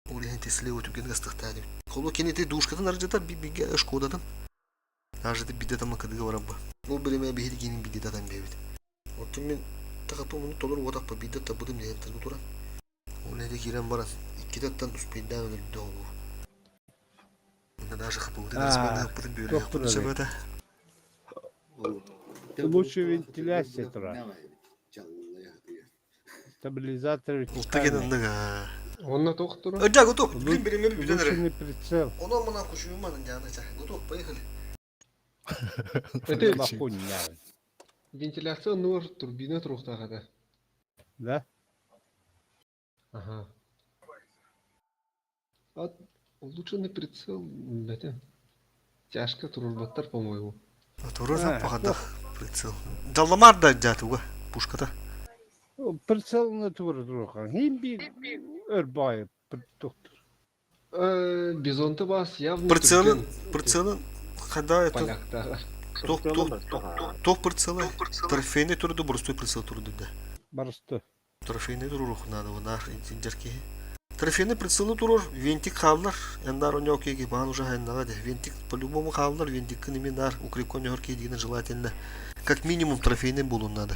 Улем тесле өтүгөн устуктады. Коло кенете душкадан аржатар биге Шкодадан. Ажыды биде тамак кыдыга барабы. Бул биреме бейди генин биде дадам бебит. Оттун мен такапы муну толор водакпа биде табыдым деген тыргы турат. Уледе кирен барат. Икки даттан успейдан өлдү ол. Даже хапуды разбирают под бюро. Это Лучше вентиляция тұра. Стабилизатор. тагеннга. Онна тоқ тұры. Ödja готов. Блин, берем бюджетները. Лучший прицел. Ona mına kuşuyum bana yani. Готов, поехали. Это Бахунь, да. вентиляция нор турбина тұрықтағада. Да? Ага. А улучшенный прицел, это тяжко турбаттар, по-моему. Туроза пахада прицел. Далламар да дятуга пушката. Прицелны туры тұрған. Хем bir өрбайы тұқтыр. Бизонты бас явно Прицелын когда это поляктар. тоқ прицелы. Трофейный турды, бурстой прицел турды да. Барысты. Трофейный турух надо вона инженерки. Трофейный прицелы турор, винтик хавлар. Эндар он yok еги бан уже хайнага де. Винтик по-любому хавлар, винтик кыныминар. Укрепкон нёрки едигіне желательно. Как минимум трофейный булун надо.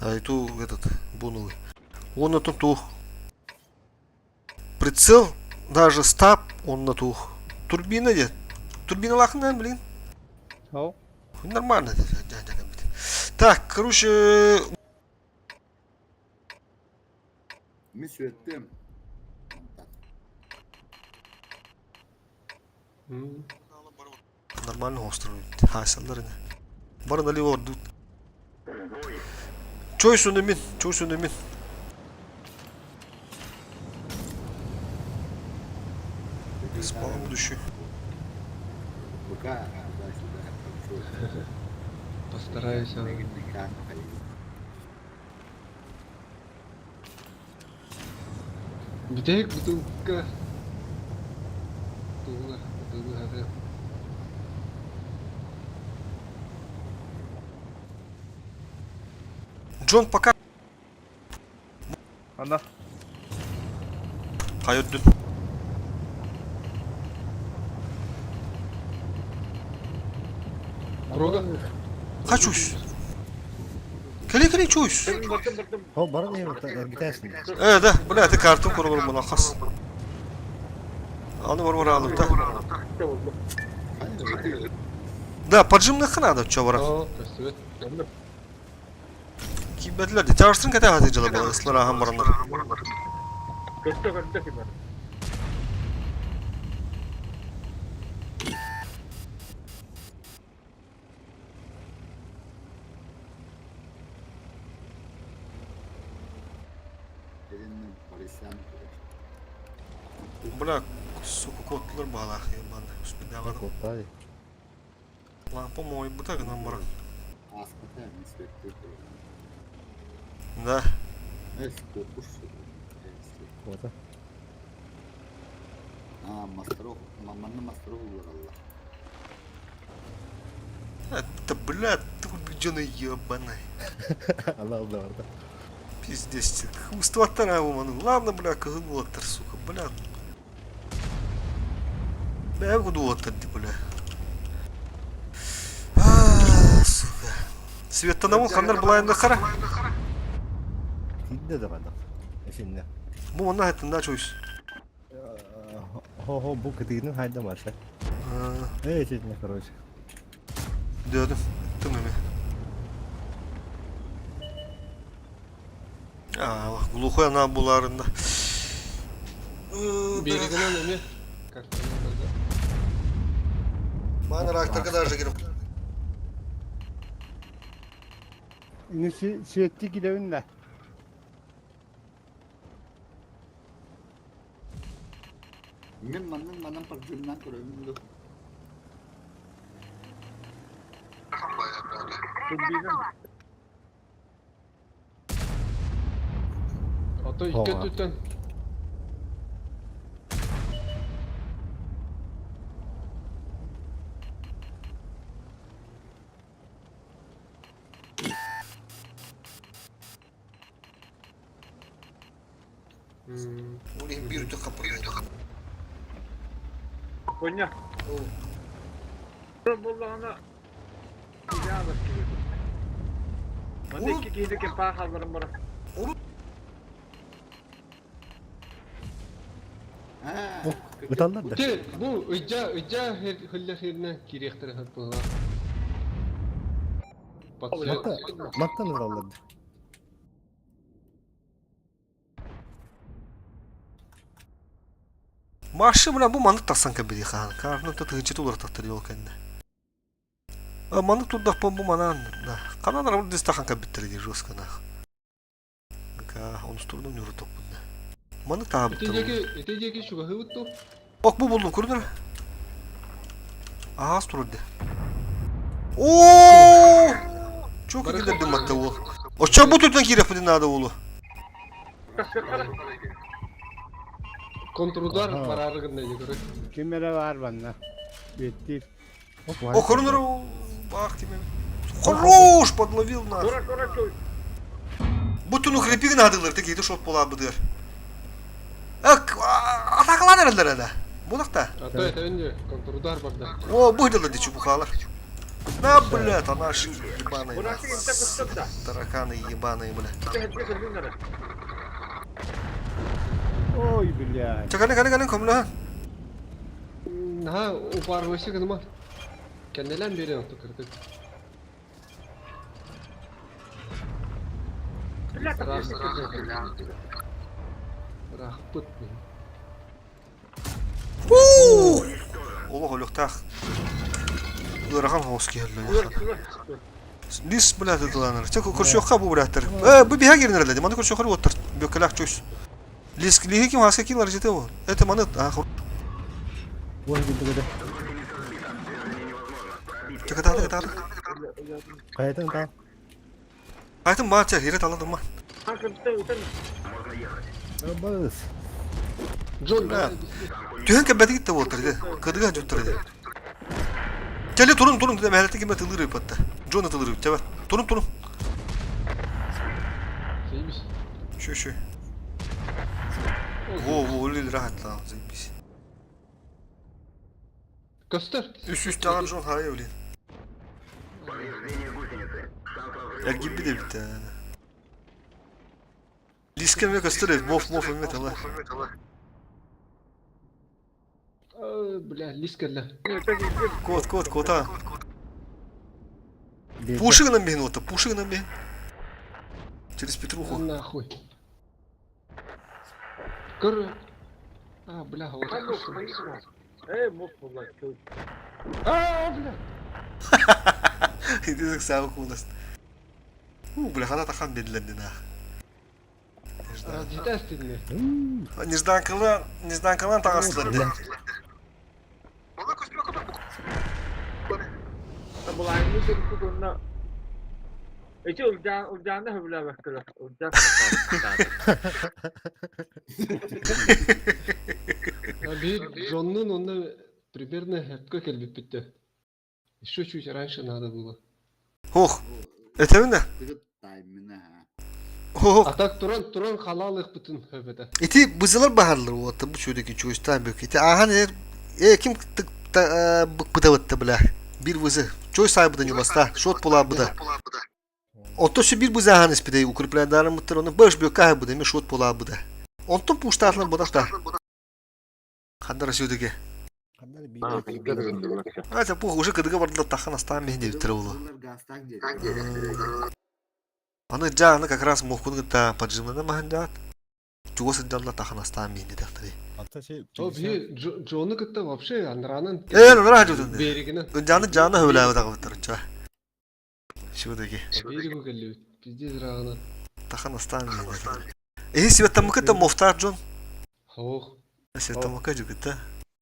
А эту этот бунул. Он на ту. Прицел, даже стаб, он на ту. Турбина де. Турбина лахна, блин. О, Нормально. Так, короче, Мен сөйттім. нормально остров. Хайсалдар не. Барын али орду. Чой сунемин, чой сунемин. Спалам души. Пока. Постараюсь. Бутылка, бутылка. Бутылка. Джон пока. Anda. Hayırdır. Рога. Kaç uç? Kele çuş. هو برضه ارجتاسني Evet, bля, ты карту kurulur buna kas. Аны бар алып та. İşte oldu. Да, поджимных надо, чё вара. О, көстөбөт. Жандар. Кибетлер де чарсын кете хаты жылы бала ислар ахам барандар. Kötü kötü kim var? Elinden Paris'ten Бля, сука, котлар бала ебаны. Успеда Так var. вот, да. Лампа мой бутак нам бар. Аската инспектор. Да. Кокуш. Вот. Мастеров. Маманны мастеров буларалла. Это, бля, ты убежденный ебаный. Allah Allah orada. Пиздец. Устава его, ладно, бля, как лотер, сука, бля. Бля, буду лотер, бля. Сука. Свет-то на kanlar bulayında kara. Tidde de bana. Şimdi. Bu ona hatta daha çoğuz. Ho bu kıtığının hayda var şey. Evet şimdi короче. Diyordum. Tamam mı? Ya bak глухой ana bularında. Берегінен эме. Bana reaktör kadar da girip. İnisi sürekli gidevinde. Мен мандан паржымнан көрөмүн. Ото икке түтен. Ulan bir de kapı. Konya. Bullağına ya bak gibi. Ben de iki kişilik yapar kalırım bana. Gıtanlar da. Те, бу ыйжа хыллер хирне кирехтер хат була. Maktan ırallardı. Maaşı bile bu manık taksan kabili kan. Karnı da tıgıcı olur taktır yol kendine. Manık tutdak bu manan. Kanadar burada istakan kabittir diye jos kana. Onu sturdum yürü topunda. Manık daha bitti. Etejeki şu hıvıttı. Bak bu buldum kurdur. Aha sturdu. Oo! Çok iyi giderdim hatta o. O çabuk tutun ki yapı nada oğlu. Контрудар барарыгын неге көрөт. Kimere var bana. Bitti. О, Корнер, бах тебе. Хорош, подловил на. Bütün ukrepi nadılar tekiydi şot bola bıdır. Ak, ataklar herhalde herhalde. Bulak da. Ато это önce контрудар барда. O, buydular diye çubuklar. Да, блядь, она ж ебаная. Burası imte kıstık da. Тараканы ебаные, блядь. Hepsi kırdın Oy billahi. Çakane, komla. Ha, o parvoşu kızma. Kendilen beri oldu kırdık. Rahput mu? Ola holuktak. Irakhan hoş geldi. Lis блядь, это Çek kurşu yok bu birader. Bu bir hager nerede? Manı kurşu yukarı otur. Bökelak çöz. Lis lihi kim haska kilar jete o. Это manı. Bu gibi de. Çek. Kayıtın tamam. Aytım bana çek. Hiret aladım mı? Bas. John Ha. Tühen kebedi gitti bu oturdu. Kıdıga oturdu. Çeli turun dedi. Mehalete girme tılır yapıttı. John tılır yapıttı. Turun. Şeymiş. Şu. O öyle rahat lan. Zeymiş. Göster. Üst ağır John hayır öyle. Ya gibi de bitti. Lisken ve gösterir. Mof ümmet Allah. Бля, лискалла. Кота. Пушигном бегин вот, пушигном бегин. Через Петруху. Нахуй. Кыр. Бля, вот так. Муф булла. Бля. Иди сам кулас. Бля, хана тахан бедлендина. Детастильный. Неждан кылан тагасылды. Булайны дөрү гонна. Эти улжан хөвлө бакыла. Улжан. Bir Джоннун он примерно хепка келбип битти. Еще чуть раньше надо было. Ох, это вина? Тыгыт таймына. Ох, А так туран халал их bütün höbede. ити бузылар бахарлар вот bu çöydeki çoğustan büyük. Iti ahan kim bıdavatты bile. Bir vızı. Çoğu sahibinden yuvasta. Şot bula bıda. Onto şu bir buzı ahan ispide ukryplendarın mıttır onu baş büyük kahı bıda. Me şot bula bıda. Onto puştatlar bıda. Kadar şöydeki. Ata bu уже кыдыга бардылар тахан астан мехне биттер болу. Bunlar gazdan geliyor. Аны жаны как раз мохкун гыта поджимана махандат. Чугосы жанла тахан астан мехне дактыры. Hatta şey O bir Джонну кытта вообще анранын. Нура жудун. Берегine. Жаны хөвлөбө дагы биттер ча. Шудеги. Берегу келли. Пиздец рагына. Тахан астан мехне. Светам кыта мофтар жон. Хох. Светам кыта.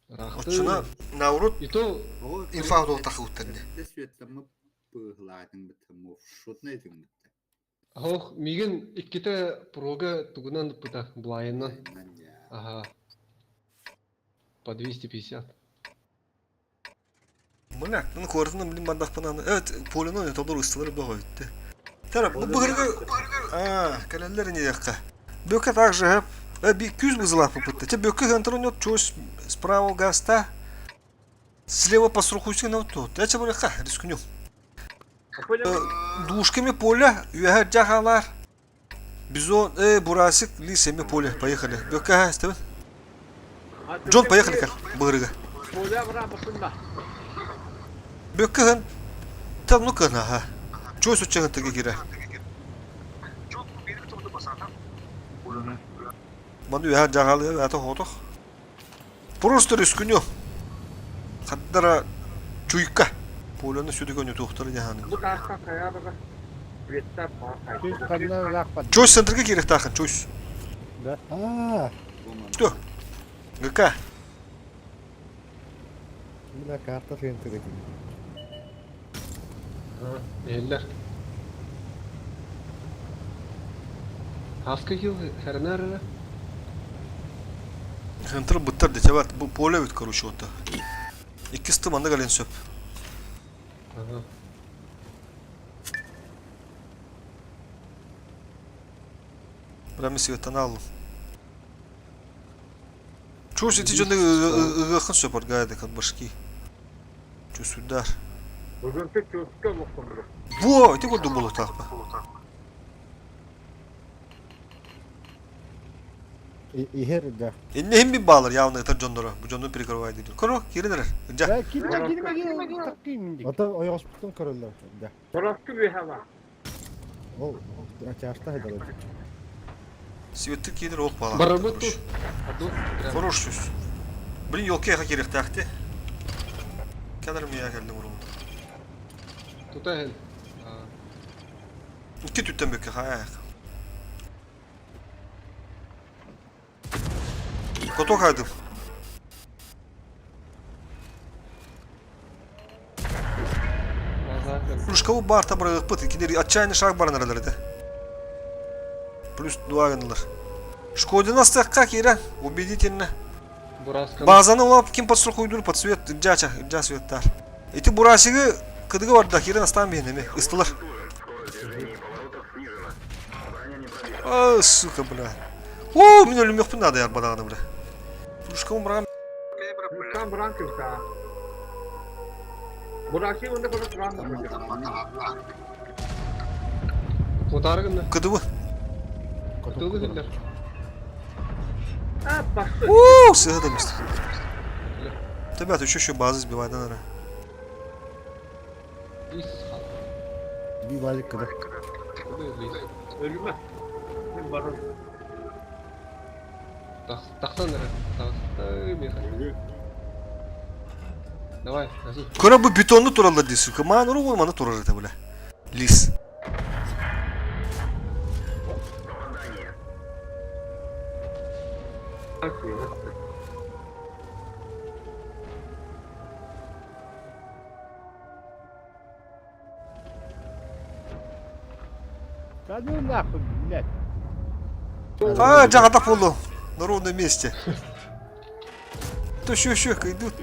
Рахты. Отчуна наурут И то инфаудо тахуттарны. Де светлама пыглатын битем. Шот не этим. Хох миген икките прога тугунан пыта блайынан. Ага. По 250. Мына, ну кордон билим бандактан. Evet, Polon'un toplar ustaları bu oydu. Taraf bu bugürge kaleller ne yakka. Бёка также bir 200 вызла попытка. Те бёка хантрон чёс справа гаста. Слева по срухуйся на то. Я тебе говорю, рискню. Душками поля, юга жахалар. Бизон, бурасик, лисеми поле. Поехали. Бёка, став. Джон, поехали как бырыга. Поля бра басында. Бёка хан там ну kana ha. Чёс учен таги кире. Манду юга жахалы ата хотох. Просто рискню. Хаддара чуйка. Поланы сюда гоню тухтары яханы. Бу таашка каябага. Беттер бар. Чуть kanına rakpat. Чёс центрге керек тахан, чёс. Da. Что? ГК. Bir de karta fiyatı Eller. Haska yıl her nere? Хантер быттар дете бар. Bu поле бит короче вот. İkisi manda galen söp. Ага. Прямо светан алым. Чёс эти жонда ыгахын сөп аргайды как башки. Чёс удар. Бүгүн тек чөскө моктон бир. Во, эти году было так. İher da. Инне hem bir bağlar явно это жондора. Bu jondu перекрывает идет. Коро, киренер. Ja. Ya kim takayım. Ata ayağı sputun kararlar. Da. Бороскы бехава. O çarşıda hedar. Светті кейдер оқ бала. Барабы тут. Аду. Хорош сөз. Блин, елкеға керек тақты. Кәдір мия келдім ұрым. Тут ахен. Үтке түттен бөкке қаяқ. Кото қайдым. Плюшкавы бар табыры ұқпыт. Кенері отчаянный шаг барын араларды. Плюс 2 гынылар. Шкодина стаққа кейрен. Убедительно. Бураска. Базаны олап кем подстрахуй дур под свет джа светтар. Эти бурасиги кыдыгы бар да кирен астан бейнеме. Истылар. Сука, бля. О, мен өлім жоқпын надо яр бадағаны бля. Плюшкавы бұраған. Мустан буран кылса. Бурасы онда кода туран. Котаргын. Кыдыбы. Котылы хиллер. Бақты. Сығыдым істі. Tabii şu bazı sbivaydan ara. Лис хал. Bir balık kadar. Лис. Ölüme. Ben varım. Тахсан нэр. Тахсан механик. Давай, газу. Kora bu betonlu turallar diyorsun ki. Mağın onu koymanı turar tabi. Lis. Да ну нахуй, блядь. А, Джагата Полу. На ровном месте. То şu идут.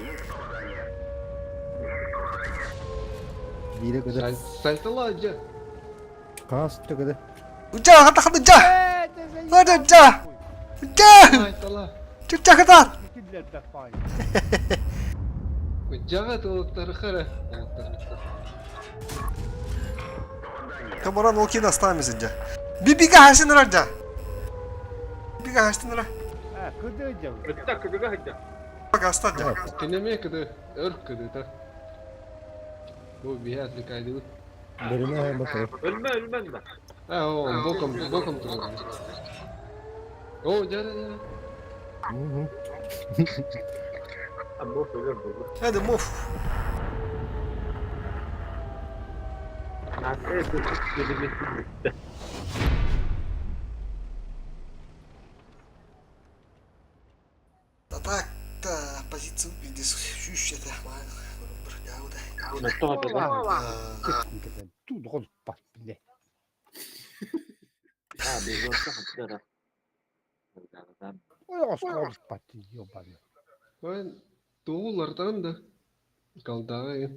Bir kadar. Сальтала аджа. Kastı kadar. Джагата хады джа. Hadi джа. Джа. Сальтала. Çıkacak kadar. Gittiler de fay. Жага толуктары хара. Камаран окей наставимся джа. Бибига хашин раджа. Бибига хашин ра. Ha, kıdıracağım. Ötte kıdıga hadi. Bak hasta джа. Кинеме кыды, өрк кыды та. Bu bir hatlı kaydı. Birine bakalım. Ölmen de. Ha o bokum turuyor. O jara. Hı hı. Ama boş ölür bu. Hadi move. Evet, dedim. Так, да, позицию здесь ощущает. Nokta hadi. Teknikten tut kol pat bile. Ha, bir nokta hadi. Oy kol pat diyor bana. Ben doğulardan da kaldı.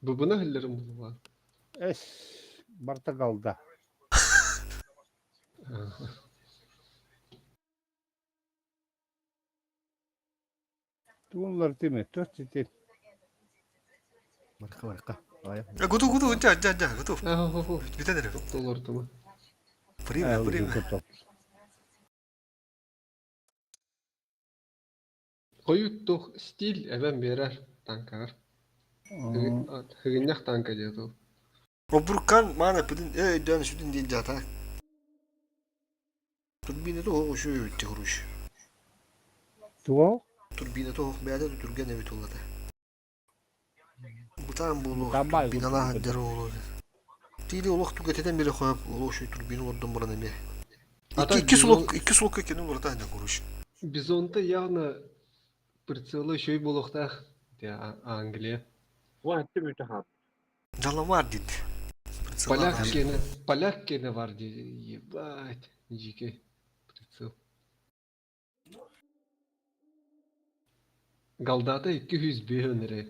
Bu buna hallerim bu var. Es Barta kaldı. Tuğlar değil mi? Dört ciddi. Marka. Ay. Ya gudu джа gudu. Ha Bitedir. doğulardan mı? Prima. Koyuttuk stil even birer tankar. Hıgınyak tanka diyordu. O Burkan mana pidin dön şudin değil jata. Turbine to o şu bitti huruş. Tuğ? Turbine to beyada turgen evet oladı. Bu tam bu Tamam, binalar hadder olur. Tili oluk tüketeden biri koyup o şu turbine oradan burana ne? İki suluk ekenin orada ne huruş. Biz onda явно прицелы şey bulukta diye Angliya. Bu hatta mütehap. Canlı var dedi. Поляк gene var diye. Ебать. Дикий прицел. Galdada 200 bir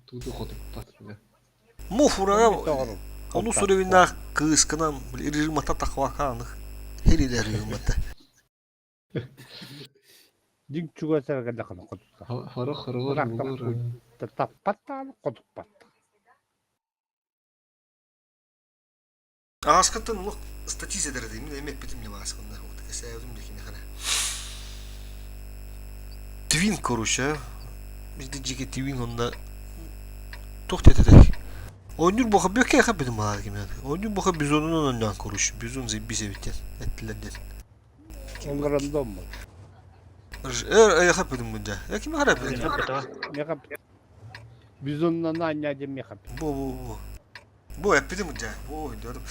tutu kodup patladı. Mufura Doğru. onu sürevinden kıskınan irirmata takvakanlık. Her ileri yılmata. Dik çugasar kadar kadar kodukta. Hara hara bulur. Tappatta koduk patta. Ağaçkatın uluq statiz eder deyim. Emek bitim ne ağaçkında. O da sevdim dekine kana. Twin koruşa. Bizde cike twin onda toht etetek. Oyundur boka bir kere kapedim ağır gibi. Oyundur boka bizonun ondan koruş. Bizon zibbi sevitten. Ettilerden. Onların donma. Kapedim bunca. Ya kimi harap edin? Ne kap? Biz ondan anneciğim ne kap? Bu. Bu epidim bunca. Bu oynuyorum.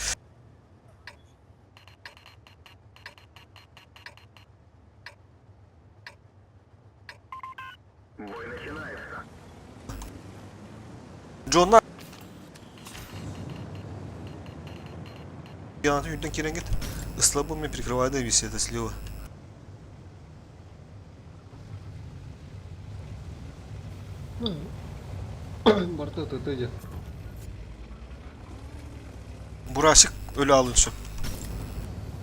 Бой начинается. John'lar Yanatı yünden kiren git. Слабыми прикрывает виси это слева. Barta tutucu. Burası ölü alınışı.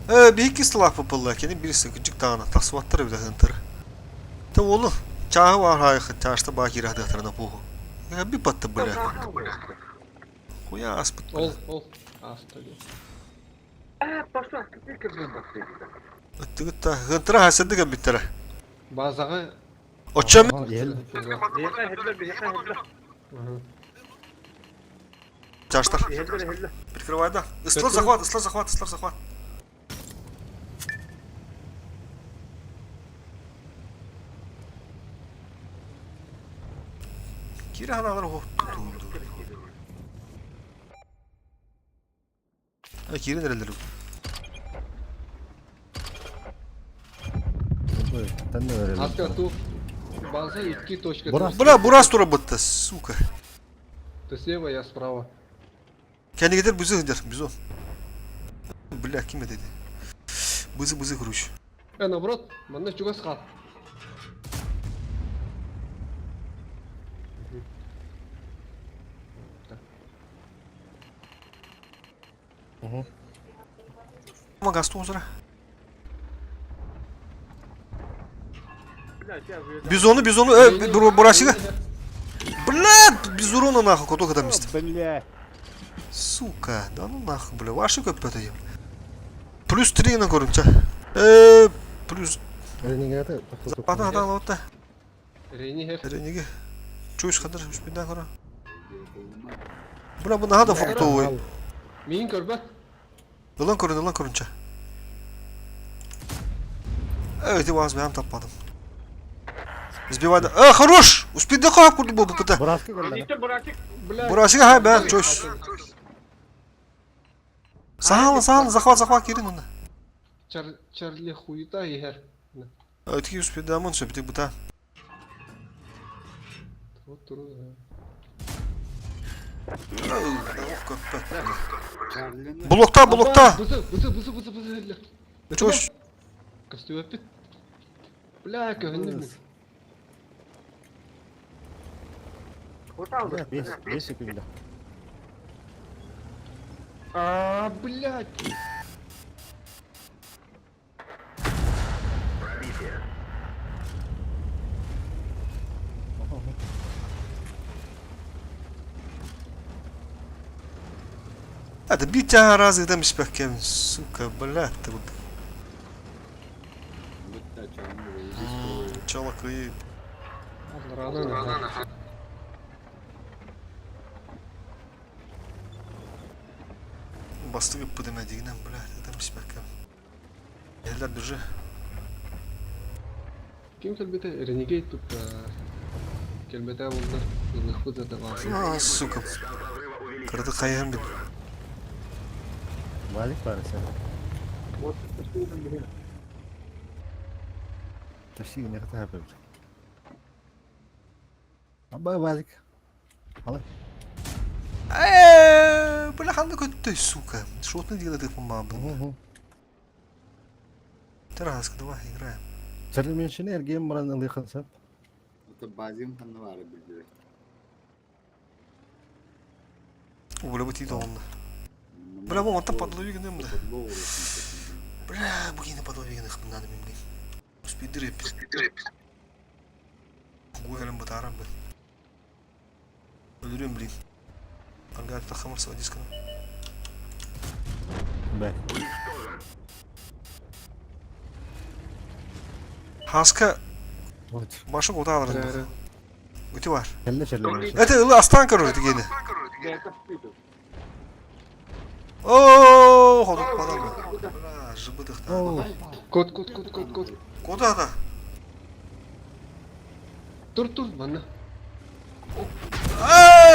Bir iki silah papılla kendi birisi gıcık dağına tasvattırı bir de hıntırı. Tabi oğlum. Çağı var hayıkı. Çağışta baki rahdi hatırına puhu. Ya bir battı böyle. Kuya aspıt. Ol. Hasta diyor. Başka bir kızın bak dedi. Öttü gitti. Hıntırı hasedik bittire. Bazağa Açam. Ел. Çarşlar. Прикрывай, да. Исслар захват, исслар захват, исслар захват. Кире ханалар хо. Кире nerelere? Sen de öyle. Аска, ту база и 2 точки. Бурас. Бля, бурас тура бытта, сука. Ты слева, я справа. Kendi gider bizi gider, bizo. Bля, kime dedi? Bızı kuruş. Наоборот, мында чугас кал. Ama gastı uzara. Biz onu burası. Бля, без урона нахуй, кто когда мистер. Бля. Сука, да ну нахуй, бля, ваши как это. Плюс 3 на горунча. Плюс. Ренегаты. Запада вот та. Рейнигер. Ренеге. Чуешь кадр, уж беда гора. Бля, bu daha da фруктовый. Мин көрбөт. Lan korunca. Evet, его ben tapmadım. Сбивай да. Хорош! Успей да как курду бобу пыта. Бураска geldi. Бля. Burası ha ben çöş. Sağ захват Кирин onda. Чарли хуета егер. Öteki успей да мон söpti buta. Вот туру. Blokta. Бузы. Çöş. Костюм опять. Бля, көгүндүм. 5 секунд. Блядь. Это бить тебя раз, когда миспех кем, сука, блядь, ты вот. Чалок и... Bastık bu demediğinden блядь, это миспех кем. Eller düzü. Ким келбете Ренегейт тут келбете булдар. Лыхпы да бар. Сука. Кырды кайган бит. Валик var sen. Taşı ne kadar yapıyor. Ama Valik. Al. Бля, ханда көтті, сука. Что ты делаешь по мабу? Терраска, давай, играем. Çarlı şimdi ergen buranın alığı kalsam. Это базим ханна var bildi. Бля, bu тиді onda. Бля, bu мата подловик не мда. Бля, bu yine подловик не хпнады мен блин. Успей дыреп. Гуэлем батарам бля. Öldürüyorum блин. Аргат тахамар сава дискана. Be. Хаска Вот. başı koda alırım. Öte var. Kelle çarlı. Это ылы астан короче гені. Ооо, ходок падам. Бля, жыбыдык да. Код. Кода да. Тур, мана.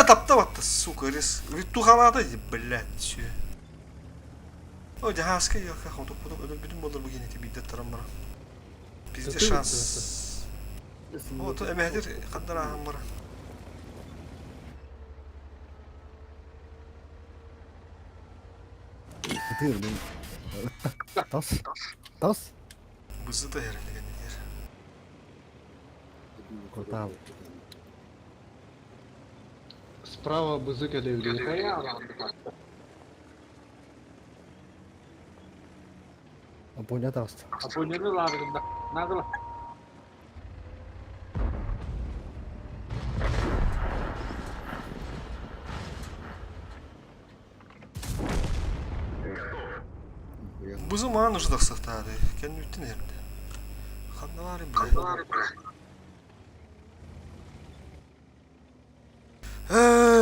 Таптап атты, сука, рез. Витту қалады, блядь, всё. Ой, хаска я ходок ödül bütün bollar bu gene tibiddet taram bara. Bizde şans. O to emehdir qandar aham bara. Bitirdim. Tas. Bızı da yerinde gene der. Kotal. Справа бузы келебди. Aponya tas. Apoyunu lazım da. Nagla. Bızı mağın ıждах сақтады. Kendi üttün yerinde. Қандалары, блядь.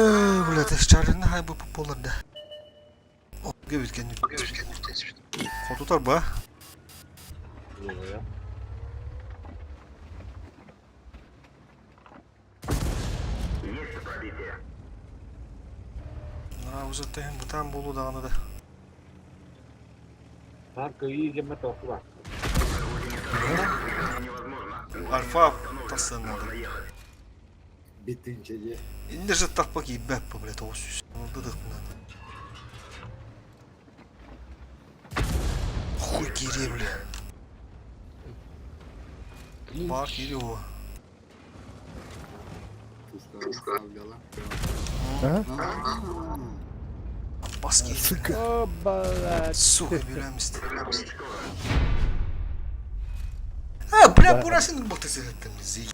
Блядь, çarını hay bu popolarda. O göbütken. Kotutar ba. Есть пробитие. Na uzatayım bu tam bolu dağını da. Harika iyi cemme topu var. Невозможно. Alfa taslanmadı. Bitince de İndir zıttak bak iyi bep bu bled o süs. Oldu dık bundan. Хуй geriye bile. Bak geliyor o. tuşları savgalan. Ha? Bas geliyor. Oba. Сука, берем Ha, bля, burasını baktısı ettiğimiz.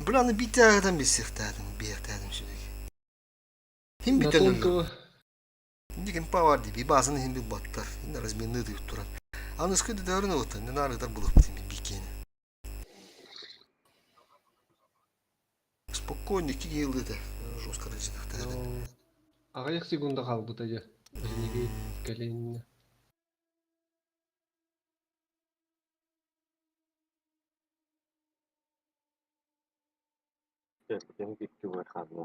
Buranı bir tane bir sırtadım, bir yerden şimdi. Hem bir tane. Натонко Диким поварди, би базаны hem bir battar. Yine разменный diyor turan. Anı sıkıntı da öğrene otan. Ne narıdır bulup bitimi bikini. Спокойно, iki yıldı da. Жестко рычдах da. ағаяқ секунда қалды тәже. Өзінеге кәлейіне. Benim gitti var kaldı.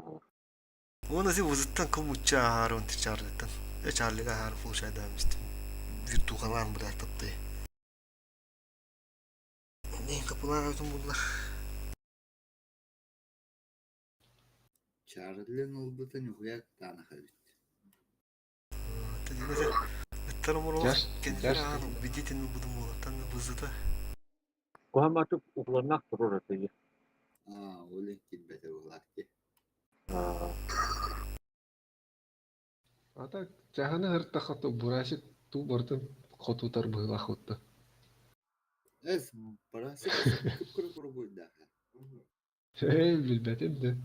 Onu zı vızıttan kılmı çağır onu çağırlıktan. Çağırlığa har full şey demiştim. Virtu kalan bırak taptı. Ne kapılar açtım bunlar. Çağrılan oldu da nühuyak tane habit. Tabii ne? Tarım orası Yaş- kendi yaş- anı biditin budum olatan vızıda. Bu hem artık uklanmak durur öteki. Öyle kilbete olar ki. Ата жахана хырта хото бураши ту бортын хотутар была хотты. Es, parası kıpkırı kuru buydu. Билбетим де.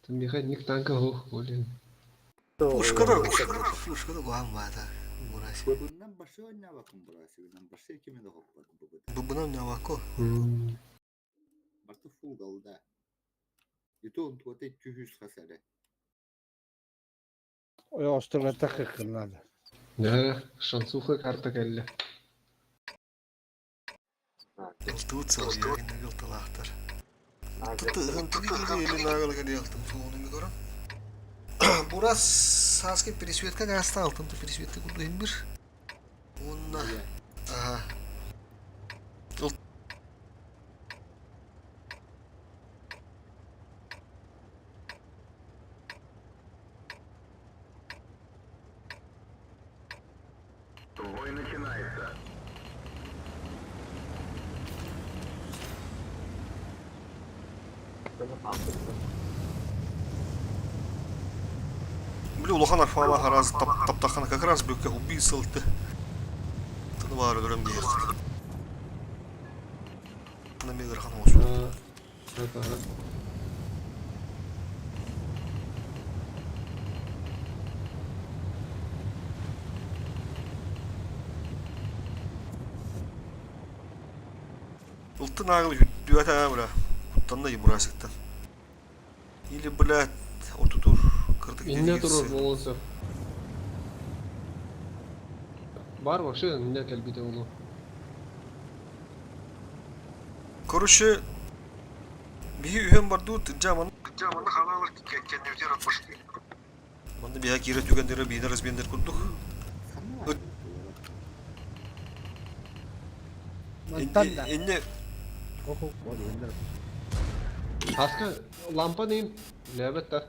Ту механик танка хох олен. Puşkada guam var da. Burası. Bundan başka ne bakın burası? Bundan başka kime de hopladı bu kadar. Bu buna ne vako? Başka full galda. Yutun tuvalete 200 hasarı. O üstüne takıkınladı. Да, шансуха карта келле. Тут целый я не видел талахтар. Тут гантыгы или нагал гадел там фону ми горам. Бурас саски пересветка гаста алтын то пересветка курдайм бир. Онна. Ага. Бой начинается. Бля, улаханар фала хараз таптахана как раз блюка убийцал-то. Таны var öldürüm bir yer. Таны bir хан olsun. Ultın ağıl düet ha bura. Kuttan da iyi burasıktan. Или, блядь, otutur. Kırdık Инне турur болсо. Бар вообще инне келбите улу. Короче, bir ühem var dur camın. Camın halalar kendi öter atmış. Bana bir hakire tükendir bir ders bender kurduk. İnne Oho, o da ender. Аска лампа дейм. Лебет та.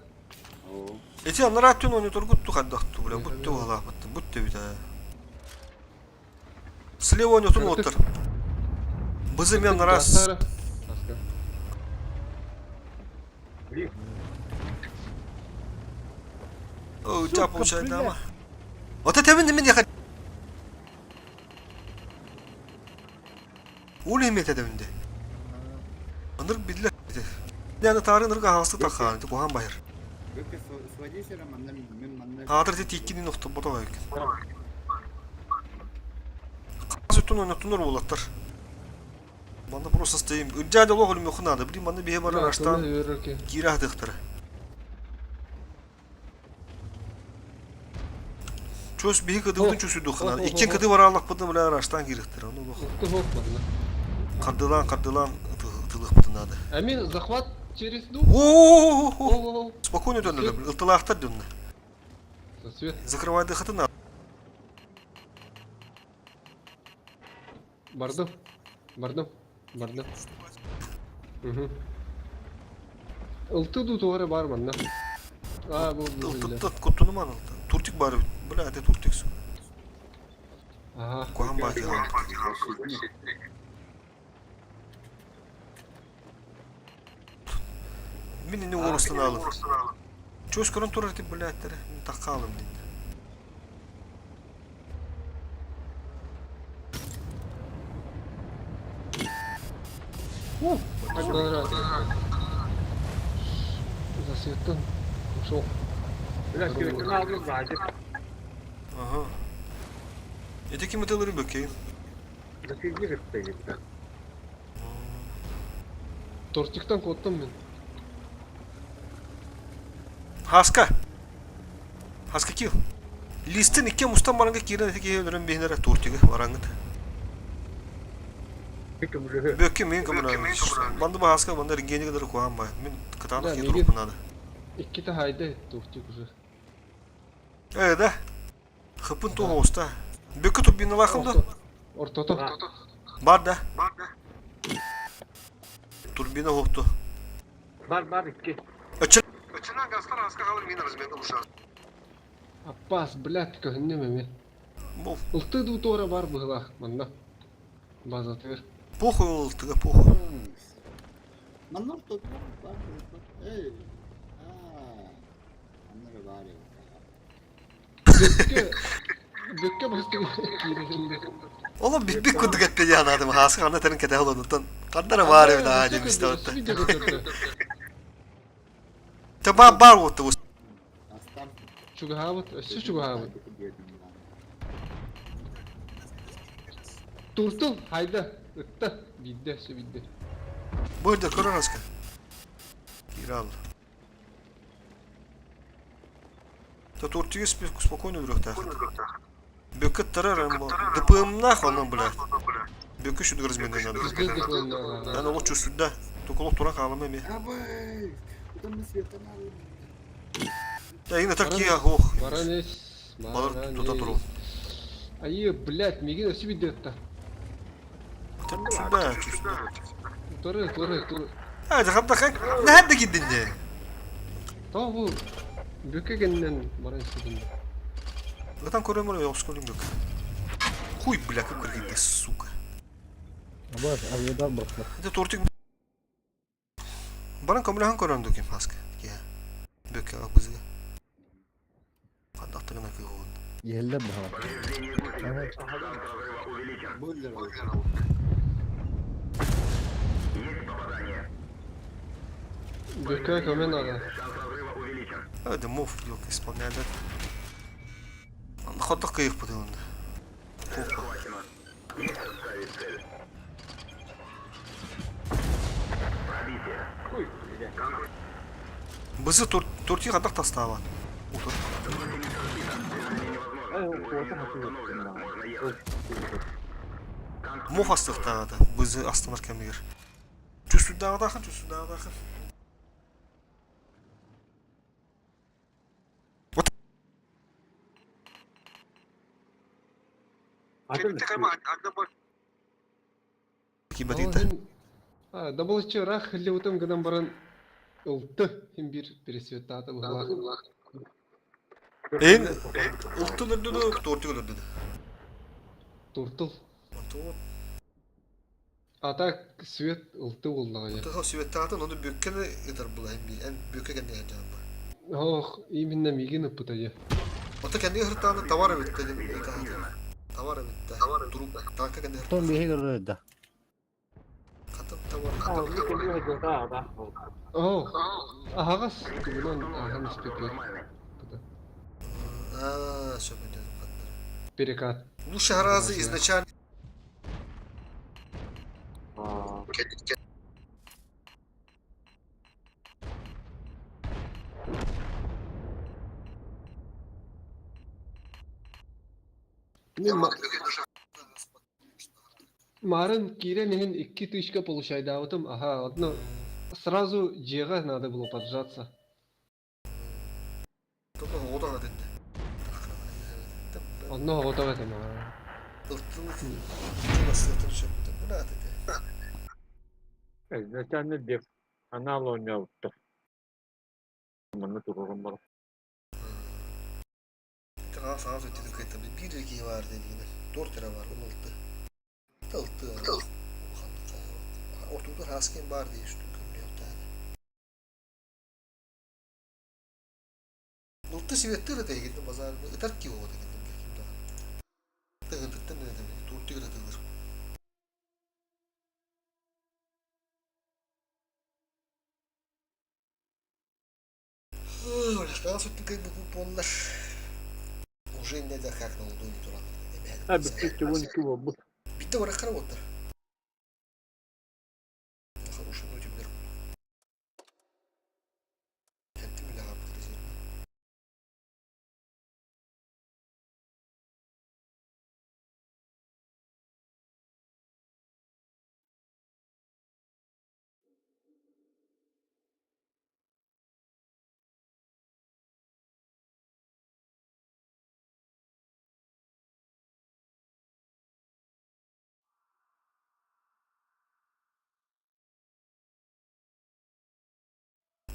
eti anlar atın onu turguttu kaddaktı bile. Buttu valla buttu. Buttu bir daha. Слева он отун отыр. Бызым yan раз. Аска. О, тебя получает дама. Вот это мен мен яхат. Ул эмет эдеминде. Аныр билля. Yani tarih nırga hasta takhan. Bu han bayır. Böyle svadiyse ramandan min Kadar te tikkini nokta bota var. Kaz ütün onu tunur bulatlar. Bana просто стоим. Дядя лох ölüm yok надо. Bileyim bana bir var araçtan geri ahdıktır. Çöz bir kıdıldın çösü dokuna. İkin kıdı var Allah bıdı bile araçtan giriktir. Onu bak. Ылты болмады. Кадылан ытылык бытын надо. Амин, захват через дух. О, спокойно дönün. Ытылактар dönün. Свет. Закрывай дыхаты надо. Бардым. Бардым. Ылты ду туары бар мында. Bu güzel. Ытыт кутуну ман. Туртик бар. Бля, это туртик. Aha. Куан бар. Meni ne orasını alın. Çöz kırın turur tip biletleri. Takalım dedi. Засветтен. Шо. Aha. Öteki metalleri bakayım. Тортиктан коттым мен. Haska. Haska ki? Listin iki mustan baranga kiren öteki öldüren behnere tortiga barangıt. Böküm men kamına. Bandı bu haska bandı ringeni kadar koyan bay. Men katana Да, ki мегин. durup bunada. Ikkita hayda тортик уже. Evet de. Hıpın to hosta. Bökü turbina lakımda. Ортото. Бар да. Турбина hostu. Бар, икки. Açılan gazlar haska kalır mıydı bizimle uşak? Аппас, блядь, көгүннеме мен. Bu Ылты ду туары бар быгыла мында. База төр. похуй oldu похуй. Маннар тот бар. Эй. Аннары бар ya. Бөккө басты кирегенде. Oğlum bir kuduk etti ya adım haska anlatırın kete olunutun. Kandara var evde hadi işte orada. Tabi bar oldu bu. Астам. Чугавыт, өссү чугавыт. Туртул, хайда, ытта, бидде, өссү бидде. Burada kurun haska. Giral. Ta tortigi спокойно вдруг так. Бөкет тарар ama. Dıpığımna onun bile. Bökü şu разменный надо. Бизде деп ойна. Ben o çözüldü. Tokuluk turak ağlamam ya. Абай. Куда мы света надо? Ya yine tak ya oh. Баранес. Балар тута туру. Айы, блядь, мегин өссү бидде ытта. Çözüldü. Туры. Hadi hatta kalk. Nerede gittin ya? Тоо бу бөккөгеннен баран сидин. Zaten koruyorum ya oskolim yok. Хуй, бля, как крикит, сука. Абар, авиадар баклап. Это тортик. Баран камerahan koruyorum döküm haska. Ya. Böke bak bize. Kadaqtığına kıyığın. Yehellep baha. Бойлер. Бөккө көмен ага. Hadi move yok исполняли. Ходок кıyık bu da onda. Bizi Türkiye kadar taslava. Mov astıqda da bizi astılar kemir. Çüsü dağda xın. Кибадита. Дабылчы рах хиллеутым гынан баран ылты хим бир пересветтаты быгыла. En ultu öldü, tortu öldü. Туртул. Ата свет ылты болдага я. Taha süvettatın onu bükkene yeter bulayım bir. En bükke kendi yapacağım. Ох, именно мигин ыппыта я. Ota kendi hırtanı tavara bitti. Tavara bitti. Durup tanka kendi hırtanı. Ton bihe görüldü. Katım tavara. О, агас гынан ахан спепе. Aaa söyledi. Перекат. Bu şehrazı izleçen. Марын кире неген 2 тычка получайдаватым. Ага, одно сразу жега надо было поджаться. Только одаға деді. Одно готово это. Изначально деп аналония утты. Маны турган бар. Тыға саңыз өттеді қайтамды. Bir erkeği var dediğine. 4 lira var, 16. Ortada hasken var diye üstün kömürüyor tane. Nurta sivettir de gittim pazarda. Itar ki o da gittim geldim daha. Tığırdıktan ne demek? Turtu göre tığır. Daha sütlü kayıp bu onlar. Уже не да как на ладони туран. Abi чего-нибудь bu. Bitti var akara otlar. Хороший ноте бер. Kendim bile yaptırız yani.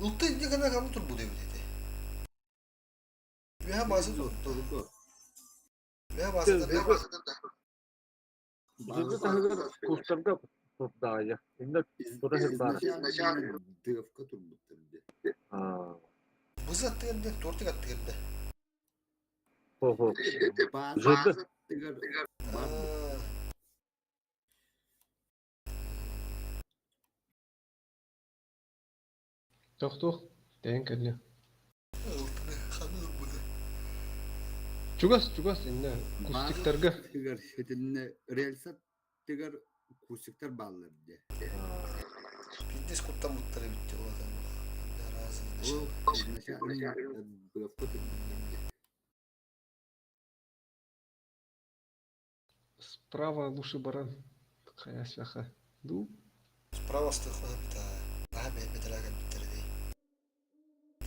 Ulta ince kadar kamu tur bu devleti. Veya bazı tuttu. Veya bazı da Bizde tahıllar kurslarda tutdaya. Şimdi burada hep var. Дывка турбуттарды. bu zaten geldi. Tortu kattı geldi. Ho. База тыгар. Тох. Дэн кэлле. Ultını kanır bu da. Чугас инде. Кустиктарга. Тыгар шетинне рельса тыгар кусиктар балларды. Fitness kuttan mutları bitti o adam. Razı. Ол изначально дывка турбуттарды. Справа лучше баран. Хая свяха. Ду. Sправа стыхла бита. Daha bebedelerden bitleri değil.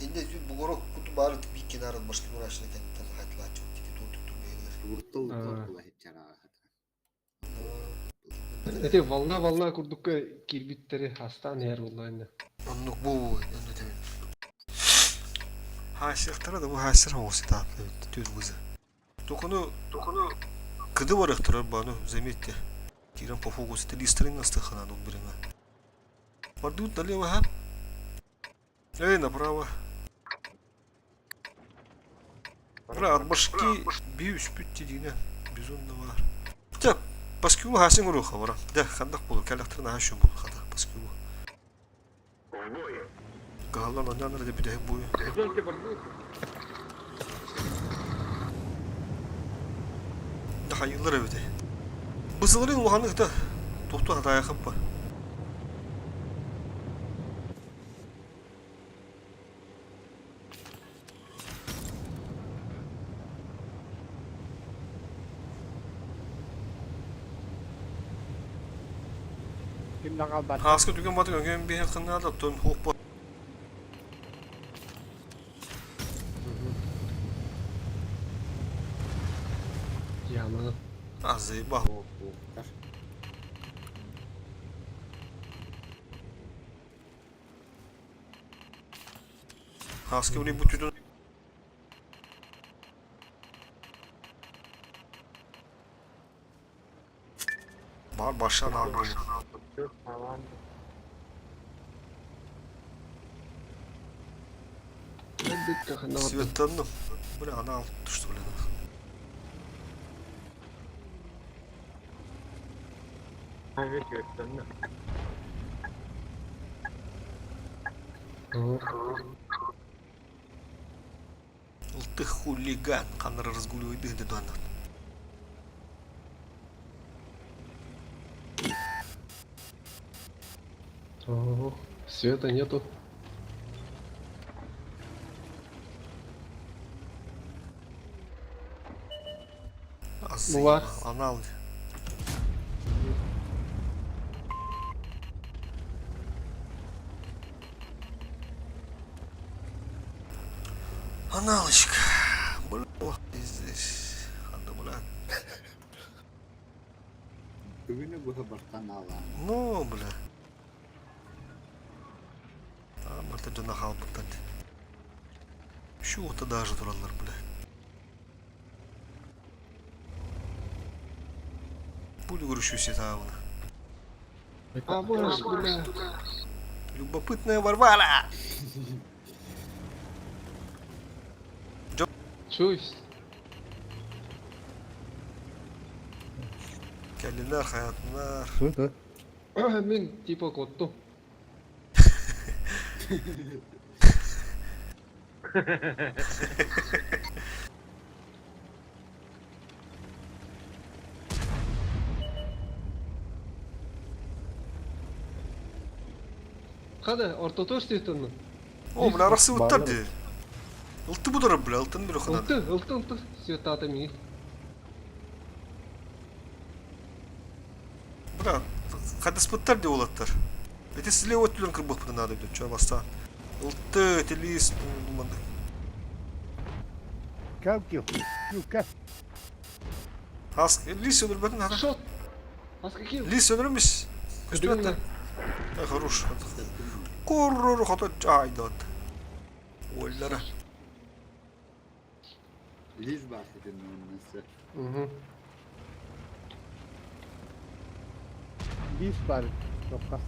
İnde bu gorok kutu bağırdı bir kenarın başka uğraşını kendinden hayatlar çok dedi. Tortu beyler. Уртал тохла чараа. Эти волна курдукка кирбиттери хастан her онлайнда. Anlık bu. Anlık demin. Haşiktara da bu haşir olsun da. Tüz buzu. Dokunu kıdı var ihtira bana zemette. Kiran po fokus te listrin nasıl tıkhanan o birine. Вардут налево, ага. Эй, направо. Бра, от башки бьюсь пüttediğine безумно var. Да, паскю хасин руха var. Да, хандак болу, калактырна хашым болу хада, паскю. Галлан ананыр деп биде бою. Güzel var. Да, hayırlar evde. Bızılırın uhanıkta. Doktu hata yakıp var. Kimden kaldı? Haskı düğün batı öngön bir yakınlığa da dön hop. Яма. Azı bak. Haskı bunu bu tüdün. Var başan abi. Tamam. Дыкка хана. Светланdım. Bu ne ana alt düştü böyle. Evet, gösterme. Ты хулиган, Канар разгуливает до дона. О, света нету. Var. Anal. Аналочка. Бля, ох, пиздец. Ханды, бля. Бүгүнү буга бартан алам. Ну, бля. А, мырта жана халбыттан. Şu ota даже туралар, бля. Буду грущусь тавна. А, боже, бля. Любопытная Варвара. Чусь. Geldiler hayatlar. Dur dur. Мен типа коттум. Када, ортото істейтін. О, бля, арасы Bağlarım. өттірді. Ылты бұдыр, бля, ылтын бір оқынады. Ылты, светата ми. Бля, қадыс бұттар де олаттар. Бәте слева өттілін кірбіқ бұды надо бді, чөй баста. Ылты, телес, думанды. Gel gel. Yok gel. Лис өндір бәтін, ада. Шот. Аскакил. Лис өндір емес. Көсті өтті. Хорош. Коррор, хата жайды өтті. Ойлары. Лиш бахидin önüne. Угу. Bir var. Yok kas.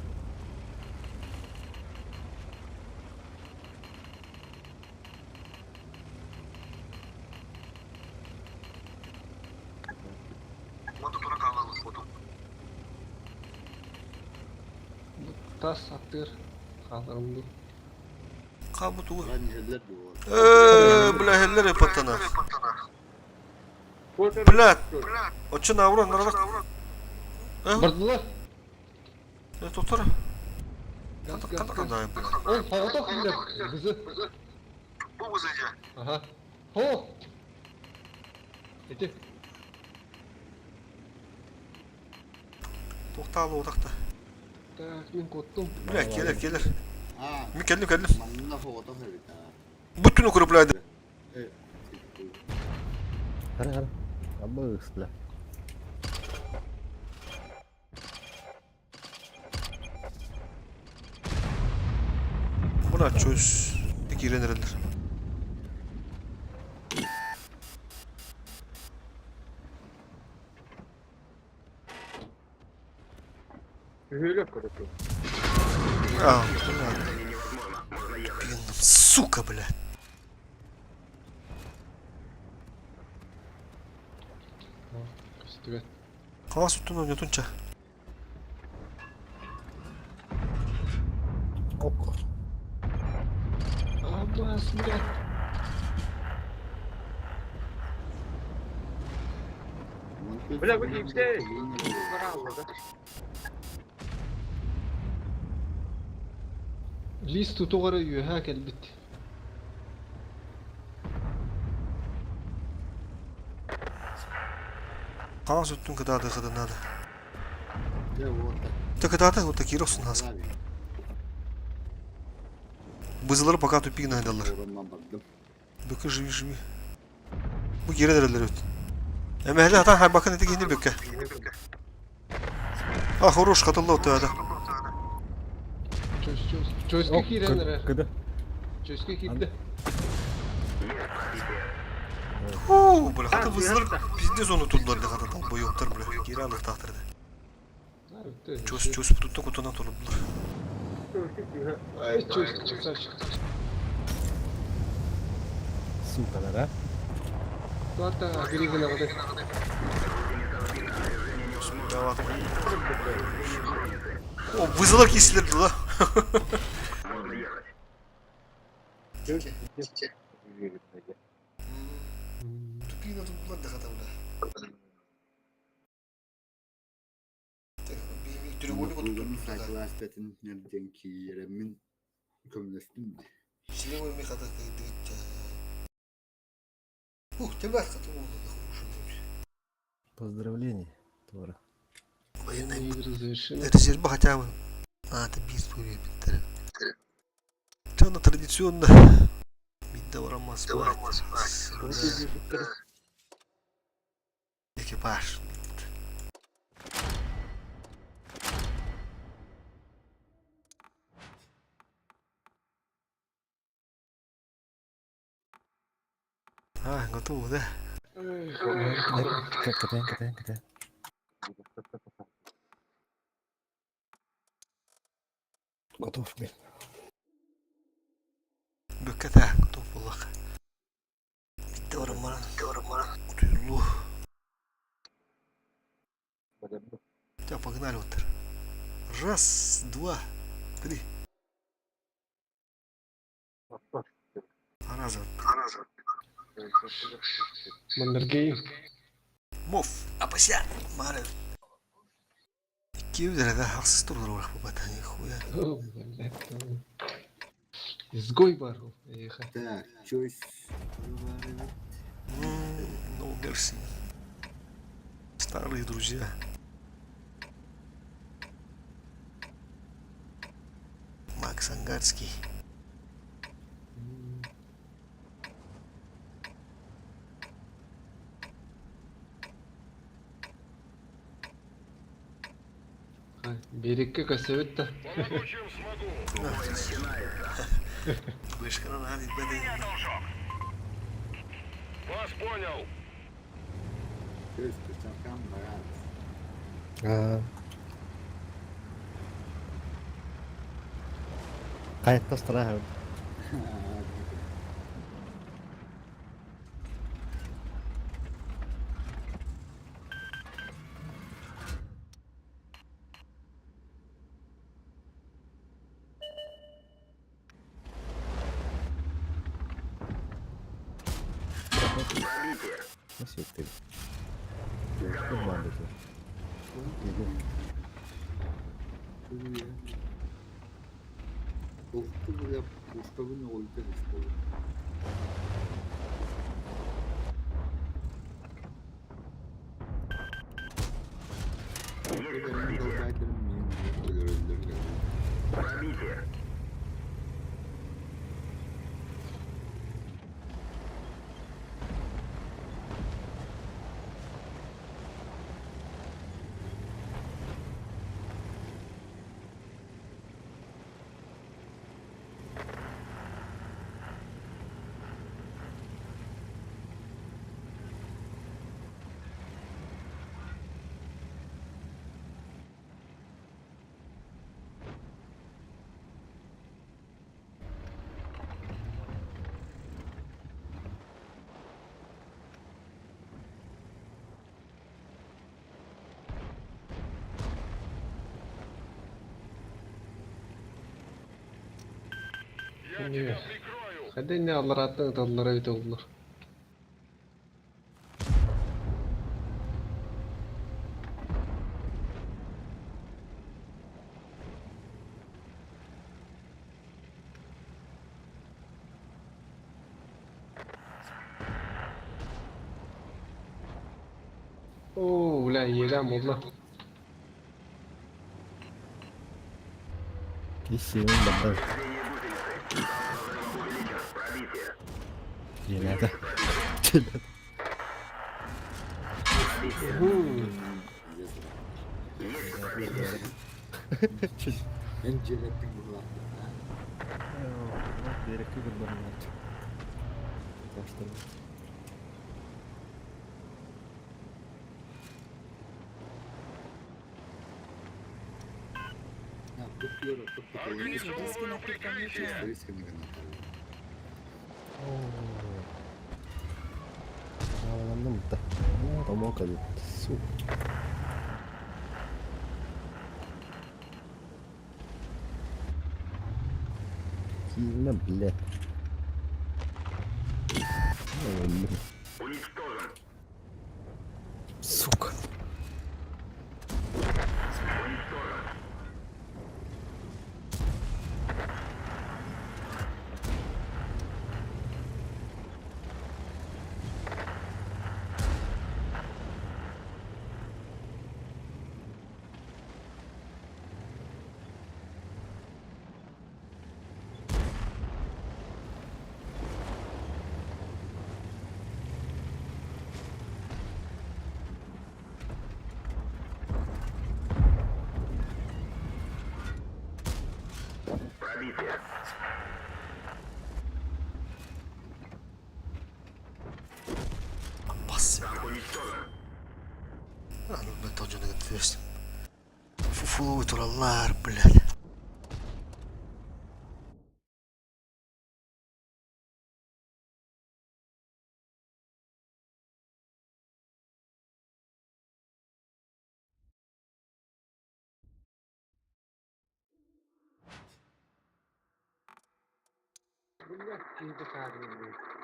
Тас аттыр. Қаларымды. Қабыт ұғы. Lan yerler de var. Бля, хеллер епаттана. Блядь, очын ауыран, нарадақ. Бардылар. Тоқтар. Қандай, бля. Ол, фағата күндер. Бізі. Ага. Хо! Еті. Тоқталы отақта. Так, мен коттум. Бля, келер. Ha, Мен келдім. manına foto verir ha. Bütün okırıplaydı. Evet. Hadi hadi. Ama ısla. Buna çöz. Peki iğrenirler. А, сука, бля. Көстіге. Қалас ұттың өне тұнша. Ok. Аббас, блядь. Бля, вы не Лист тутуғары үйе кәлбет. Қалас ұттың кыдады қыдынады. Ya orada. Ты кыдады, вот такие росын аз. Abi, Бызылары пока тупик найдалар. orama baktım. Бөкі живи. Bu geri derler öt. Emehli hatan her bakın eti giyinir bökke. Ah, хорош, қатылды өтті ада. Чөзге киренер. Kıdı. Чөзге кирді. Ооо, бля, хаты бызылар пиздец оны тұлдылар да қатады. Бой өттір, бля, гері алыр тақтырды. Чөз бұтытты құтына тұрылдылар. Ай, чөзге чықса шықты. Sukalar ha. Туата агригіна қыдай. О, бызылар кесілерді ла. Тупина тұлдылар да қата, бля. Треугольник Bulduğumuz saklar Vastatin nereden ki yeremin kömlestim. Слева ми хата кайдыт. Ты вас хата Поздравления, Тора. Военная Игры завершены. резерва хотя бы. Это битва биттер. Тяна традиционно. Бидда урамас. Экипаж. Готово, да? Катаем. Готов, блин. Бөккәтә, готов буллак. Бидда урамас. Утыйлу. Так, погнали, вот. Раз, два, три. Раз. Мандергейм. Мов, апася, мары. Кивдер, да, хаксыз турдыр олақ бұл батаны, хуя. О, блядь. Изгой бар. Эх, Так, чойс. Ну, мерси. Старые друзья. Макс Ангарский. Берекке касабет та. Вышкана надо, беда. Чойс, причем барас. Кайта страху. Насчет ты. Команда. Уфты бля, пушковый на ольга рискует. Пробитие. Hadi ne alır attın dallara bit oldular. Oo, ulan yeğlen oldu. Кисим бандаж. Пробитие. Не надо. Есть пробитие. En celatin bu var. Береги горбанат. Просто. Ha, tutuyor, tutuyor. User disconnected from your channel. Risk mi kanatıyor? Anladım da. Tamam kadar. Su. Сильно, блядь. Уничтожен. Сука. Уничтожен. Ben tocunu götürüyorsun. Fufu turallar bled. Bunlar şimdi sadece.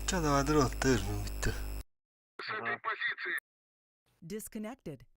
Cada vadro termo bitti. Disconnected.